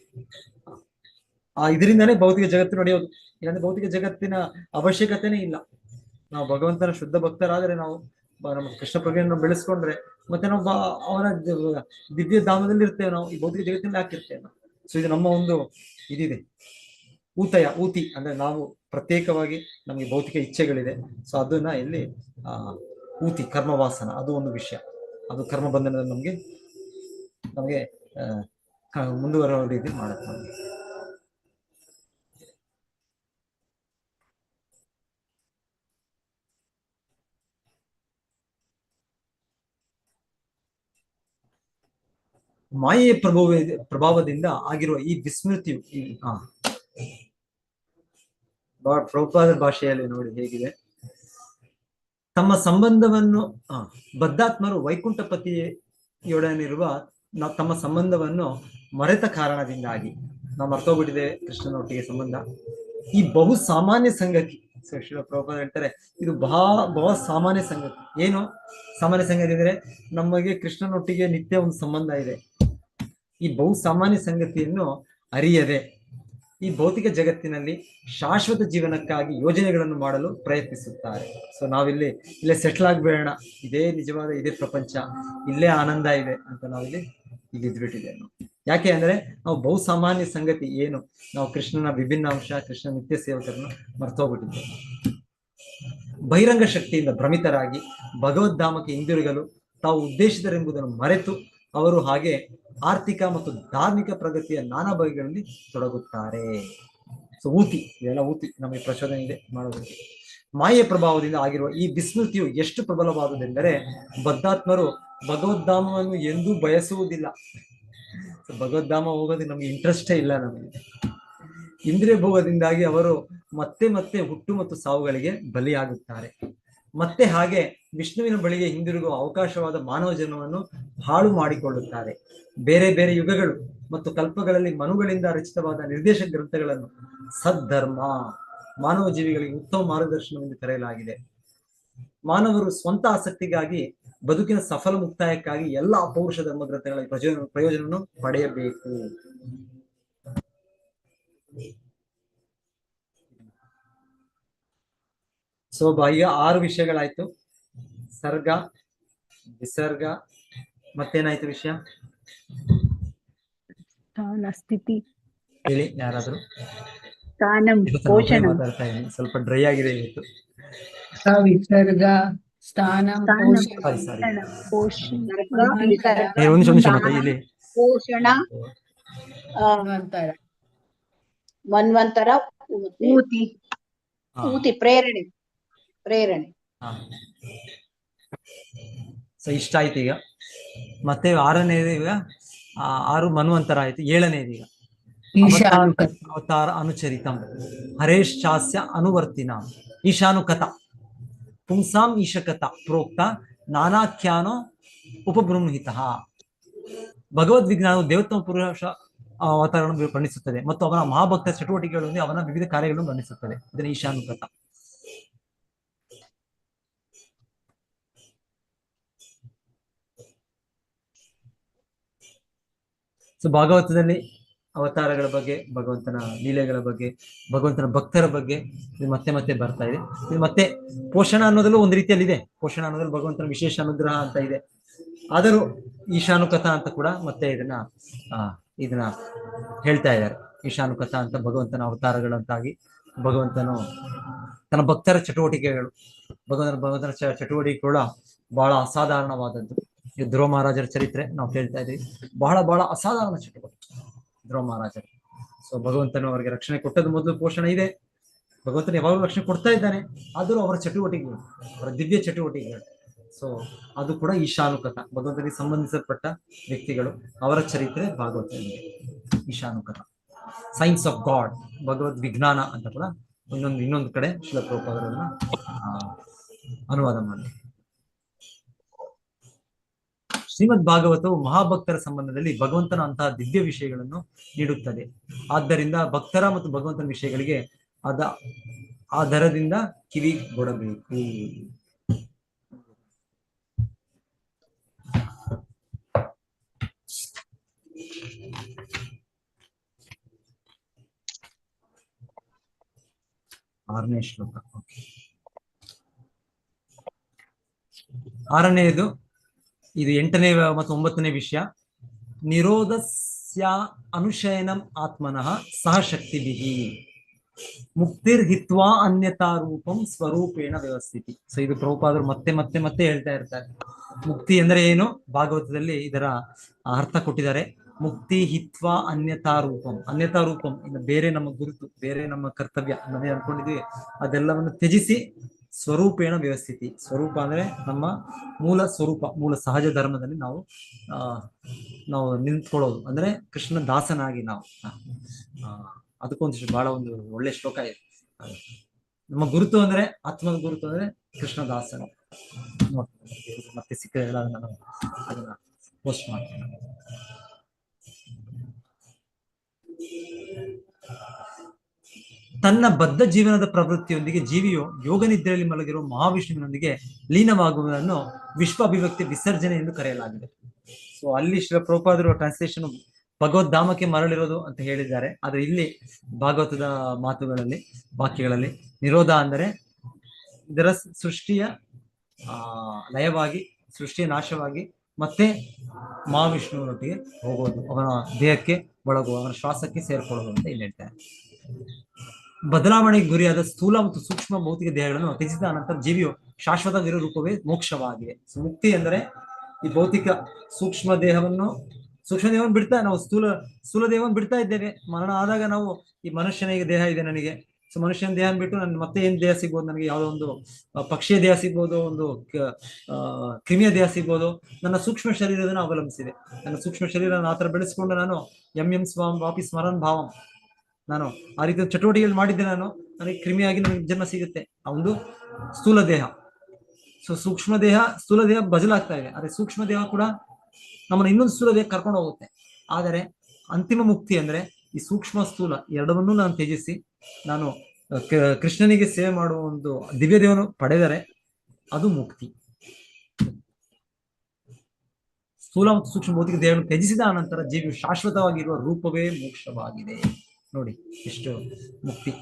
ಇದರಿಂದಾನೇ ಭೌತಿಕ ಜಗತ್ತು ನಡೆಯೋದು. ಇಲ್ಲಾಂದ್ರೆ ಭೌತಿಕ ಜಗತ್ತಿನ ಅವಶ್ಯಕತೆನೇ ಇಲ್ಲ. ನಾವು ಭಗವಂತನ ಶುದ್ಧ ಭಕ್ತರಾದ್ರೆ, ನಾವು ನಮ್ಮ ಕೃಷ್ಣ ಪ್ರಜ್ಞೆಯನ್ನು ಬೆಳೆಸ್ಕೊಂಡ್ರೆ, ಮತ್ತೆ ನಾವು ಅವನ ದಿವ್ಯ ಧಾಮದಲ್ಲಿ ಇರ್ತೇವೆ. ನಾವು ಈ ಭೌತಿಕ ಜಗತ್ತಿನಲ್ಲಿ ಹಾಕಿರ್ತೇವೆ ನಾವು. ಸೊ ಇದು ನಮ್ಮ ಒಂದು ಇದಿದೆ. ಊತಿ ಅಂದ್ರೆ ನಾವು ಪ್ರತ್ಯೇಕವಾಗಿ ನಮಗೆ ಭೌತಿಕ ಇಚ್ಛೆಗಳಿದೆ. ಸೊ ಅದನ್ನ ಇಲ್ಲಿ ಊತಿ, ಕರ್ಮವಾಸನ, ಅದು ಒಂದು ವಿಷಯ. ಅದು ಕರ್ಮ ಬಂಧನದಲ್ಲಿ ನಮಗೆ ಮುಂದುವರುವ ರೀತಿ ಮಾಡುತ್ತೆ. ಮಾಯೆಯ ಪ್ರಭಾವದಿಂದ ಆಗಿರುವ ಈ ವಿಸ್ಮೃತಿಯು ಪ್ರಭುಪಾದರ ಭಾಷೆಯಲ್ಲಿ ನೋಡಿ ಹೇಗಿದೆ. ತಮ್ಮ ಸಂಬಂಧವನ್ನು ಬದ್ಧಾತ್ಮರು ವೈಕುಂಠಪತಿಯೊಡನಿರುವ ತಮ್ಮ ಸಂಬಂಧವನ್ನು ಮರೆತ ಕಾರಣದಿಂದಾಗಿ ನಾವು ಮರ್ತೋಗ್ಬಿಟ್ಟಿದೆ ಕೃಷ್ಣನೊಟ್ಟಿಗೆ ಸಂಬಂಧ. ಈ ಬಹು ಸಾಮಾನ್ಯ ಸಂಗತಿ, ಶ್ರೀಲ ಪ್ರಭುಪಾದ ಹೇಳ್ತಾರೆ, ಇದು ಬಹು ಸಾಮಾನ್ಯ ಸಂಗತಿ. ಏನು ಸಾಮಾನ್ಯ ಸಂಗತಿ ಅಂದ್ರೆ ನಮಗೆ ಕೃಷ್ಣನೊಟ್ಟಿಗೆ ನಿತ್ಯ ಒಂದು ಸಂಬಂಧ ಇದೆ. ಈ ಬಹು ಸಾಮಾನ್ಯ ಸಂಗತಿಯನ್ನು ಅರಿಯದೆ ಈ ಭೌತಿಕ ಜಗತ್ತಿನಲ್ಲಿ ಶಾಶ್ವತ ಜೀವನಕ್ಕಾಗಿ ಯೋಜನೆಗಳನ್ನು ಮಾಡಲು ಪ್ರಯತ್ನಿಸುತ್ತಾರೆ. ಸೊ ನಾವಿಲ್ಲಿ ಇಲ್ಲೇ ಸೆಟ್ಲ್ ಆಗ್ಬೇಡ, ಇದೇ ನಿಜವಾದ ಇದೇ ಪ್ರಪಂಚ, ಇಲ್ಲೇ ಆನಂದ ಇದೆ ಅಂತ ನಾವಿಲ್ಲಿ ಇಲ್ಲಿ ಇದ್ಬಿಟ್ಟಿದ್ದೇವೆ ನಾವು. ಯಾಕೆ ಅಂದ್ರೆ ನಾವು ಬಹು ಸಾಮಾನ್ಯ ಸಂಗತಿ ಏನು, ನಾವು ಕೃಷ್ಣನ ವಿಭಿನ್ನ ಅಂಶ, ಕೃಷ್ಣ ನಿತ್ಯ ಸೇವಕರನ್ನು ಮರ್ತೋಗ್ಬಿಟ್ಟಿದ್ದೇವೆ. ಬಹಿರಂಗ ಶಕ್ತಿಯಿಂದ ಭ್ರಮಿತರಾಗಿ ಭಗವದ್ಧಾಮಕ್ಕೆ ಹಿಂದಿರುಗಲು ತಾವು ಉದ್ದೇಶಿತರೆಂಬುದನ್ನು ಮರೆತು ಅವರು ಹಾಗೆ ಆರ್ಥಿಕ ಮತ್ತು ಧಾರ್ಮಿಕ ಪ್ರಗತಿಯ ನಾನಾ ಬಗೆಗಳಲ್ಲಿ ತೊಡಗುತ್ತಾರೆ. ಸೊ ಇದೆಲ್ಲ ಊತಿ ನಮಗೆ ಪ್ರಚೋದನೆ ಇದೆ ಮಾಡೋದಕ್ಕೆ. ಮಾಯೆಯ ಪ್ರಭಾವದಿಂದ ಆಗಿರುವ ಈ ವಿಸ್ಮೃತಿಯು ಎಷ್ಟು ಪ್ರಬಲವಾದುದೆಂದರೆ ಬದ್ಧಾತ್ಮರು ಭಗವದ್ಧಾಮವನ್ನು ಎಂದೂ ಬಯಸುವುದಿಲ್ಲ. ಭಗವದ್ಧಾಮ ಹೋಗೋದು ನಮ್ಗೆ ಇಂಟ್ರೆಸ್ಟೇ ಇಲ್ಲ. ನಮಗೆ ಇಂದ್ರಿಯ ಭೋಗದಿಂದಾಗಿ ಅವರು ಮತ್ತೆ ಮತ್ತೆ ಹುಟ್ಟು ಮತ್ತು ಸಾವುಗಳಿಗೆ ಬಲಿಯಾಗುತ್ತಾರೆ. ಮತ್ತೆ ಹಾಗೆ ವಿಷ್ಣುವಿನ ಬಳಿಗೆ ಹಿಂದಿರುಗುವ ಅವಕಾಶವಾದ ಮಾನವ ಜನ್ಮವನ್ನು ಹಾಳು ಮಾಡಿಕೊಳ್ಳುತ್ತಾರೆ. ಬೇರೆ ಬೇರೆ ಯುಗಗಳು ಮತ್ತು ಕಲ್ಪಗಳಲ್ಲಿ ಮನುಗಳಿಂದ ರಚಿತವಾದ ನಿರ್ದೇಶಕ ಗ್ರಂಥಗಳನ್ನು ಸದ್ಧರ್ಮ, ಮಾನವ ಜೀವಿಗಳಿಗೆ ಉತ್ತಮ ಮಾರ್ಗದರ್ಶನವೆಂದು ಕರೆಯಲಾಗಿದೆ. ಮಾನವರು ಸ್ವಂತ ಆಸಕ್ತಿಗಾಗಿ ಬದುಕಿನ ಸಫಲ ಮುಕ್ತಾಯಕ್ಕಾಗಿ ಎಲ್ಲ ಅಪೌರುಷ ಧರ್ಮ ಗ್ರಂಥಗಳ ಪ್ರಯೋಜನವನ್ನು ಪಡೆಯಬೇಕು. ಸೊ ಈಗ 6 ವಿಷಯಗಳಾಯ್ತು. ಸರ್ಗ, ವಿಸರ್ಗ, ಮತ್ತೇನಾಯ್ತು ವಿಷಯ ಸ್ಥಿತಿ ಹೇಳಿ ಯಾರಾದ್ರೂ. ಮಾತಾಡ್ತಾ ಇದ್ದೀನಿ, ಸ್ವಲ್ಪ ಡ್ರೈ ಆಗಿದೆ ಇವತ್ತು. ವಿಸರ್ಗ, ಸ್ಥಾನ, ಒಂದು ನಿಮಿಷ ಮತ್ತೆ ಇಲ್ಲಿ ಪೋಷಣ, ಮನ್ವಂತರ, ಊತಿ, ಪ್ರೇರಣೆ. ಸೊ ಇಷ್ಟ ಆಯ್ತು. ಈಗ ಮತ್ತೆ 6ನೇದು, ಈಗ 6 ಮನ್ವಂತರ ಆಯ್ತು. 7ನೇದು ಈಗ ಅವತಾರ ಅನುಚರಿತಂ ಹರೇಶ್ಚಾಸ್ಯ ಅನುವರ್ತಿನ ಈಶಾನುಕಥ ಪುಂಸಾಂ ಈಶಕಥ ಪ್ರೋಕ್ತ ನಾನಾಖ್ಯಾನೋ ಉಪಬೃಂಹಿತ. ಭಗವದ್ ವಿಜ್ಞಾನವು ದೇವೋತ್ತಮ ಪುರುಷ ಅವತಾರಗಳನ್ನು ವರ್ಣಿಸುತ್ತದೆ ಮತ್ತು ಅವನ ಮಹಾಭಕ್ತ ಚಟುವಟಿಕೆಗಳಲ್ಲಿ ಅವನ ವಿವಿಧ ಕಾರ್ಯಗಳನ್ನು ವರ್ಣಿಸುತ್ತದೆ. ಇದನ್ನ ಈಶಾನುಕಥ. ಸೊ ಭಾಗವತದಲ್ಲಿ ಅವತಾರಗಳ ಬಗ್ಗೆ, ಭಗವಂತನ ಲೀಲೆಗಳ ಬಗ್ಗೆ, ಭಗವಂತನ ಭಕ್ತರ ಬಗ್ಗೆ ಇದು ಮತ್ತೆ ಮತ್ತೆ ಬರ್ತಾ ಇದೆ. ಇದು ಮತ್ತೆ ಪೋಷಣ ಅನ್ನೋದಲ್ಲೂ ಒಂದು ರೀತಿಯಲ್ಲಿ ಇದೆ. ಪೋಷಣ ಅನ್ನೋದ್ರಲ್ಲಿ ಭಗವಂತನ ವಿಶೇಷ ಅನುಗ್ರಹ ಅಂತ ಇದೆ. ಆದರೂ ಈಶಾನುಕಥ ಅಂತ ಕೂಡ ಮತ್ತೆ ಇದನ್ನ ಹೇಳ್ತಾ ಇದ್ದಾರೆ. ಈಶಾನುಕಥ ಅಂತ ಭಗವಂತನ ಅವತಾರಗಳಂತಾಗಿ ಭಗವಂತನು ತನ್ನ ಭಕ್ತರ ಚಟುವಟಿಕೆಗಳು, ಭಗವಂತನ ಚಟುವಟಿಕೆಗಳು ಬಹಳ ಅಸಾಧಾರಣವಾದದ್ದು. ಈ ಧ್ರುವ ಮಹಾರಾಜರ ಚರಿತ್ರೆ ನಾವು ಕೇಳ್ತಾ ಇದ್ದೀವಿ. ಬಹಳ ಅಸಾಧಾರಣ ಚಟುವಟಿಕೆ ಧ್ರುವ ಮಹಾರಾಜರು. ಸೊ ಭಗವಂತನು ಅವರಿಗೆ ರಕ್ಷಣೆ ಕೊಟ್ಟದ್ದು ಮೊದಲು ಪೋಷಣೆ ಇದೆ. ಭಗವಂತನ ಯಾವಾಗಲೂ ರಕ್ಷಣೆ ಕೊಡ್ತಾ ಇದ್ದಾನೆ. ಆದರೂ ಅವರ ಚಟುವಟಿಕೆಗಳು, ಅವರ ದಿವ್ಯ ಚಟುವಟಿಕೆಗಳು, ಸೊ ಅದು ಕೂಡ ಈಶಾನುಕಥ. ಭಗವಂತನಿಗೆ ಸಂಬಂಧಿಸಲ್ಪಟ್ಟ ವ್ಯಕ್ತಿಗಳು, ಅವರ ಚರಿತ್ರೆ ಭಾಗವತದಲ್ಲಿ ಈಶಾನುಕಥ. ಸೈನ್ಸ್ ಆಫ್ ಗಾಡ್, ಭಗವದ್ ವಿಜ್ಞಾನ ಅಂತ ಕೂಡ ಇನ್ನೊಂದು ಕಡೆ ಶ್ರೀಲ ಪ್ರಭುಪಾದರನ್ನ ಅನುವಾದ ಮಾಡಿ. ಶ್ರೀಮದ್ ಭಾಗವತವು ಮಹಾಭಕ್ತರ ಸಂಬಂಧದಲ್ಲಿ ಭಗವಂತನ ಅಂತಹ ದಿವ್ಯ ವಿಷಯಗಳನ್ನು ನೀಡುತ್ತದೆ. ಆದ್ದರಿಂದ ಭಕ್ತರ ಮತ್ತು ಭಗವಂತನ ವಿಷಯಗಳಿಗೆ ಆ ದರದಿಂದ ಕಿವಿಗೊಡಬೇಕು. ಆರನೇ ಶ್ಲೋಕ. ಆರನೆಯದು ಇದು 8ನೇ ಮತ್ತು 9ನೇ ವಿಷಯ. ನಿರೋಧಸ್ಯ ಅನುಶಯನಂ ಆತ್ಮನಃ ಸಹ ಶಕ್ತಿಭಿಃ ಮುಕ್ತಿರ್ ಹಿತ್ವಾ ಅನ್ಯತಾ ರೂಪಂ ಸ್ವರೂಪೇಣ ವ್ಯವಸ್ಥಿತಿ. ಸೊ ಇದು ಪ್ರಭುಪಾದರು ಮತ್ತೆ ಮತ್ತೆ ಮತ್ತೆ ಹೇಳ್ತಾ ಇರ್ತಾರೆ. ಮುಕ್ತಿ ಅಂದ್ರೆ ಏನು, ಭಾಗವತದಲ್ಲಿ ಇದರ ಅರ್ಥ ಕೊಟ್ಟಿದ್ದಾರೆ. ಮುಕ್ತಿ ಹಿತ್ವಾ ಅನ್ಯತಾ ರೂಪಂ. ಅನ್ಯತಾ ರೂಪಂ ಇನ್ನು ಬೇರೆ ನಮ್ಮ ಗುರುತು, ಬೇರೆ ನಮ್ಮ ಕರ್ತವ್ಯ ನಾವೇ ಅನ್ಕೊಂಡಿದ್ವಿ, ಅದೆಲ್ಲವನ್ನು ತ್ಯಜಿಸಿ ಸ್ವರೂಪೇಣ ವ್ಯವಸ್ಥಿತಿ. ಸ್ವರೂಪ ಅಂದ್ರೆ ನಮ್ಮ ಮೂಲ ಸ್ವರೂಪ, ಮೂಲ ಸಹಜ ಧರ್ಮದಲ್ಲಿ ನಾವು ನಿಂತ್ಕೊಳ್ಳೋದು, ಅಂದ್ರೆ ಕೃಷ್ಣ ದಾಸನಾಗಿ ನಾವು. ಅದಕ್ಕೊಂದು ಬಹಳ ಒಂದು ಒಳ್ಳೆ ಶ್ಲೋಕ ಇದೆ. ನಮ್ಮ ಗುರುತು ಅಂದ್ರೆ, ಆತ್ಮದ ಗುರುತು ಅಂದ್ರೆ ಕೃಷ್ಣ ದಾಸನ. ಮತ್ತೆ ಸಿಕ್ಕಿದ್ರೆ ನಾನು ಅದನ್ನ ಪೋಸ್ಟ್ ಮಾಡ್ತೇನೆ. ತನ್ನ ಬದ್ಧ ಜೀವನದ ಪ್ರವೃತ್ತಿಯೊಂದಿಗೆ ಜೀವಿಯು ಯೋಗ ನಿದ್ರೆಯಲ್ಲಿ ಮಲಗಿರುವ ಮಹಾವಿಷ್ಣುವಿನೊಂದಿಗೆ ಲೀನವಾಗುವುದನ್ನು ವಿಶ್ವ ಅಭಿವ್ಯಕ್ತಿ ವಿಸರ್ಜನೆ ಎಂದು ಕರೆಯಲಾಗಿದೆ. ಸೊ ಅಲ್ಲಿ ಶ್ರೀಲ ಪ್ರಭುಪಾದರು ಟ್ರಾನ್ಸ್ಲೇಷನ್ ಭಗವದ್ಧಾಮಕ್ಕೆ ಮರಳಿರೋದು ಅಂತ ಹೇಳಿದ್ದಾರೆ. ಆದ್ರೆ ಇಲ್ಲಿ ಭಾಗವತದ ಮಾತುಗಳಲ್ಲಿ ವಾಕ್ಯಗಳಲ್ಲಿ ನಿರೋಧ ಅಂದರೆ ಇದರ ಸೃಷ್ಟಿಯ ಲಯವಾಗಿ, ಸೃಷ್ಟಿಯ ನಾಶವಾಗಿ ಮತ್ತೆ ಮಹಾವಿಷ್ಣುವಿನೊಟ್ಟಿಗೆ ಹೋಗೋದು, ಅವನ ದೇಹಕ್ಕೆ ಒಳಗುವ, ಅವನ ಶ್ವಾಸಕ್ಕೆ ಸೇರ್ಕೊಳ್ಳೋದು ಅಂತ ಇಲ್ಲಿ ಹೇಳ್ತಾರೆ. ಬದಲಾವಣೆಗೆ ಗುರಿಯಾದ ಸ್ಥೂಲ ಮತ್ತು ಸೂಕ್ಷ್ಮ ಭೌತಿಕ ದೇಹಗಳನ್ನು ತ್ಯಜಿಸಿದ ಅನಂತರ ಜೀವಿಯು ಶಾಶ್ವತ ವಿರೂಪವೇ ಮೋಕ್ಷವಾಗಿದೆ. ಮುಕ್ತಿ ಅಂದರೆ ಈ ಭೌತಿಕ ಸೂಕ್ಷ್ಮ ದೇಹವನ್ನು ಬಿಡ್ತಾ ನಾವು ಸ್ಥೂಲ ದೇಹವನ್ನು ಬಿಡ್ತಾ ಇದ್ದೇವೆ. ಮರಣ ಆದಾಗ ನಾವು ಈ ಮನುಷ್ಯನಿಗೆ ದೇಹ ಇದೆ ನನಗೆ, ಸೊ ಮನುಷ್ಯನ ದೇಹ ಬಿಟ್ಟು ನನ್ ಮತ್ತೆ ಏನ್ ದೇಹ ಸಿಗ್ಬೋದು, ನನಗೆ ಯಾವುದೋ ಒಂದು ಪಕ್ಷಿಯ ದೇಹ ಸಿಗ್ಬೋದು, ಒಂದು ಕ್ರಿಮಿಯ ದೇಹ ಸಿಗ್ಬೋದು. ನನ್ನ ಸೂಕ್ಷ್ಮ ಶರೀರವನ್ನು ಅವಲಂಬಿಸಿದೆ. ನನ್ನ ಸೂಕ್ಷ್ಮ ಶರೀರ ಆ ಥರ ಬೆಳೆಸ್ಕೊಂಡು ನಾನು ಎಂ ಸ್ವಾಮ್ ವಾಪಿ ಸ್ಮರನ್ ಭಾವಂ, ನಾನು ಆ ರೀತಿ ಚಟುವಟಿಕೆಗಳು ಮಾಡಿದ್ದೆ, ನನಗೆ ಕ್ರಿಮಿಯಾಗಿ ನನಗೆ ಜನ್ಮ ಸಿಗುತ್ತೆ. ಆ ಒಂದು ಸ್ಥೂಲ ದೇಹ. ಸೊ ಸೂಕ್ಷ್ಮ ದೇಹ ಸ್ಥೂಲ ದೇಹ ಬದಲಾಗ್ತಾ ಇದೆ. ಆದ್ರೆ ಸೂಕ್ಷ್ಮ ದೇಹ ಕೂಡ ನಮ್ಮನ್ನು ಇನ್ನೊಂದು ಸ್ಥೂಲ ದೇಹ ಕರ್ಕೊಂಡು ಹೋಗುತ್ತೆ. ಆದರೆ ಅಂತಿಮ ಮುಕ್ತಿ ಅಂದ್ರೆ ಈ ಸೂಕ್ಷ್ಮ ಸ್ಥೂಲ ಎರಡವನ್ನೂ ನಾನು ತ್ಯಜಿಸಿ ನಾನು ಕೃಷ್ಣನಿಗೆ ಸೇವೆ ಮಾಡುವ ಒಂದು ದಿವ್ಯ ದೇಹವನ್ನು ಪಡೆದರೆ ಅದು ಮುಕ್ತಿ. ಸ್ಥೂಲ ಮತ್ತು ಸೂಕ್ಷ್ಮ ಭೌತಿಕ ದೇಹವನ್ನು ತ್ಯಜಿಸಿದ ಅನಂತರ ಜೀವಿಯು ಶಾಶ್ವತವಾಗಿರುವ ರೂಪವೇ ಮೋಕ್ಷವಾಗಿದೆ. ನೋಡಿ ಎಷ್ಟು ಮುಕ್ತಿ.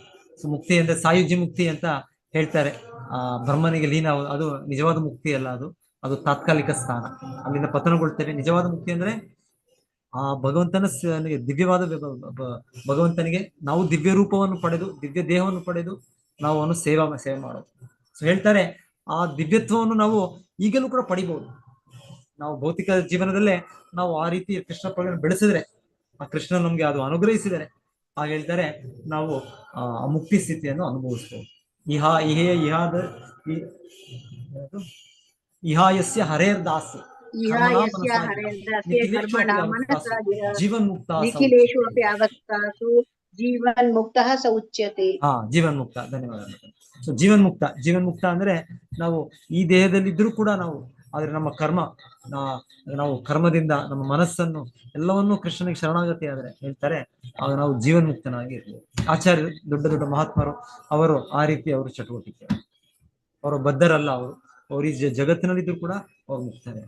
ಸೊ ಮುಕ್ತಿ ಅಂದ್ರೆ ಸಾಯುಜ್ಯ ಮುಕ್ತಿ ಅಂತ ಹೇಳ್ತಾರೆ. ಬ್ರಹ್ಮನಿಗೆ ಲೀನ, ಅದು ನಿಜವಾದ ಮುಕ್ತಿ ಅಲ್ಲ, ಅದು ತಾತ್ಕಾಲಿಕ ಸ್ಥಾನ, ಅಲ್ಲಿಂದ ಪತನಗೊಳ್ತೇವೆ. ನಿಜವಾದ ಮುಕ್ತಿ ಅಂದ್ರೆ ಆ ಭಗವಂತನ ದಿವ್ಯವಾದ ಭಗವಂತನಿಗೆ ನಾವು ದಿವ್ಯ ರೂಪವನ್ನು ಪಡೆದು, ದಿವ್ಯ ದೇಹವನ್ನು ಪಡೆದು ನಾವು ಅವನು ಸೇವೆ ಮಾಡೋದು. ಸೊ ಹೇಳ್ತಾರೆ ಆ ದಿವ್ಯತ್ವವನ್ನು ನಾವು ಈಗಲೂ ಕೂಡ ಪಡಿಬಹುದು. ನಾವು ಭೌತಿಕ ಜೀವನದಲ್ಲೇ ನಾವು ಆ ರೀತಿ ಕೃಷ್ಣ ಪ್ರಜ್ಞೆ ಬೆಳೆಸಿದ್ರೆ, ಆ ಕೃಷ್ಣ ನಮ್ಗೆ ಅದು ಅನುಗ್ರಹಿಸಿದರೆ, ಹಾಗೆ ಹೇಳ್ತಾರೆ ನಾವು ಆ ಮುಕ್ತಿ ಸ್ಥಿತಿಯನ್ನು ಅನುಭವಿಸ್ಬೋದು. ಇಹಾಯಸ್ಯ ಹರೇರ್ ದಾಸಿ ಜೀವನ್ ಮುಕ್ತ ಜೀವನ್ ಮುಕ್ತ ಸ ಉಚ್ಯತೆ. ಜೀವನ್ ಮುಕ್ತ. ಧನ್ಯವಾದ. ಸೊ ಜೀವನ್ ಮುಕ್ತ ಅಂದ್ರೆ ನಾವು ಈ ದೇಹದಲ್ಲಿದ್ರೂ ಕೂಡ ನಾವು, ಆದ್ರೆ ನಮ್ಮ ನಾವು ಕರ್ಮದಿಂದ ನಮ್ಮ ಮನಸ್ಸನ್ನು ಎಲ್ಲವನ್ನೂ ಕೃಷ್ಣನಿಗೆ ಶರಣಾಗತಿ ಆದ್ರೆ ಹೇಳ್ತಾರೆ ಆಗ ನಾವು ಜೀವನ್ ಮುಕ್ತನಾಗಿ ಇರ್ಬೋದು. ಆಚಾರ್ಯರು, ದೊಡ್ಡ ದೊಡ್ಡ ಮಹಾತ್ಮರು, ಅವರು ಆ ರೀತಿ ಅವರು ಚಟುವಟಿಕೆ, ಅವರು ಬದ್ಧರಲ್ಲ, ಅವರು ಈ ಜಗತ್ತಿನಲ್ಲಿದ್ರು ಕೂಡ ಅವ್ರು ಮುಕ್ತಾರೆ.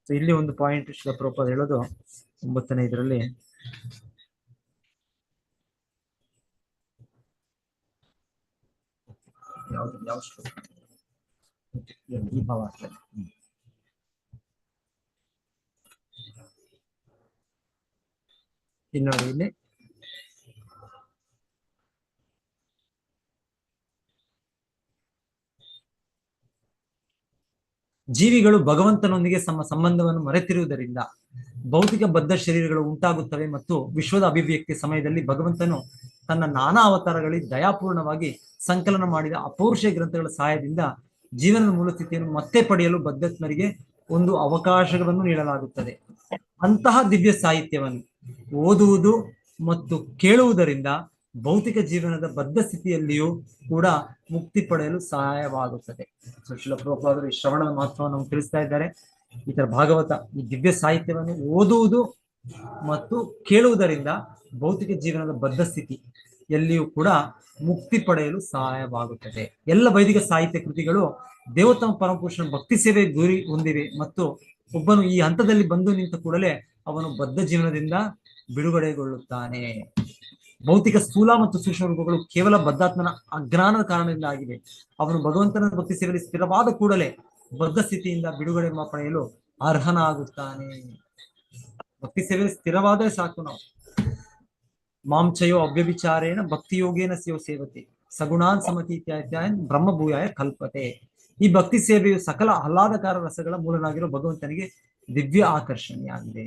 ಇಲ್ಲಿ ಒಂದು ಪಾಯಿಂಟ್ ಶ್ರೀಲ ಪ್ರಭುಪಾದ ಹೇಳೋದು 9ನೇ ಇದರಲ್ಲಿ, ಯಾವ ಶ್ಲೋಕ ಈ ಭಾವ ಆಗ್ತದೆ. ಇಲ್ಲಿ ನೋಡಿ, ಇಲ್ಲಿ ಜೀವಿಗಳು ಭಗವಂತನೊಂದಿಗೆ ತಮ್ಮ ಸಂಬಂಧವನ್ನು ಮರೆತಿರುವುದರಿಂದ ಭೌತಿಕ ಬದ್ಧ ಶರೀರಗಳು ಉಂಟಾಗುತ್ತವೆ ಮತ್ತು ವಿಶ್ವದ ಅಭಿವ್ಯಕ್ತಿ ಸಮಯದಲ್ಲಿ ಭಗವಂತನು ತನ್ನ ನಾನಾ ಅವತಾರಗಳಲ್ಲಿ ದಯಾಪೂರ್ಣವಾಗಿ ಸಂಕಲನ ಮಾಡಿದ ಅಪೌರುಷ ಗ್ರಂಥಗಳ ಸಹಾಯದಿಂದ ಜೀವನದ ಮೂಲ ಸ್ಥಿತಿಯನ್ನು ಮತ್ತೆ ಪಡೆಯಲು ಬದ್ಧಾತ್ಮರಿಗೆ ಒಂದು ಅವಕಾಶವನ್ನು ನೀಡಲಾಗುತ್ತದೆ. ಅಂತಹ ದಿವ್ಯ ಸಾಹಿತ್ಯವನ್ನು ಓದುವುದು ಮತ್ತು ಕೇಳುವುದರಿಂದ ಭೌತಿಕ ಜೀವನದ ಬದ್ಧ ಸ್ಥಿತಿಯಲ್ಲಿಯೂ ಕೂಡ ಮುಕ್ತಿ ಪಡೆಯಲು ಸಹಾಯವಾಗುತ್ತದೆ. ಸೊ ಶ್ರೀಲ ಪ್ರಭುಪಾದರು ಈ ಶ್ರವಣದ ಮಹತ್ವವನ್ನು ನಮ್ಗೆ ತಿಳಿಸ್ತಾ ಇದ್ದಾರೆ. ಈ ತರ ಭಾಗವತ, ಈ ದಿವ್ಯ ಸಾಹಿತ್ಯವನ್ನು ಓದುವುದು ಮತ್ತು ಕೇಳುವುದರಿಂದ ಭೌತಿಕ ಜೀವನದ ಬದ್ಧ ಸ್ಥಿತಿ ಎಲ್ಲಿಯೂ ಕೂಡ ಮುಕ್ತಿ ಪಡೆಯಲು ಸಹಾಯವಾಗುತ್ತದೆ. ಎಲ್ಲ ವೈದಿಕ ಸಾಹಿತ್ಯ ಕೃತಿಗಳು ದೇವೋತ್ತಮ ಪರಮಪುರುಷನ ಭಕ್ತಿ ಸೇವೆ ಗುರಿ ಹೊಂದಿವೆ ಮತ್ತು ಒಬ್ಬನು ಈ ಹಂತದಲ್ಲಿ ಬಂದು ನಿಂತ ಕೂಡಲೇ ಅವನು ಬದ್ಧ ಜೀವನದಿಂದ ಬಿಡುಗಡೆಗೊಳ್ಳುತ್ತಾನೆ. ಭೌತಿಕ ಸ್ಥೂಲ ಮತ್ತು ಸೂಕ್ಷ್ಮ ರೂಪಗಳು ಕೇವಲ ಬದ್ಧಾತ್ಮನ ಅಜ್ಞಾನದ ಕಾರಣದಿಂದ ಆಗಿವೆ. ಅವನು ಭಗವಂತನ ಭಕ್ತಿ ಸೇವೆಯಲ್ಲಿ ಸ್ಥಿರವಾದ ಕೂಡಲೇ ಬದ್ಧ ಸ್ಥಿತಿಯಿಂದ ಬಿಡುಗಡೆ ಪಡೆಯಲು ಅರ್ಹನಾಗುತ್ತಾನೆ. ಭಕ್ತಿ ಸೇವೆಯಲ್ಲಿ ಸ್ಥಿರವಾದರೆ ಸಾಕು. ನಾವು ಮಾಂಚಯೋ ಅವ್ಯವಿಚಾರೇಣ ಭಕ್ತಿ ಯೋಗೇನ ಸೇವತೆ ಸಗುಣಾನ್ ಸಮತಿ ಇತ್ಯಾನ್ ಬ್ರಹ್ಮಭೂಯಾಯ ಕಲ್ಪತೆ. ಈ ಭಕ್ತಿ ಸೇವೆಯು ಸಕಲ ಆಹ್ಲಾದಕಾರ ರಸಗಳ ಮೂಲನಾಗಿರೋ ಭಗವಂತನಿಗೆ ದಿವ್ಯ ಆಕರ್ಷಣೆಯಾಗಿದೆ.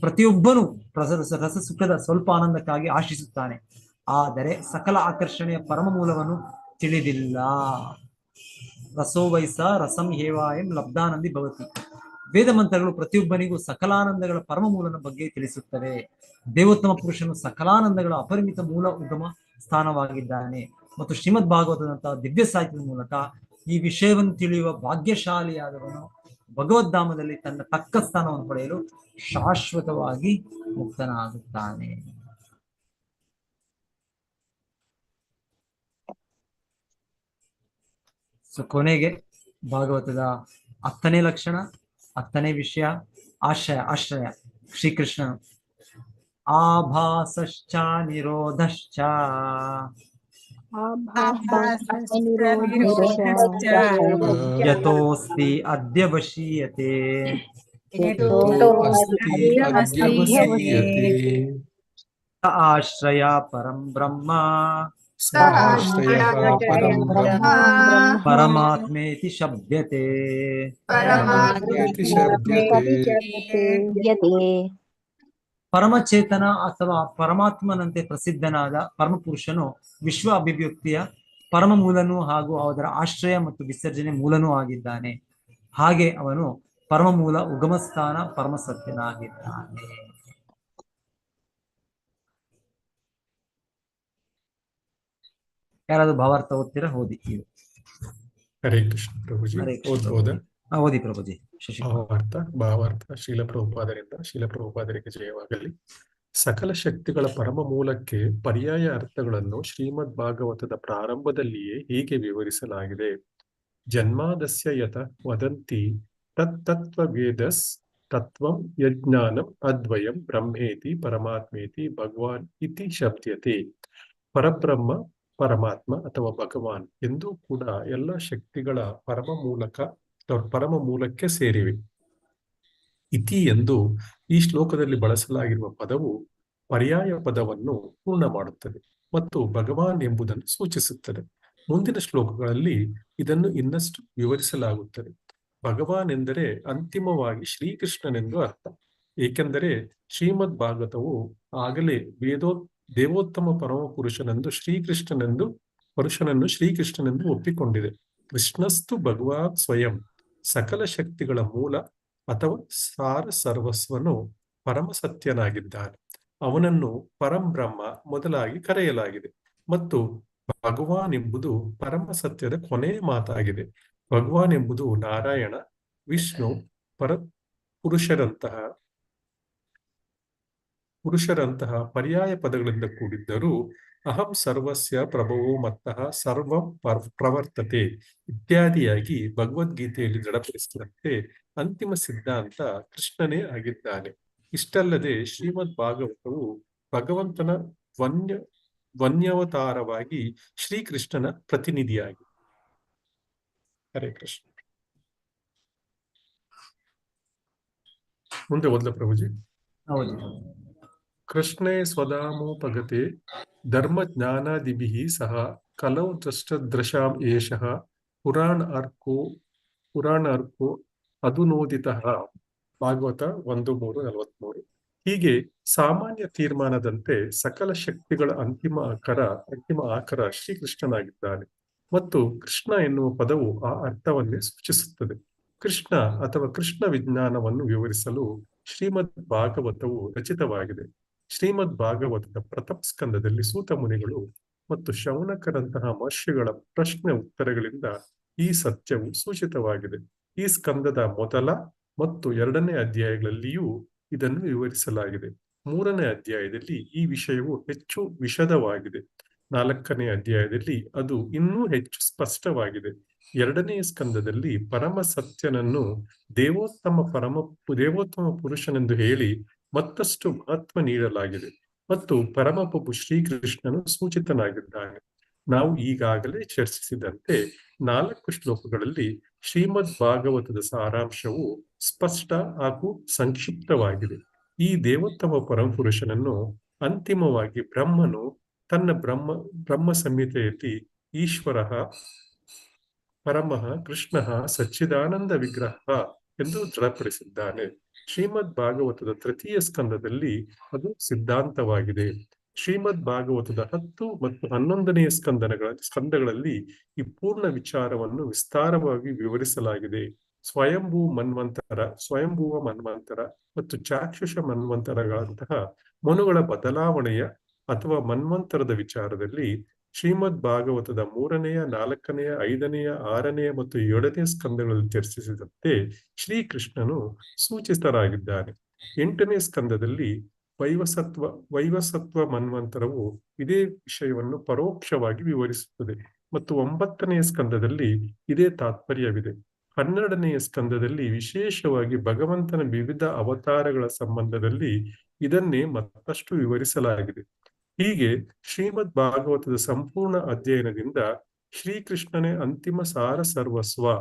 ಪ್ರತಿಯೊಬ್ಬನು ರಸ ಸುಖದ ಸ್ವಲ್ಪ ಆನಂದಕ್ಕಾಗಿ ಆಶಿಸುತ್ತಾನೆ, ಆದರೆ ಸಕಲ ಆಕರ್ಷಣೆಯ ಪರಮ ಮೂಲವನ್ನು ತಿಳಿದಿಲ್ಲ. ರಸೋವೈಸ ರಸಂ ಹೇವಾಯಂ ಲಬ್ಧಾನಂದಿ ಭವತಿ. ವೇದ ಮಂತ್ರಗಳು ಪ್ರತಿಯೊಬ್ಬನಿಗೂ ಸಕಲಾನಂದಗಳ ಪರಮ ಮೂಲನ ಬಗ್ಗೆ ತಿಳಿಸುತ್ತವೆ. ದೇವೋತ್ತಮ ಪುರುಷನು ಸಕಲಾನಂದಗಳ ಅಪರಿಮಿತ ಮೂಲ ಉಗಮ ಸ್ಥಾನವಾಗಿದ್ದಾನೆ. ಮತ್ತು ಶ್ರೀಮದ್ ಭಾಗವತದಂತಹ ದಿವ್ಯ ಸಾಹಿತ್ಯದ ಮೂಲಕ ಈ ವಿಷಯವನ್ನು ತಿಳಿಯುವ ಭಾಗ್ಯಶಾಲಿಯಾದವನು ಭಗವದ್ಧಾಮದಲ್ಲಿ ತನ್ನ ತಕ್ಕ ಸ್ಥಾನವನ್ನು ಪಡೆಯಲು ಶಾಶ್ವತವಾಗಿ ಮುಕ್ತನಾಗುತ್ತಾನೆ. ಸೊ ಕೊನೆಗೆ ಭಾಗವತದ 10ನೇ ಲಕ್ಷಣ, 10ನೇ ವಿಷಯ ಆಶ್ರಯ ಶ್ರೀಕೃಷ್ಣನು. ಆಭಾಸಶ್ಚ ನಿರೋಧಶ್ಚ ಯತೋಸ್ತಿ ಅದ್ಯ ವಶೀಯತೆ ಆಶ್ರಯ ಪರಂ ಬ್ರಹ್ಮ ಪರಮಾತ್ಮೇತಿ ಶಬ್ಯತೆ. ಪರಮಚೇತನ ಅಥವಾ ಪರಮಾತ್ಮನಂತೆ ಪ್ರಸಿದ್ಧನಾದ ಪರಮಪುರುಷನು ವಿಶ್ವ ಅಭಿವ್ಯಕ್ತಿಯ ಪರಮ ಮೂಲನೂ ಹಾಗೂ ಅದರ ಆಶ್ರಯ ಮತ್ತು ವಿಸರ್ಜನೆ ಮೂಲನೂ ಆಗಿದ್ದಾನೆ. ಹಾಗೆ ಅವನು ಪರಮ ಮೂಲ ಉಗಮಸ್ಥಾನ ಪರಮಸತ್ಯನಾಗಿದ್ದಾನೆ. ಯಾರಾದ್ರೂ ಭಾವಾರ್ಥ ಓದ್ತೀರಾ? ಓದಿ. ಹರೇ ಕೃಷ್ಣ ಪ್ರಭುಜಿ. ಓದಿ ಪ್ರಭುಜಿ. ಭಾವಾರ್ಥ ಶೀಲ ಪ್ರಭುಪಾದರಿಗೆ ಜಯವಾಗಲಿ. ಸಕಲ ಶಕ್ತಿಗಳ ಪರಮ ಮೂಲಕ್ಕೆ ಪರ್ಯಾಯ ಅರ್ಥಗಳನ್ನು ಶ್ರೀಮದ್ ಭಾಗವತದ ಪ್ರಾರಂಭದಲ್ಲಿಯೇ ಹೀಗೆ ವಿವರಿಸಲಾಗಿದೆ. ಜನ್ಮಾದಸ್ಯ ಯತ ವದಂತಿ ತತ್ತತ್ವವೇದಸ್ ತತ್ವಂ ಯಜ್ಞಾನಂ ಅದ್ವಯಂ ಬ್ರಹ್ಮೇತಿ ಪರಮಾತ್ಮೇತಿ ಭಗವಾನ್ ಇತಿ ಶಬ್ದ್ಯತೆ. ಪರಬ್ರಹ್ಮ, ಪರಮಾತ್ಮ ಅಥವಾ ಭಗವಾನ್ ಎಂದೂ ಕೂಡ ಎಲ್ಲ ಶಕ್ತಿಗಳ ಪರಮ ಮೂಲಕ್ಕೆ ಸೇರಿವೆ. ಇತಿ ಎಂದು ಈ ಶ್ಲೋಕದಲ್ಲಿ ಬಳಸಲಾಗಿರುವ ಪದವು ಪರ್ಯಾಯ ಪದವನ್ನು ಪೂರ್ಣ ಮಾಡುತ್ತದೆ ಮತ್ತು ಭಗವಾನ್ ಎಂಬುದನ್ನು ಸೂಚಿಸುತ್ತದೆ. ಮುಂದಿನ ಶ್ಲೋಕಗಳಲ್ಲಿ ಇದನ್ನು ಇನ್ನಷ್ಟು ವಿವರಿಸಲಾಗುತ್ತದೆ. ಭಗವಾನ್ ಎಂದರೆ ಅಂತಿಮವಾಗಿ ಶ್ರೀಕೃಷ್ಣನೆಂದು ಅರ್ಥ. ಏಕೆಂದರೆ ಶ್ರೀಮದ್ ಭಾಗವತವು ಆಗಲೇ ದೇವೋತ್ತಮ ಪರಮ ಪುರುಷನೆಂದು ಶ್ರೀಕೃಷ್ಣನೆಂದು ಒಪ್ಪಿಕೊಂಡಿದೆ. ಕೃಷ್ಣಸ್ತು ಭಗವಾನ್ ಸ್ವಯಂ, ಸಕಲ ಶಕ್ತಿಗಳ ಮೂಲ ಅಥವಾ ಸಾರ ಸರ್ವಸ್ವನು ಪರಮ ಸತ್ಯನಾಗಿದ್ದಾನೆ. ಅವನನ್ನು ಪರಂಬ್ರಹ್ಮ ಮೊದಲಾಗಿ ಕರೆಯಲಾಗಿದೆ ಮತ್ತು ಭಗವಾನ್ ಎಂಬುದು ಪರಮ ಸತ್ಯದ ಕೊನೆಯ ಮಾತಾಗಿದೆ. ಭಗವಾನ್ ಎಂಬುದು ನಾರಾಯಣ, ವಿಷ್ಣು, ಪುರುಷರಂತಹ ಪರ್ಯಾಯ ಪದಗಳಿಂದ ಕೂಡಿದ್ದರೂ ಅಹಂ ಸರ್ವಸ್ಯ ಪ್ರಭವೋ ಮತ್ತಃ ಸರ್ವಂ ಪ್ರವರ್ತತೆ ಇತ್ಯಾದಿಯಾಗಿ ಭಗವದ್ಗೀತೆಯಲ್ಲಿ ದೃಢಪಡಿಸಿದಂತೆ ಅಂತಿಮ ಸಿದ್ಧಾಂತ ಕೃಷ್ಣನೇ ಆಗಿದ್ದಾನೆ. ಇಷ್ಟಲ್ಲದೆ ಶ್ರೀಮದ್ ಭಾಗವತವು ಭಗವಂತನ ವನ್ಯವತಾರವಾಗಿ ಶ್ರೀಕೃಷ್ಣನ ಪ್ರತಿನಿಧಿಯಾಗಿದೆ. ಹರೇ ಕೃಷ್ಣ. ಮುಂದೆ ಓದ್ಲ ಪ್ರಭುಜಿ. ಕೃಷ್ಣೇ ಸ್ವಧಾಮೋಪಗತೆ ಧರ್ಮ ಜ್ಞಾನಾದಿಭಿಃ ಸಹ ಕಲೌ ದೃಶಾಂ ಏಷಃ ಪುರಾಣ ಅರ್ಕೋ ಅಧುನೋದಿತಃ. ಭಾಗವತ 1:3-43. ಹೀಗೆ ಸಾಮಾನ್ಯ ತೀರ್ಮಾನದಂತೆ ಸಕಲ ಶಕ್ತಿಗಳ ಅಂತಿಮ ಆಕರ ಶ್ರೀಕೃಷ್ಣನಾಗಿದ್ದಾನೆ ಮತ್ತು ಕೃಷ್ಣ ಎನ್ನುವ ಪದವು ಆ ಅರ್ಥವನ್ನೇ ಸೂಚಿಸುತ್ತದೆ. ಕೃಷ್ಣ ಅಥವಾ ಕೃಷ್ಣ ವಿಜ್ಞಾನವನ್ನು ವಿವರಿಸಲು ಶ್ರೀಮದ್ ಭಾಗವತವು ರಚಿತವಾಗಿದೆ. ಶ್ರೀಮದ್ ಭಾಗವತದ ಪ್ರಥಮ ಸ್ಕಂದದಲ್ಲಿ ಸೂತ ಮುನಿಗಳು ಮತ್ತು ಶೌನಕರಂತಹ ಮಹರ್ಷಿಗಳ ಪ್ರಶ್ನೆ ಉತ್ತರಗಳಿಂದ ಈ ಸತ್ಯವು ಸೂಚಿತವಾಗಿದೆ. ಈ ಸ್ಕಂದದ ಮೊದಲ ಮತ್ತು 2ನೇ ಅಧ್ಯಾಯಗಳಲ್ಲಿಯೂ ಇದನ್ನು ವಿವರಿಸಲಾಗಿದೆ. 3ನೇ ಅಧ್ಯಾಯದಲ್ಲಿ ಈ ವಿಷಯವು ಹೆಚ್ಚು ವಿಶದವಾಗಿದೆ. 4ನೇ ಅಧ್ಯಾಯದಲ್ಲಿ ಅದು ಇನ್ನೂ ಹೆಚ್ಚು ಸ್ಪಷ್ಟವಾಗಿದೆ. 2ನೇ ಸ್ಕಂದದಲ್ಲಿ ಪರಮ ಸತ್ಯನನ್ನು ದೇವೋತ್ತಮ ಪುರುಷನೆಂದು ಹೇಳಿ ಮತ್ತಷ್ಟು ಮಹತ್ವ ನೀಡಲಾಗಿದೆ ಮತ್ತು ಪರಮಪ್ರಭು ಶ್ರೀಕೃಷ್ಣನು ಸೂಚಿತನಾಗಿದ್ದಾನೆ. ನಾವು ಈಗಾಗಲೇ ಚರ್ಚಿಸಿದಂತೆ 4 ಶ್ಲೋಕಗಳಲ್ಲಿ ಶ್ರೀಮದ್ ಭಾಗವತದ ಸಾರಾಂಶವು ಸ್ಪಷ್ಟ ಹಾಗೂ ಸಂಕ್ಷಿಪ್ತವಾಗಿದೆ. ಈ ದೇವೋತ್ತಮ ಪರಮಪುರುಷನನ್ನು ಅಂತಿಮವಾಗಿ ಬ್ರಹ್ಮನು ತನ್ನ ಬ್ರಹ್ಮ ಸಂಹಿತೆಯಲ್ಲಿ ಈಶ್ವರ ಪರಮಃ ಕೃಷ್ಣ ಸಚ್ಚಿದಾನಂದ ವಿಗ್ರಹ ಎಂದು ದೃಢಪಡಿಸಿದ್ದಾನೆ. ಶ್ರೀಮದ್ ಭಾಗವತದ ತೃತೀಯ ಸ್ಕಂದದಲ್ಲಿ ಅದು ಸಿದ್ಧಾಂತವಾಗಿದೆ. ಶ್ರೀಮದ್ ಭಾಗವತದ 10 ಮತ್ತು 11ನೇ ಸ್ಕಂದಗಳಲ್ಲಿ ಈ ಪೂರ್ಣ ವಿಚಾರವನ್ನು ವಿಸ್ತಾರವಾಗಿ ವಿವರಿಸಲಾಗಿದೆ. ಸ್ವಯಂಭೂ ಮನ್ವಂತರ ಮತ್ತು ಚಾಕ್ಷುಷ ಮನ್ವಂತರಗಳಂತಹ ಮನುಗಳ ಬದಲಾವಣೆಯ ಅಥವಾ ಮನ್ವಂತರದ ವಿಚಾರದಲ್ಲಿ ಶ್ರೀಮದ್ ಭಾಗವತದ 3ನೆಯ, 4ನೆಯ, 5ನೆಯ, 6ನೆಯ ಮತ್ತು 7ನೇ ಸ್ಕಂದಗಳಲ್ಲಿ ಚರ್ಚಿಸಿದಂತೆ ಶ್ರೀಕೃಷ್ಣನು ಸೂಚಿತರಾಗಿದ್ದಾನೆ. 8ನೇ ಸ್ಕಂದದಲ್ಲಿ ವೈವಸತ್ವ ಮನ್ವಂತರವು ಇದೇ ವಿಷಯವನ್ನು ಪರೋಕ್ಷವಾಗಿ ವಿವರಿಸುತ್ತದೆ ಮತ್ತು 9ನೇ ಸ್ಕಂದದಲ್ಲಿ ಇದೇ ತಾತ್ಪರ್ಯವಿದೆ. 12ನೆಯ ಸ್ಕಂದದಲ್ಲಿ ವಿಶೇಷವಾಗಿ ಭಗವಂತನ ವಿವಿಧ ಅವತಾರಗಳ ಸಂಬಂಧದಲ್ಲಿ ಇದನ್ನೇ ಮತ್ತಷ್ಟು ವಿವರಿಸಲಾಗಿದೆ. ಹೀಗೆ ಶ್ರೀಮದ್ ಭಾಗವತದ ಸಂಪೂರ್ಣ ಅಧ್ಯಯನದಿಂದ ಶ್ರೀಕೃಷ್ಣನೇ ಅಂತಿಮ ಸಾರ ಸರ್ವಸ್ವ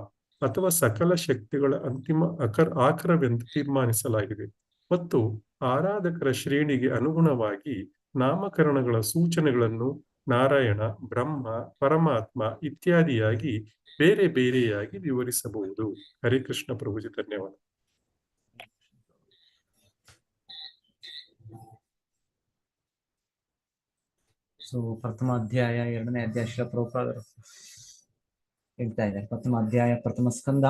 ಅಥವಾ ಸಕಲ ಶಕ್ತಿಗಳ ಅಂತಿಮ ಆಕರವೆಂದು ತೀರ್ಮಾನಿಸಲಾಗಿದೆ ಮತ್ತು ಆರಾಧಕರ ಶ್ರೇಣಿಗೆ ಅನುಗುಣವಾಗಿ ನಾಮಕರಣಗಳ ಸೂಚನೆಗಳನ್ನು ನಾರಾಯಣ, ಬ್ರಹ್ಮ, ಪರಮಾತ್ಮ ಇತ್ಯಾದಿಯಾಗಿ ಬೇರೆ ಬೇರೆಯಾಗಿ ವಿವರಿಸಬಹುದು. ಹರೇ ಕೃಷ್ಣ ಪ್ರಭುಜಿ, ಧನ್ಯವಾದ. ಸೊ ಪ್ರಥಮ ಅಧ್ಯಾಯ, 2ನೇ ಅಧ್ಯಾಯ ಶ್ರೀಲ ಪ್ರಭುಪಾದರು ಹೇಳ್ತಾ ಇದ್ದಾರೆ. ಪ್ರಥಮ ಅಧ್ಯಾಯ, ಪ್ರಥಮ ಸ್ಕಂದ.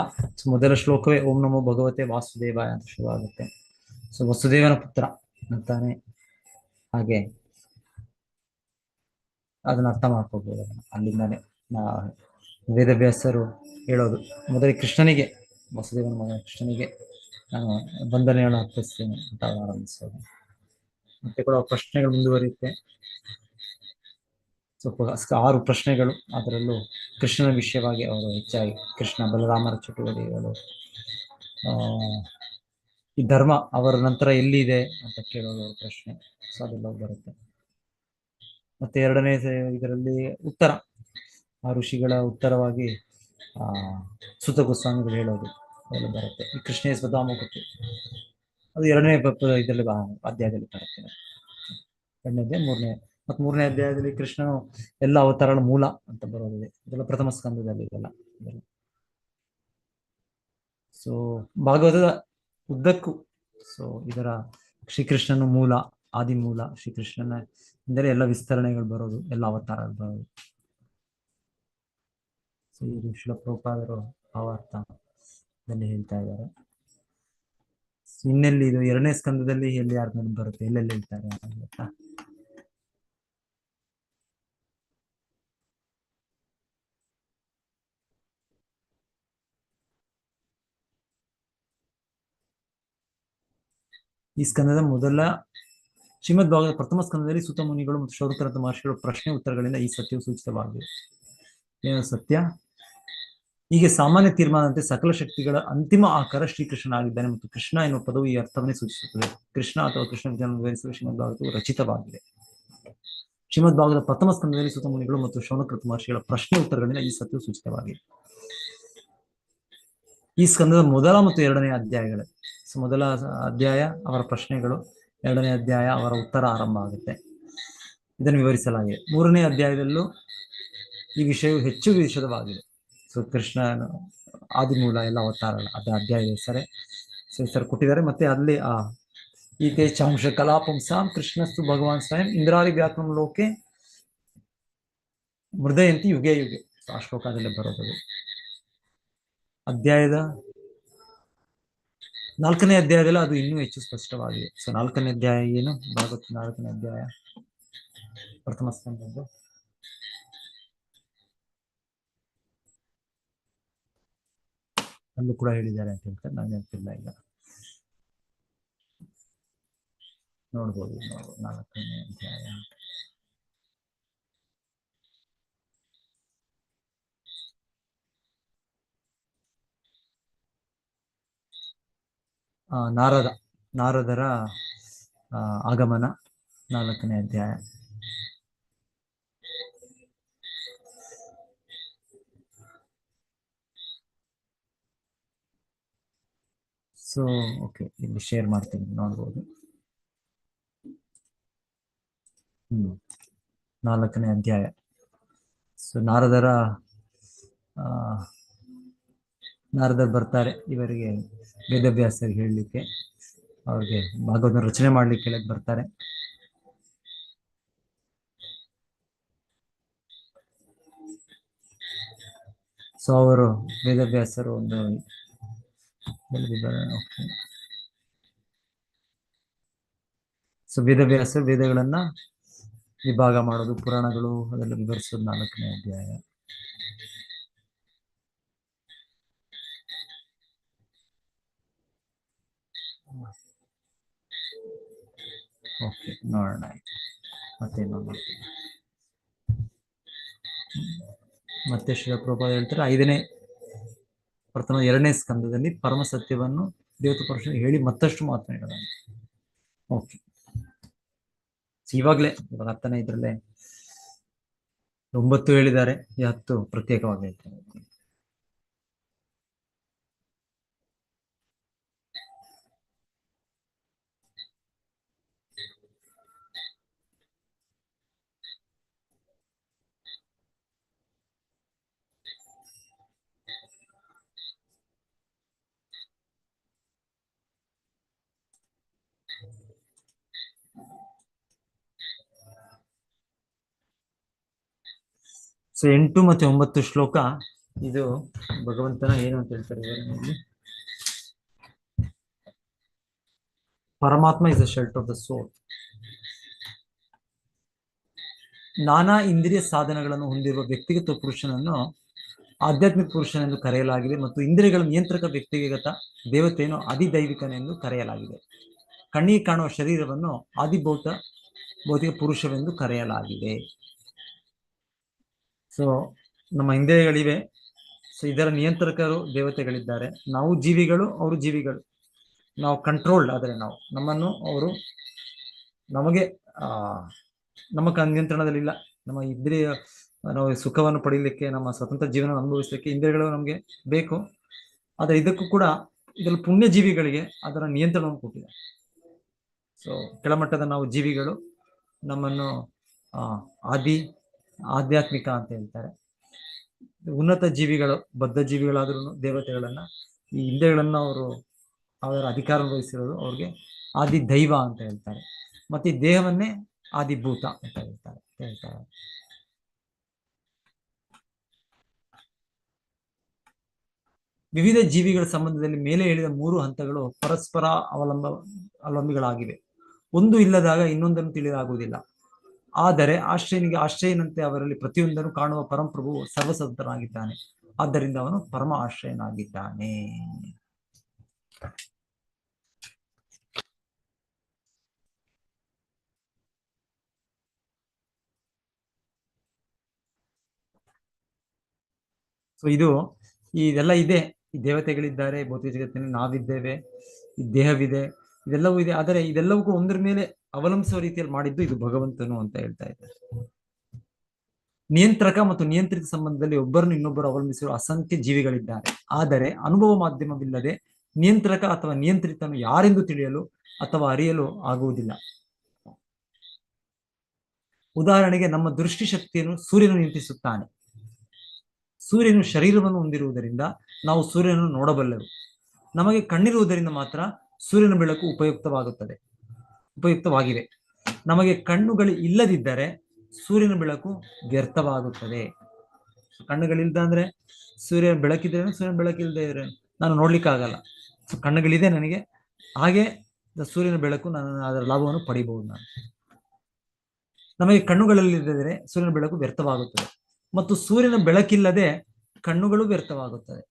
ಮೊದಲ ಶ್ಲೋಕವೇ ಓಂ ನಮೋ ಭಗವತೆ ವಾಸುದೇವಾಯ ಅಂತ ಶುರುವಾಗುತ್ತೆ. ಸೊ ವಸುದೇವನ ಪುತ್ರ ಅಂತಾನೆ, ಹಾಗೆ ಅದನ್ನ ಅರ್ಥ ಮಾಡ್ಕೋಬಹುದು. ಅಲ್ಲಿಂದಾನೆ ವೇದವ್ಯಾಸರು ಹೇಳೋದು, ಮೊದಲಿಗೆ ಕೃಷ್ಣನಿಗೆ, ವಸುದೇವನ ಮಗ ಕೃಷ್ಣನಿಗೆ ನಾನು ವಂದನೆಯನ್ನು ಅರ್ಪಿಸ್ತೇನೆ ಅಂತ ಆರಂಭಿಸೋದು. ಮತ್ತೆ ಕೂಡ ಪ್ರಶ್ನೆಗಳು ಮುಂದುವರಿಯುತ್ತೆ. ಸ್ವಲ್ಪ 6 ಪ್ರಶ್ನೆಗಳು, ಅದರಲ್ಲೂ ಕೃಷ್ಣನ ವಿಷಯವಾಗಿ ಅವರು ಹೆಚ್ಚಾಗಿ ಕೃಷ್ಣ ಬಲರಾಮರ ಚಟುವಟಿಕೆಗಳು, ಈ ಧರ್ಮ ಅವರ ನಂತರ ಎಲ್ಲಿದೆ ಅಂತ ಕೇಳೋದು ಅವ್ರ ಪ್ರಶ್ನೆ. ಸೊ ಅದೆಲ್ಲ ಬರುತ್ತೆ. ಮತ್ತೆ 2ನೇ ಇದರಲ್ಲಿ ಉತ್ತರ, ಆ ಋಷಿಗಳ ಉತ್ತರವಾಗಿ ಸುತ ಗೋಸ್ವಾಮಿಗಳು ಹೇಳೋದು ಅದೆಲ್ಲ ಬರುತ್ತೆ. ಈ ಕೃಷ್ಣ ಸ್ವಧಾಮುಖತೆ ಅದು 2ನೇ ಇದರಲ್ಲಿ ಅಧ್ಯಾಯದಲ್ಲಿ ಬರುತ್ತೆ. 2ನೇ ಅಧ್ಯಾಯ, 3ನೇ ಅಧ್ಯಾಯದಲ್ಲಿ ಕೃಷ್ಣನು ಎಲ್ಲ ಅವತಾರಗಳ ಮೂಲ ಅಂತ ಬರೋದಿದೆ. ಇದೆಲ್ಲ ಪ್ರಥಮ ಸ್ಕಂದದಲ್ಲಿ ಇದೆಲ್ಲ. ಸೊ ಭಾಗವತದ ಉದ್ದಕ್ಕೂ ಸೊ ಇದರ ಶ್ರೀಕೃಷ್ಣನ ಮೂಲ, ಆದಿಮೂಲ ಶ್ರೀಕೃಷ್ಣನ ಅಂದರೆ ಎಲ್ಲ ವಿಸ್ತರಣೆಗಳು ಬರೋದು, ಎಲ್ಲ ಅವತಾರಗಳು ಬರೋದು. ಸೊ ಈ ಶ್ರೀಲ ಪ್ರಭುಪಾದರು ಭಾವಾರ್ಥದಲ್ಲಿ ಹೇಳ್ತಾ ಇದ್ದಾರೆ. ಇನ್ನೆಲ್ಲಿ ಇದು 2ನೇ ಸ್ಕಂದದಲ್ಲಿ ಎಲ್ಲಿ ಯಾರ ಮೇಲೆ ಬರುತ್ತೆ, ಎಲ್ಲೆಲ್ಲಿ ಹೇಳ್ತಾರೆ ಗೊತ್ತಾ? ಈ ಸ್ಕಂದದ ಮೊದಲ ಶ್ರೀಮದ್ ಭಾಗವತ ಪ್ರಥಮ ಸ್ಕಂದದಲ್ಲಿ ಸುತ ಮುನಿಗಳು ಮತ್ತು ಶೌನಕಾದಿ ಮಹರ್ಷಿಗಳು ಪ್ರಶ್ನೆ ಉತ್ತರಗಳಿಂದ ಈ ಸತ್ಯವು ಸೂಚಿತವಾಗಿದೆ. ಏನು ಸತ್ಯ? ಹೀಗೆ ಸಾಮಾನ್ಯ ತೀರ್ಮಾನದಂತೆ ಸಕಲ ಶಕ್ತಿಗಳ ಅಂತಿಮ ಆಕಾರ ಶ್ರೀಕೃಷ್ಣನಾಗಿದ್ದಾನೆ ಮತ್ತು ಕೃಷ್ಣ ಎನ್ನುವ ಪದವು ಈ ಅರ್ಥವನ್ನೇ ಸೂಚಿಸುತ್ತದೆ. ಕೃಷ್ಣ ಅಥವಾ ಕೃಷ್ಣ ವಿಧಾನ ವಿವರಿಸುವ ಶ್ರೀಮದ್ ಭಾಗವತವು ರಚಿತವಾಗಿದೆ. ಶ್ರೀಮದ್ ಭಾಗವತ ಪ್ರಥಮ ಸ್ಕಂದದಲ್ಲಿ ಸುತ ಮುನಿಗಳು ಮತ್ತು ಶೌನಕಾದಿ ಮಹರ್ಷಿಗಳ ಪ್ರಶ್ನೆ ಉತ್ತರಗಳಿಂದ ಈ ಸತ್ಯವು ಸೂಚಿತವಾಗಿದೆ. ಈ ಸ್ಕಂದದ ಮೊದಲ ಮತ್ತು 2ನೇ ಅಧ್ಯಾಯಗಳು. ಸೊ ಮೊದಲ ಅಧ್ಯಾಯ ಅವರ ಪ್ರಶ್ನೆಗಳು, 2ನೇ ಅಧ್ಯಾಯ ಅವರ ಉತ್ತರ ಆರಂಭ ಆಗುತ್ತೆ. ಇದನ್ನು ವಿವರಿಸಲಾಗಿದೆ. 3ನೇ ಅಧ್ಯಾಯದಲ್ಲೂ ಈ ವಿಷಯವು ಹೆಚ್ಚು ವಿಶದವಾಗಿದೆ. ಸೊ ಕೃಷ್ಣನ ಆದಿಮೂಲ ಎಲ್ಲ ಅವತಾರಗಳು ಅದ ಅಧ್ಯಾಯದ ಹೆಸರು ಕೊಟ್ಟಿದ್ದಾರೆ. ಮತ್ತೆ ಅಲ್ಲಿ ಈತೆ ಚಾಂಶ ಕಲಾಪುಂಸಾಂ ಕೃಷ್ಣಸ್ತು ಭಗವಾನ್ ಸ್ವಯಂ ಇಂದ್ರಾರಿ ವ್ಯಾಕರಣ ಲೋಕೆ ಮೃದಯಂತಿ ಯುಗೆ ಯುಗೆ. ಆ ಶ್ಲೋಕದಲ್ಲೇ ಬರೋದು. ಅಧ್ಯಾಯದ 4ನೇ ಅಧ್ಯಾಯದಲ್ಲಿ ಅದು ಇನ್ನೂ ಹೆಚ್ಚು ಸ್ಪಷ್ಟವಾಗಿದೆ. ಸೊ 4ನೇ ಅಧ್ಯಾಯ ಏನು? ಭಾಗವತ 4ನೇ ಅಧ್ಯಾಯ ಪ್ರಥಮ ಸ್ಕಂದದ್ದು. ಅಲ್ಲೂ ಕೂಡ ಹೇಳಿದ್ದಾರೆ ಅಂತ ಹೇಳ್ತಾರೆ, ನಾನು ನೆನಪಿಲ್ಲ ಈಗ. ನೋಡ್ಬೋದು 4ನೇ ಅಧ್ಯಾಯ. ನಾರದರ ಆಗಮನ 4ನೇ ಅಧ್ಯಾಯ. ಸೊ ಓಕೆ, ಇಲ್ಲಿ ಶೇರ್ ಮಾಡ್ತೀನಿ, ನೋಡ್ಬೋದು. 4ನೇ ಅಧ್ಯಾಯ. ಸೊ ನಾರದರು ಬರ್ತಾರೆ ಇವರಿಗೆ ವೇದವ್ಯಾಸರಿಗೆ ಹೇಳಲಿಕ್ಕೆ, ಅವ್ರಿಗೆ ಭಾಗವತ ರಚನೆ ಮಾಡ್ಲಿಕ್ಕೆ ಹೇಳಕ್ ಬರ್ತಾರೆ. ಸೊ ಅವರು ವೇದವ್ಯಾಸರು ಒಂದು ಸೊ ವೇದವ್ಯಾಸರು ವೇದಗಳನ್ನ ವಿಭಾಗ ಮಾಡೋದು, ಪುರಾಣಗಳು ಅದೆಲ್ಲ ವಿವರಿಸೋದು 4ನೇ ಅಧ್ಯಾಯ. ಓಕೆ, ನೋಡೋಣ. ಮತ್ತೇನು ಮತ್ತೆ ಶ್ರೀಪ್ರಭುಪಾದ ಹೇಳ್ತಾರೆ 5ನೇ ಪ್ರಥಮ 2ನೇ ಸ್ಕಂದದಲ್ಲಿ ಪರಮ ಸತ್ಯವನ್ನು ದೇವತಾ ಪುರುಷ ಹೇಳಿ ಮತ್ತಷ್ಟು ಮಾತನಾಡೋಣ. ಓಕೆ, ಇವಾಗ 10ನೇ ಇದ್ರಲ್ಲೇ 9 ಹೇಳಿದ್ದಾರೆ, ಈ 10 ಪ್ರತ್ಯೇಕವಾಗಿ ಹೇಳ್ತಾರೆ. ಸೊ 8 ಮತ್ತು 9 ಶ್ಲೋಕ ಇದು ಭಗವಂತನ ಏನು ಅಂತ ಹೇಳ್ತಾರೆ ವಿವರಣೆಯಲ್ಲಿ. ಪರಮಾತ್ಮ is the shelter of the soul. ನಾನಾ ಇಂದ್ರಿಯ ಸಾಧನಗಳನ್ನು ಹೊಂದಿರುವ ವ್ಯಕ್ತಿಗತ ಪುರುಷನನ್ನು ಆಧ್ಯಾತ್ಮಿಕ ಪುರುಷನೆಂದು ಕರೆಯಲಾಗಿದೆ ಮತ್ತು ಇಂದ್ರಿಯಗಳ ನಿಯಂತ್ರಕ ವ್ಯಕ್ತಿಗತ ದೇವತೆಯನ್ನು ಅಧಿದೈವಿಕನೆಂದು ಕರೆಯಲಾಗಿದೆ. ಕಣ್ಣಿಗೆ ಕಾಣುವ ಶರೀರವನ್ನು ಭೌತಿಕ ಪುರುಷವೆಂದು ಕರೆಯಲಾಗಿದೆ. ಸೊ ನಮ್ಮ ಇಂದ್ರಿಯಗಳಿವೆ, ಸೊ ಇದರ ನಿಯಂತ್ರಕರು ದೇವತೆಗಳಿದ್ದಾರೆ. ನಾವು ಜೀವಿಗಳು, ಅವರು ಜೀವಿಗಳು. ನಾವು ಕಂಟ್ರೋಲ್ಡ್ ಆದರೆ ಅವರು ನಮಗೆ ನಮ್ಮ ನಿಯಂತ್ರಣದಲ್ಲಿಲ್ಲ. ನಮ್ಮ ಇಂದ್ರಿಯ ನಾವು ಸುಖವನ್ನು ಪಡೀಲಿಕ್ಕೆ, ನಮ್ಮ ಸ್ವತಂತ್ರ ಜೀವನ ಅನುಭವಿಸಲಿಕ್ಕೆ ಇಂದ್ರಿಯಗಳು ನಮಗೆ ಬೇಕು. ಆದರೆ ಇದಕ್ಕೂ ಕೂಡ ಇದರಲ್ಲಿ ಪುಣ್ಯ ಜೀವಿಗಳಿಗೆ ಅದರ ನಿಯಂತ್ರಣವನ್ನು ಕೊಟ್ಟಿದೆ. ಸೊ ಕೆಳಮಟ್ಟದ ನಾವು ಜೀವಿಗಳು, ನಮ್ಮನ್ನು ಆಧ್ಯಾತ್ಮಿಕ ಅಂತ ಹೇಳ್ತಾರೆ. ಉನ್ನತ ಜೀವಿಗಳು, ಬದ್ಧ ಜೀವಿಗಳಾದ್ರೂ ದೇವತೆಗಳನ್ನ, ಈ ಇಂದ್ರಿಯಗಳನ್ನ ಅವರ ಅಧಿಕಾರ ವಹಿಸಿರೋದು ಅವ್ರಿಗೆ ಆದಿ ದೈವ ಅಂತ ಹೇಳ್ತಾರೆ. ಮತ್ತೆ ಈ ದೇಹವನ್ನೇ ಆದಿಭೂತ ಅಂತ ಹೇಳ್ತಾರೆ. ವಿವಿಧ ಜೀವಿಗಳ ಸಂಬಂಧದಲ್ಲಿ ಮೇಲೆ ಹೇಳಿದ 3 ಹಂತಗಳು ಪರಸ್ಪರ ಅವಲಂಬಿಗಳಾಗಿವೆ. ಒಂದು ಇಲ್ಲದಾಗ ಇನ್ನೊಂದನ್ನು ತಿಳಿಯಲಾಗುವುದಿಲ್ಲ. ಆದರೆ ಆಶ್ರಯನಂತೆ ಅವರಲ್ಲಿ ಪ್ರತಿಯೊಂದನ್ನು ಕಾಣುವ ಪರಮಪ್ರಭು ಸರ್ವಸ್ವತಂತ್ರನಾಗಿದ್ದಾನೆ. ಆದ್ದರಿಂದ ಅವನು ಪರಮ ಆಶ್ರಯನಾಗಿದ್ದಾನೆ. ಸೊ ಇದೆಲ್ಲ ಇದೆ. ಈ ದೇವತೆಗಳಿದ್ದಾರೆ, ಭೌತಿಕ ಜಗತ್ತಿನಲ್ಲಿ ನಾವಿದ್ದೇವೆ, ಈ ದೇಹವಿದೆ, ಇದೆಲ್ಲವೂ ಇದೆ. ಆದರೆ ಇದೆಲ್ಲವೂ ಒಂದರ ಮೇಲೆ ಅವಲಂಬಿಸುವ ರೀತಿಯಲ್ಲಿ ಮಾಡಿದ್ದು ಇದು ಭಗವಂತನು ಅಂತ ಹೇಳ್ತಾ ಇದ್ದಾರೆ. ನಿಯಂತ್ರಕ ಮತ್ತು ನಿಯಂತ್ರಿತ ಸಂಬಂಧದಲ್ಲಿ ಒಬ್ಬರನ್ನು ಇನ್ನೊಬ್ಬರು ಅವಲಂಬಿಸಿರುವ ಅಸಂಖ್ಯ ಜೀವಿಗಳಿದ್ದಾರೆ. ಆದರೆ ಅನುಭವ ಮಾಧ್ಯಮವಿಲ್ಲದೆ ನಿಯಂತ್ರಕ ಅಥವಾ ನಿಯಂತ್ರಿತನು ಯಾರೆಂದು ತಿಳಿಯಲು ಅಥವಾ ಅರಿಯಲು ಆಗುವುದಿಲ್ಲ. ಉದಾಹರಣೆಗೆ, ನಮ್ಮ ದೃಷ್ಟಿ ಶಕ್ತಿಯನ್ನು ಸೂರ್ಯನು ನಿಯಂತ್ರಿಸುತ್ತಾನೆ. ಸೂರ್ಯನು ಶರೀರವನ್ನು ಹೊಂದಿರುವುದರಿಂದ ನಾವು ಸೂರ್ಯನನ್ನು ನೋಡಬಲ್ಲೆವು. ನಮಗೆ ಕಣ್ಣಿರುವುದರಿಂದ ಮಾತ್ರ ಸೂರ್ಯನ ಬೆಳಕು ಉಪಯುಕ್ತವಾಗಿವೆ. ನಮಗೆ ಕಣ್ಣುಗಳು ಇಲ್ಲದಿದ್ದರೆ ಸೂರ್ಯನ ಬೆಳಕು ವ್ಯರ್ಥವಾಗುತ್ತದೆ. ಕಣ್ಣುಗಳಿಲ್ದ ಅಂದ್ರೆ ಸೂರ್ಯನ ಬೆಳಕಿದ್ರೆ, ಸೂರ್ಯನ ಬೆಳಕಿಲ್ಲದೆ ಇದ್ರೆ ನಾನು ನೋಡ್ಲಿಕ್ಕೆ ಆಗಲ್ಲ. ಸೊ ಕಣ್ಣುಗಳಿದೆ ನನಗೆ, ಹಾಗೆ ಸೂರ್ಯನ ಬೆಳಕು ಅದರ ಲಾಭವನ್ನು ಪಡಿಬಹುದು ನಾನು. ನಮಗೆ ಕಣ್ಣುಗಳಲ್ಲಿದ್ದರೆ ಸೂರ್ಯನ ಬೆಳಕು ವ್ಯರ್ಥವಾಗುತ್ತದೆ ಮತ್ತು ಸೂರ್ಯನ ಬೆಳಕಿಲ್ಲದೆ ಕಣ್ಣುಗಳು ವ್ಯರ್ಥವಾಗುತ್ತದೆ.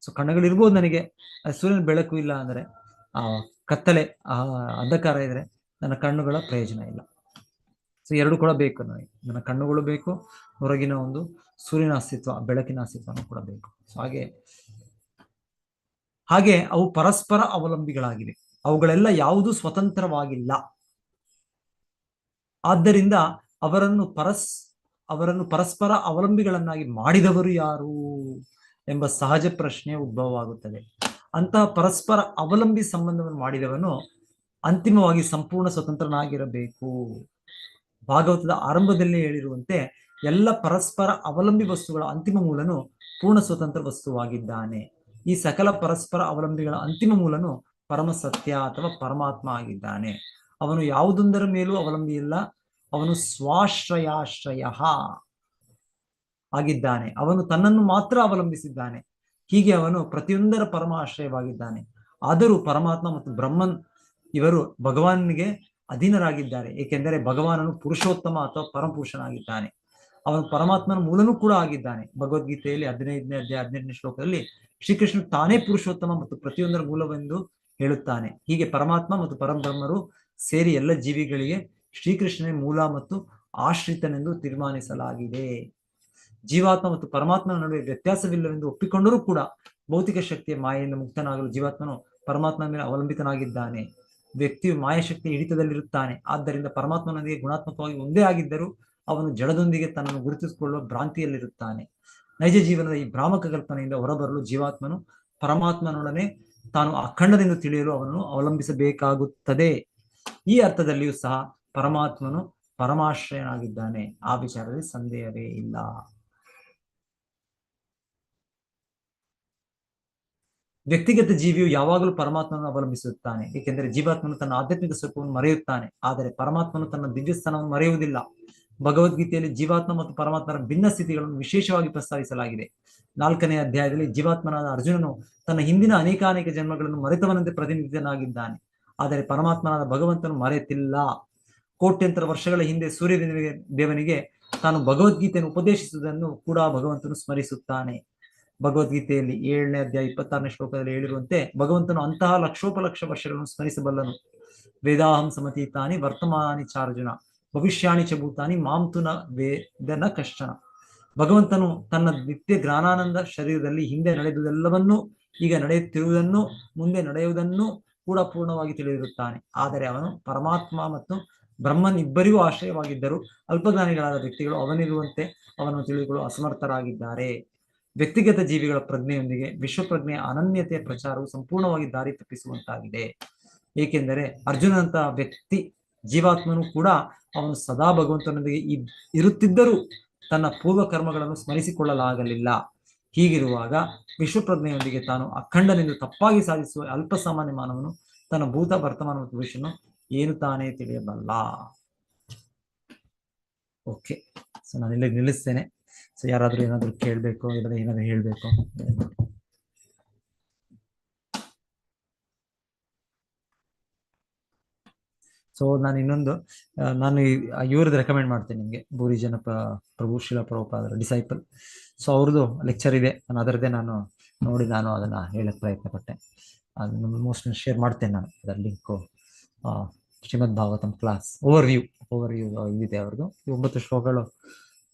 ಸೊ ಕಣ್ಣುಗಳಿರ್ಬೋದು ನನಗೆ, ಸೂರ್ಯನ ಬೆಳಕು ಇಲ್ಲ ಅಂದ್ರೆ ಕತ್ತಲೆ ಅಂಧಕಾರ ಇದ್ರೆ ನನ್ನ ಕಣ್ಣುಗಳ ಪ್ರಯೋಜನ ಇಲ್ಲ. ಸೊ ಎರಡು ಕೂಡ ಬೇಕು ನನಗೆ. ನನ್ನ ಕಣ್ಣುಗಳು ಬೇಕು, ಹೊರಗಿನ ಒಂದು ಸೂರ್ಯನ ಅಸ್ತಿತ್ವ, ಬೆಳಕಿನ ಅಸ್ತಿತ್ವನೂ ಕೂಡ ಬೇಕು. ಸೊ ಹಾಗೆ ಅವು ಪರಸ್ಪರ ಅವಲಂಬಿಗಳಾಗಿವೆ. ಅವುಗಳೆಲ್ಲ ಯಾವುದೂ ಸ್ವತಂತ್ರವಾಗಿಲ್ಲ. ಆದ್ದರಿಂದ ಅವರನ್ನು ಪರಸ್ಪರ ಅವಲಂಬಿಗಳನ್ನಾಗಿ ಮಾಡಿದವರು ಯಾರು ಎಂಬ ಸಹಜ ಪ್ರಶ್ನೆ ಉದ್ಭವವಾಗುತ್ತದೆ. ಅಂತಹ ಪರಸ್ಪರ ಅವಲಂಬಿ ಸಂಬಂಧವನ್ನು ಮಾಡಿದವನು ಅಂತಿಮವಾಗಿ ಸಂಪೂರ್ಣ ಸ್ವತಂತ್ರನಾಗಿರಬೇಕು. ಭಾಗವತದ ಆರಂಭದಲ್ಲಿ ಹೇಳಿರುವಂತೆ ಎಲ್ಲ ಪರಸ್ಪರ ಅವಲಂಬಿ ವಸ್ತುಗಳ ಅಂತಿಮ ಮೂಲನು ಪೂರ್ಣ ಸ್ವತಂತ್ರ ವಸ್ತುವಾಗಿದ್ದಾನೆ. ಈ ಸಕಲ ಪರಸ್ಪರ ಅವಲಂಬಿಗಳ ಅಂತಿಮ ಮೂಲನು ಪರಮ ಸತ್ಯ ಅಥವಾ ಪರಮಾತ್ಮ ಆಗಿದ್ದಾನೆ. ಅವನು ಯಾವುದೊಂದರ ಮೇಲೂ ಅವಲಂಬಿ ಇಲ್ಲ. ಅವನು ಸ್ವಾಶ್ರಯಾಶ್ರಯ ಆಗಿದ್ದಾನೆ. ಅವನು ತನ್ನನ್ನು ಮಾತ್ರ ಅವಲಂಬಿಸಿದ್ದಾನೆ. ಹೀಗೆ ಅವನು ಪ್ರತಿಯೊಂದರ ಪರಮ ಆಶ್ರಯವಾಗಿದ್ದಾನೆ. ಆದರೂ ಪರಮಾತ್ಮ ಮತ್ತು ಬ್ರಹ್ಮನ್ ಇವರು ಭಗವಾನ್ಗೆ ಅಧೀನರಾಗಿದ್ದಾರೆ. ಏಕೆಂದರೆ ಭಗವಾನನು ಪುರುಷೋತ್ತಮ ಅಥವಾ ಪರಮಪುರುಷನಾಗಿದ್ದಾನೆ. ಅವನು ಪರಮಾತ್ಮನ ಮೂಲನೂ ಕೂಡ ಆಗಿದ್ದಾನೆ. ಭಗವದ್ಗೀತೆಯಲ್ಲಿ 15ನೇ ಅಧ್ಯಾಯ 18ನೇ ಶ್ಲೋಕದಲ್ಲಿ ಶ್ರೀಕೃಷ್ಣ ತಾನೇ ಪುರುಷೋತ್ತಮ ಮತ್ತು ಪ್ರತಿಯೊಂದರ ಮೂಲವೆಂದು ಹೇಳುತ್ತಾನೆ. ಹೀಗೆ ಪರಮಾತ್ಮ ಮತ್ತು ಪರಬ್ರಹ್ಮರು ಸೇರಿ ಎಲ್ಲ ಜೀವಿಗಳಿಗೆ ಶ್ರೀಕೃಷ್ಣನೇ ಮೂಲ ಮತ್ತು ಆಶ್ರಿತನೆಂದು ತೀರ್ಮಾನಿಸಲಾಗಿದೆ. ಜೀವಾತ್ಮ ಮತ್ತು ಪರಮಾತ್ಮನ ನಡುವೆ ವ್ಯತ್ಯಾಸವಿಲ್ಲವೆಂದು ಒಪ್ಪಿಕೊಂಡರೂ ಕೂಡ ಭೌತಿಕ ಶಕ್ತಿಯ ಮಾಯೆಯಿಂದ ಮುಕ್ತನಾಗಲು ಜೀವಾತ್ಮನು ಪರಮಾತ್ಮನ ಮೇಲೆ ಅವಲಂಬಿತನಾಗಿದ್ದಾನೆ. ವ್ಯಕ್ತಿಯು ಮಾಯಾಶಕ್ತಿಯ ಹಿಡಿತದಲ್ಲಿರುತ್ತಾನೆ. ಆದ್ದರಿಂದ ಪರಮಾತ್ಮನೊಂದಿಗೆ ಗುಣಾತ್ಮಕವಾಗಿ ಒಂದೇ ಆಗಿದ್ದರೂ ಅವನು ಜಡದೊಂದಿಗೆ ತನ್ನನ್ನು ಗುರುತಿಸಿಕೊಳ್ಳುವ ಭ್ರಾಂತಿಯಲ್ಲಿರುತ್ತಾನೆ. ನೈಜ ಜೀವನದ ಈ ಭ್ರಾಮಕ ಕಲ್ಪನೆಯಿಂದ ಹೊರಬರಲು ಜೀವಾತ್ಮನು ಪರಮಾತ್ಮನೊಡನೆ ತಾನು ಅಖಂಡನೆಂದು ತಿಳಿಯಲು ಅವನನ್ನು ಅವಲಂಬಿಸಬೇಕಾಗುತ್ತದೆ. ಈ ಅರ್ಥದಲ್ಲಿಯೂ ಸಹ ಪರಮಾತ್ಮನು ಪರಮಾಶ್ರಯನಾಗಿದ್ದಾನೆ. ಆ ವಿಚಾರದಲ್ಲಿ ಸಂದೇಹವೇ ಇಲ್ಲ. ವ್ಯಕ್ತಿಗತ ಜೀವಿಯು ಯಾವಾಗಲೂ ಪರಮಾತ್ಮನನ್ನು ಅವಲಂಬಿಸುತ್ತಾನೆ, ಏಕೆಂದರೆ ಜೀವಾತ್ಮನು ತನ್ನ ಆಧ್ಯಾತ್ಮಿಕ ಸ್ವರೂಪವನ್ನು ಮರೆಯುತ್ತಾನೆ. ಆದರೆ ಪರಮಾತ್ಮನು ತನ್ನ ದಿವ್ಯಸ್ಥಾನವನ್ನು ಮರೆಯುವುದಿಲ್ಲ. ಭಗವದ್ಗೀತೆಯಲ್ಲಿ ಜೀವಾತ್ಮ ಮತ್ತು ಪರಮಾತ್ಮರ ಭಿನ್ನ ಸ್ಥಿತಿಗಳನ್ನು ವಿಶೇಷವಾಗಿ ಪ್ರಸ್ತಾವಿಸಲಾಗಿದೆ. 4ನೇ ಅಧ್ಯಾಯದಲ್ಲಿ ಜೀವಾತ್ಮನಾದ ಅರ್ಜುನನು ತನ್ನ ಹಿಂದಿನ ಅನೇಕಾನೇಕ ಜನ್ಮಗಳನ್ನು ಮರೆತವನಂತೆ ಪ್ರತಿನಿಧಿತನಾಗಿದ್ದಾನೆ. ಆದರೆ ಪರಮಾತ್ಮನಾದ ಭಗವಂತನು ಮರೆತಿಲ್ಲ. ಕೋಟ್ಯಂತರ ವರ್ಷಗಳ ಹಿಂದೆ ಸೂರ್ಯ ದೇವನಿಗೆ ತಾನು ಭಗವದ್ಗೀತೆಯನ್ನು ಉಪದೇಶಿಸುವುದನ್ನು ಕೂಡ ಭಗವಂತನು ಸ್ಮರಿಸುತ್ತಾನೆ. ಭಗವದ್ಗೀತೆಯಲ್ಲಿ 7ನೇ ಅಧ್ಯಾಯ 26ನೇ ಶ್ಲೋಕದಲ್ಲಿ ಹೇಳಿರುವಂತೆ ಭಗವಂತನು ಅಂತಹ ಲಕ್ಷೋಪಲಕ್ಷ ವರ್ಷಗಳನ್ನು ಸ್ಮರಿಸಬಲ್ಲನು. ವೇದಾಹಂ ಸಮತೀತಾನಿ ವರ್ತಮಾನಿ ಚಾರ್ಜುನ ಭವಿಷ್ಯಾಣಿ ಚ ಭೂತಾನಿ ಮಾಂತು ನ ವೇದನ ಕಶ್ಚನ. ಭಗವಂತನು ತನ್ನ ನಿತ್ಯ ಜ್ಞಾನಾನಂದ ಶರೀರದಲ್ಲಿ ಹಿಂದೆ ನಡೆದುದೆಲ್ಲವನ್ನೂ, ಈಗ ನಡೆಯುತ್ತಿರುವುದನ್ನು, ಮುಂದೆ ನಡೆಯುವುದನ್ನು ಕೂಡ ಪೂರ್ಣವಾಗಿ ತಿಳಿದಿರುತ್ತಾನೆ. ಆದರೆ ಅವನು ಪರಮಾತ್ಮ ಮತ್ತು ಬ್ರಹ್ಮನ್ ಇಬ್ಬರಿಗೂ ಆಶ್ರಯವಾಗಿದ್ದರೂ ಅಲ್ಪಜ್ಞಾನಿಗಳಾದ ವ್ಯಕ್ತಿಗಳು ಅವನಿರುವಂತೆ ಅವನನ್ನು ತಿಳಿದುಕೊಳ್ಳಲು ಅಸಮರ್ಥರಾಗಿದ್ದಾರೆ. ವ್ಯಕ್ತಿಗತ ಜೀವಿಗಳ ಪ್ರಜ್ಞೆಯೊಂದಿಗೆ ವಿಶ್ವಪ್ರಜ್ಞೆಯ ಅನನ್ಯತೆಯ ಪ್ರಚಾರವು ಸಂಪೂರ್ಣವಾಗಿ ದಾರಿ ತಪ್ಪಿಸುವಂತಾಗಿದೆ. ಏಕೆಂದರೆ ಅರ್ಜುನಂತಹ ವ್ಯಕ್ತಿ ಜೀವಾತ್ಮನು ಕೂಡ ಅವನು ಸದಾ ಭಗವಂತನೊಂದಿಗೆ ಇರುತ್ತಿದ್ದರೂ ತನ್ನ ಪೂರ್ವ ಕರ್ಮಗಳನ್ನು ಸ್ಮರಿಸಿಕೊಳ್ಳಲಾಗಲಿಲ್ಲ. ಹೀಗಿರುವಾಗ ವಿಶ್ವಪ್ರಜ್ಞೆಯೊಂದಿಗೆ ತಾನು ಅಖಂಡನೆಂದು ತಪ್ಪಾಗಿ ಸಾಧಿಸುವ ಅಲ್ಪ ಸಾಮಾನ್ಯ ಮಾನವನು ತನ್ನ ಭೂತ ವರ್ತಮಾನ ಮತ್ತು ಭವಿಷ್ಯನು ಏನು ತಾನೇ ತಿಳಿಯಬಲ್ಲ. ಓಕೆ, ಸೊ ನಾನು ಇಲ್ಲಿಗೆ ನಿಲ್ಲಿಸ್ತೇನೆ. ಸೊ ಯಾರಾದ್ರೂ ಏನಾದ್ರು ಕೇಳಬೇಕು, ಇಲ್ಲದೆ ಏನಾದ್ರು ಹೇಳ್ಬೇಕು? ಸೊ ನಾನು ಇನ್ನೊಂದು ಇವ್ರದ್ದು ರೆಕಮೆಂಡ್ ಮಾಡ್ತೇನೆ ನಿಮಗೆ, ಭೂರಿಜನ ಪ್ರಭು ಶಿಲಾ ಪ್ರಭುಪಾದರ ಡಿಸೈಪಲ್. ಸೊ ಅವ್ರದ್ದು ಲೆಕ್ಚರ್ ಇದೆ, ನಾನು ಅದರದ್ದೇ ನೋಡಿ ಅದನ್ನ ಹೇಳಕ್ ಪ್ರಯತ್ನ ಪಟ್ಟೆ. ಅದನ್ನು ಮೋಸ್ಟ್ ಶೇರ್ ಮಾಡ್ತೇನೆ ನಾನು, ಅದರ ಲಿಂಕು. ಶ್ರೀಮದ್ ಭಾಗವತಂ ಕ್ಲಾಸ್ ಓವರ್ ವ್ಯೂ ಇದಿದೆ ಅವ್ರದ್ದು. 9 ಶ್ಲೋಕಗಳು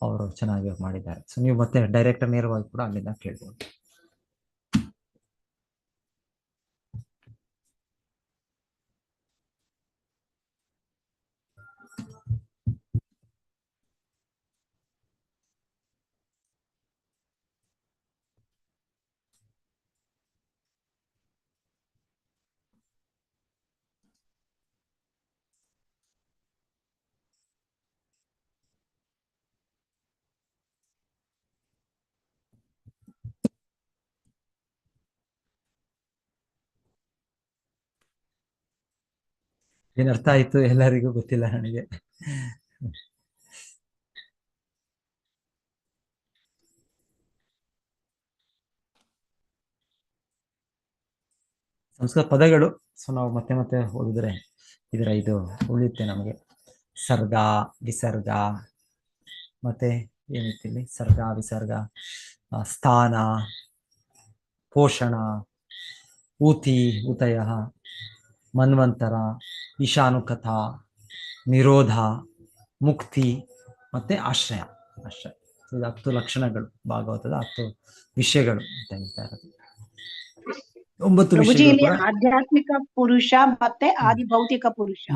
ಅವರು ಚೆನ್ನಾಗಿ ಮಾಡಿದ್ದಾರೆ. ಸೊ ನೀವು ಮತ್ತೆ ಡೈರೆಕ್ಟ್ ನೇರವಾಗಿ ಕೂಡ ಅಲ್ಲಿಂದ ಕೇಳ್ಬೋದು. ಏನ್ ಅರ್ಥ ಆಯ್ತು ಎಲ್ಲರಿಗೂ ಗೊತ್ತಿಲ್ಲ ನನಗೆ. ಸಂಸ್ಕೃತ ಪದಗಳು. ಸೊ ನಾವು ಮತ್ತೆ ಓದಿದ್ರೆ ಇದು ಉಳಿಯುತ್ತೆ ನಮಗೆ. ಸರ್ಗ, ವಿಸರ್ಗ, ಮತ್ತೆ ಏನಿತ್ತಿಲ್ಲಿ ಸರ್ಗ, ವಿಸರ್ಗ, ಸ್ಥಾನ, ಪೋಷಣ, ಊತಿ, ಉತಯ, ಮನ್ವಂತರ, ಈಶಾನುಕಥ, ನಿರೋಧ, ಮುಕ್ತಿ ಮತ್ತೆ ಆಶ್ರಯ. ಇದು 10 ಲಕ್ಷಣಗಳು, ಭಾಗವತದ 10 ವಿಷಯಗಳು ಅಂತ ಹೇಳ್ತಾ ಇರೋದು. 9 ವಿಷಯಗಳು. ಆಧ್ಯಾತ್ಮಿಕ ಪುರುಷ ಮತ್ತೆ ಆದಿಭೌತಿಕ ಪುರುಷ.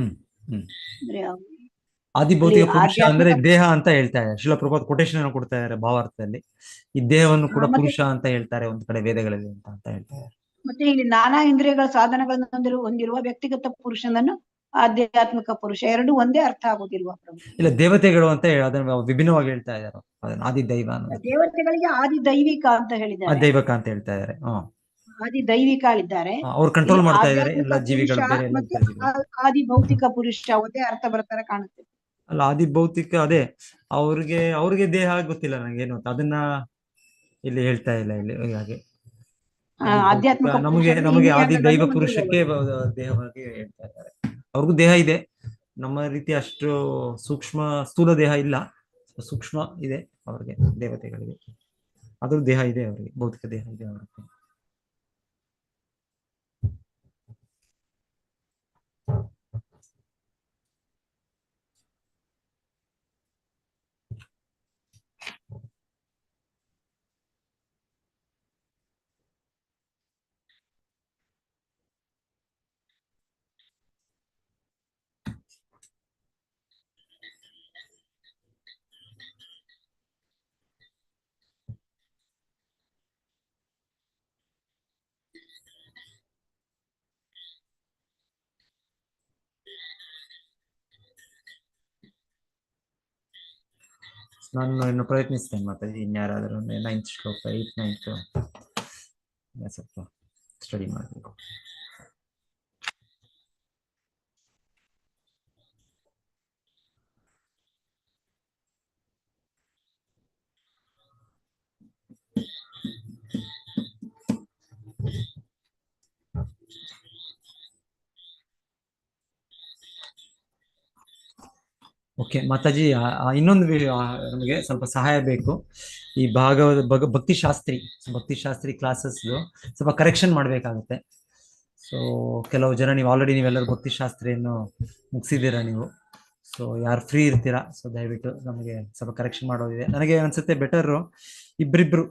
ಆದಿಭೌತಿಕ ಪುರುಷ ಅಂದ್ರೆ ದೇಹ ಅಂತ ಹೇಳ್ತಾ ಇದ್ದಾರೆ. ಶಿಲಾ ಪ್ರಭುಪಾದ ಕೊಟೇಶನ್ ಅನ್ನು ಕೊಡ್ತಾ ಇದ್ದಾರೆ ಭಾವಾರ್ಥದಲ್ಲಿ. ಈ ದೇಹವನ್ನು ಕೂಡ ಪುರುಷ ಅಂತ ಹೇಳ್ತಾರೆ ಒಂದ್ ಕಡೆ ವೇದಗಳಲ್ಲಿ ಅಂತ ಹೇಳ್ತಾ ಇದ್ದಾರೆ. ಮತ್ತೆ ಇಲ್ಲಿ ನಾನಾ ಇಂದ್ರಿಯಗಳ ಸಾಧನಗಳನ್ನು ಹೊಂದಿರುವ ವ್ಯಕ್ತಿಗತ ಪುರುಷನನ್ನು ಆಧ್ಯಾತ್ಮಿಕ ಪುರುಷ, ಎರಡು ಒಂದೇ ಅರ್ಥ ಆಗುದಿಲ್ವಾ ಪ್ರಭು? ಇಲ್ಲ, ದೇವತೆಗಳು ಅಂತ ಅದನ್ನ ವಿಭಿನ್ನವಾಗಿ ಹೇಳ್ತಾ ಇದ್ದಾರೆ. ಅದನ್ನ ಆದಿದೈವ ಅನ್ನೋದು. ದೇವತೆಗಳಿಗೆ ಆದಿದೈವಿಕ ಅಂತ ಹೇಳಿದ್ದಾರೆ, ದೈವಕ ಅಂತ ಹೇಳ್ತಾ ಇದ್ದಾರೆ. ಆದಿದೈವಿಕಳಿದ್ದಾರೆ, ಅವ್ರು ಕಂಟ್ರೋಲ್ ಮಾಡ್ತಾ ಇದ್ದಾರೆ ಎಲ್ಲ ಜೀವಿಗಳು. ಆದಿಭೌತಿಕ ಪುರುಷ ಒಂದೇ ಅರ್ಥ ಬರ್ತಾರೆ ಕಾಣುತ್ತೆ. ಅಲ್ಲ, ಆದಿಭೌತಿಕ ಅದೇ ಅವ್ರಿಗೆ ದೇಹ ಗೊತ್ತಿಲ್ಲ ನನಗೆ ಏನು ಅಂತ, ಅದನ್ನ ಇಲ್ಲಿ ಹೇಳ್ತಾ ಇಲ್ಲ ಇಲ್ಲಿ. ಹಾಗೆ ನಮಗೆ ಆದಿ ದೈವ ಪುರುಷಕ್ಕೆ ದೇಹವಾಗಿ ಹೇಳ್ತಾ ಇದ್ದಾರೆ. ಅವ್ರಿಗೂ ದೇಹ ಇದೆ, ನಮ್ಮ ರೀತಿ ಅಷ್ಟು ಸೂಕ್ಷ್ಮ ಸ್ಥೂಲ ದೇಹ ಇಲ್ಲ, ಸೂಕ್ಷ್ಮ ಇದೆ ಅವ್ರಿಗೆ, ದೇವತೆಗಳಿಗೆ. ಆದ್ರೂ ದೇಹ ಇದೆ ಅವರಿಗೆ, ಭೌತಿಕ ದೇಹ ಇದೆ ಅವ್ರಿಗೆ. ನಾನು ಇನ್ನು ಪ್ರಯತ್ನಿಸ್ತೇನೆ ಮತ್ತೆ, ಇನ್ಯಾರಾದ್ರೂ 9th ಶ್ಲೋಕ 8th 9th ಸ್ವಲ್ಪ ಸ್ಟಡಿ ಮಾಡಬೇಕು. ಓಕೆ ಮಾತಾಜಿ, ಇನ್ನೊಂದು ನಮಗೆ ಸ್ವಲ್ಪ ಸಹಾಯ ಬೇಕು. ಈ ಭಕ್ತಿಶಾಸ್ತ್ರಿ ಕ್ಲಾಸಸ್ ಸ್ವಲ್ಪ ಕರೆಕ್ಷನ್ ಮಾಡಬೇಕಾಗುತ್ತೆ. ಸೊ ಕೆಲವು ಜನ ನೀವೆಲ್ಲರೂ ಭಕ್ತಿಶಾಸ್ತ್ರಿಯನ್ನು ಮುಗಿಸಿದ್ದೀರಾ ನೀವು. ಸೊ ಯಾರು ಫ್ರೀ ಇರ್ತೀರಾ, ಸೊ ದಯವಿಟ್ಟು ನಮಗೆ ಸ್ವಲ್ಪ ಕರೆಕ್ಷನ್ ಮಾಡೋದಿದೆ. ನನಗೆ ಅನ್ಸುತ್ತೆ ಬೆಟರ್ ಇಬ್ರಿಬ್ರು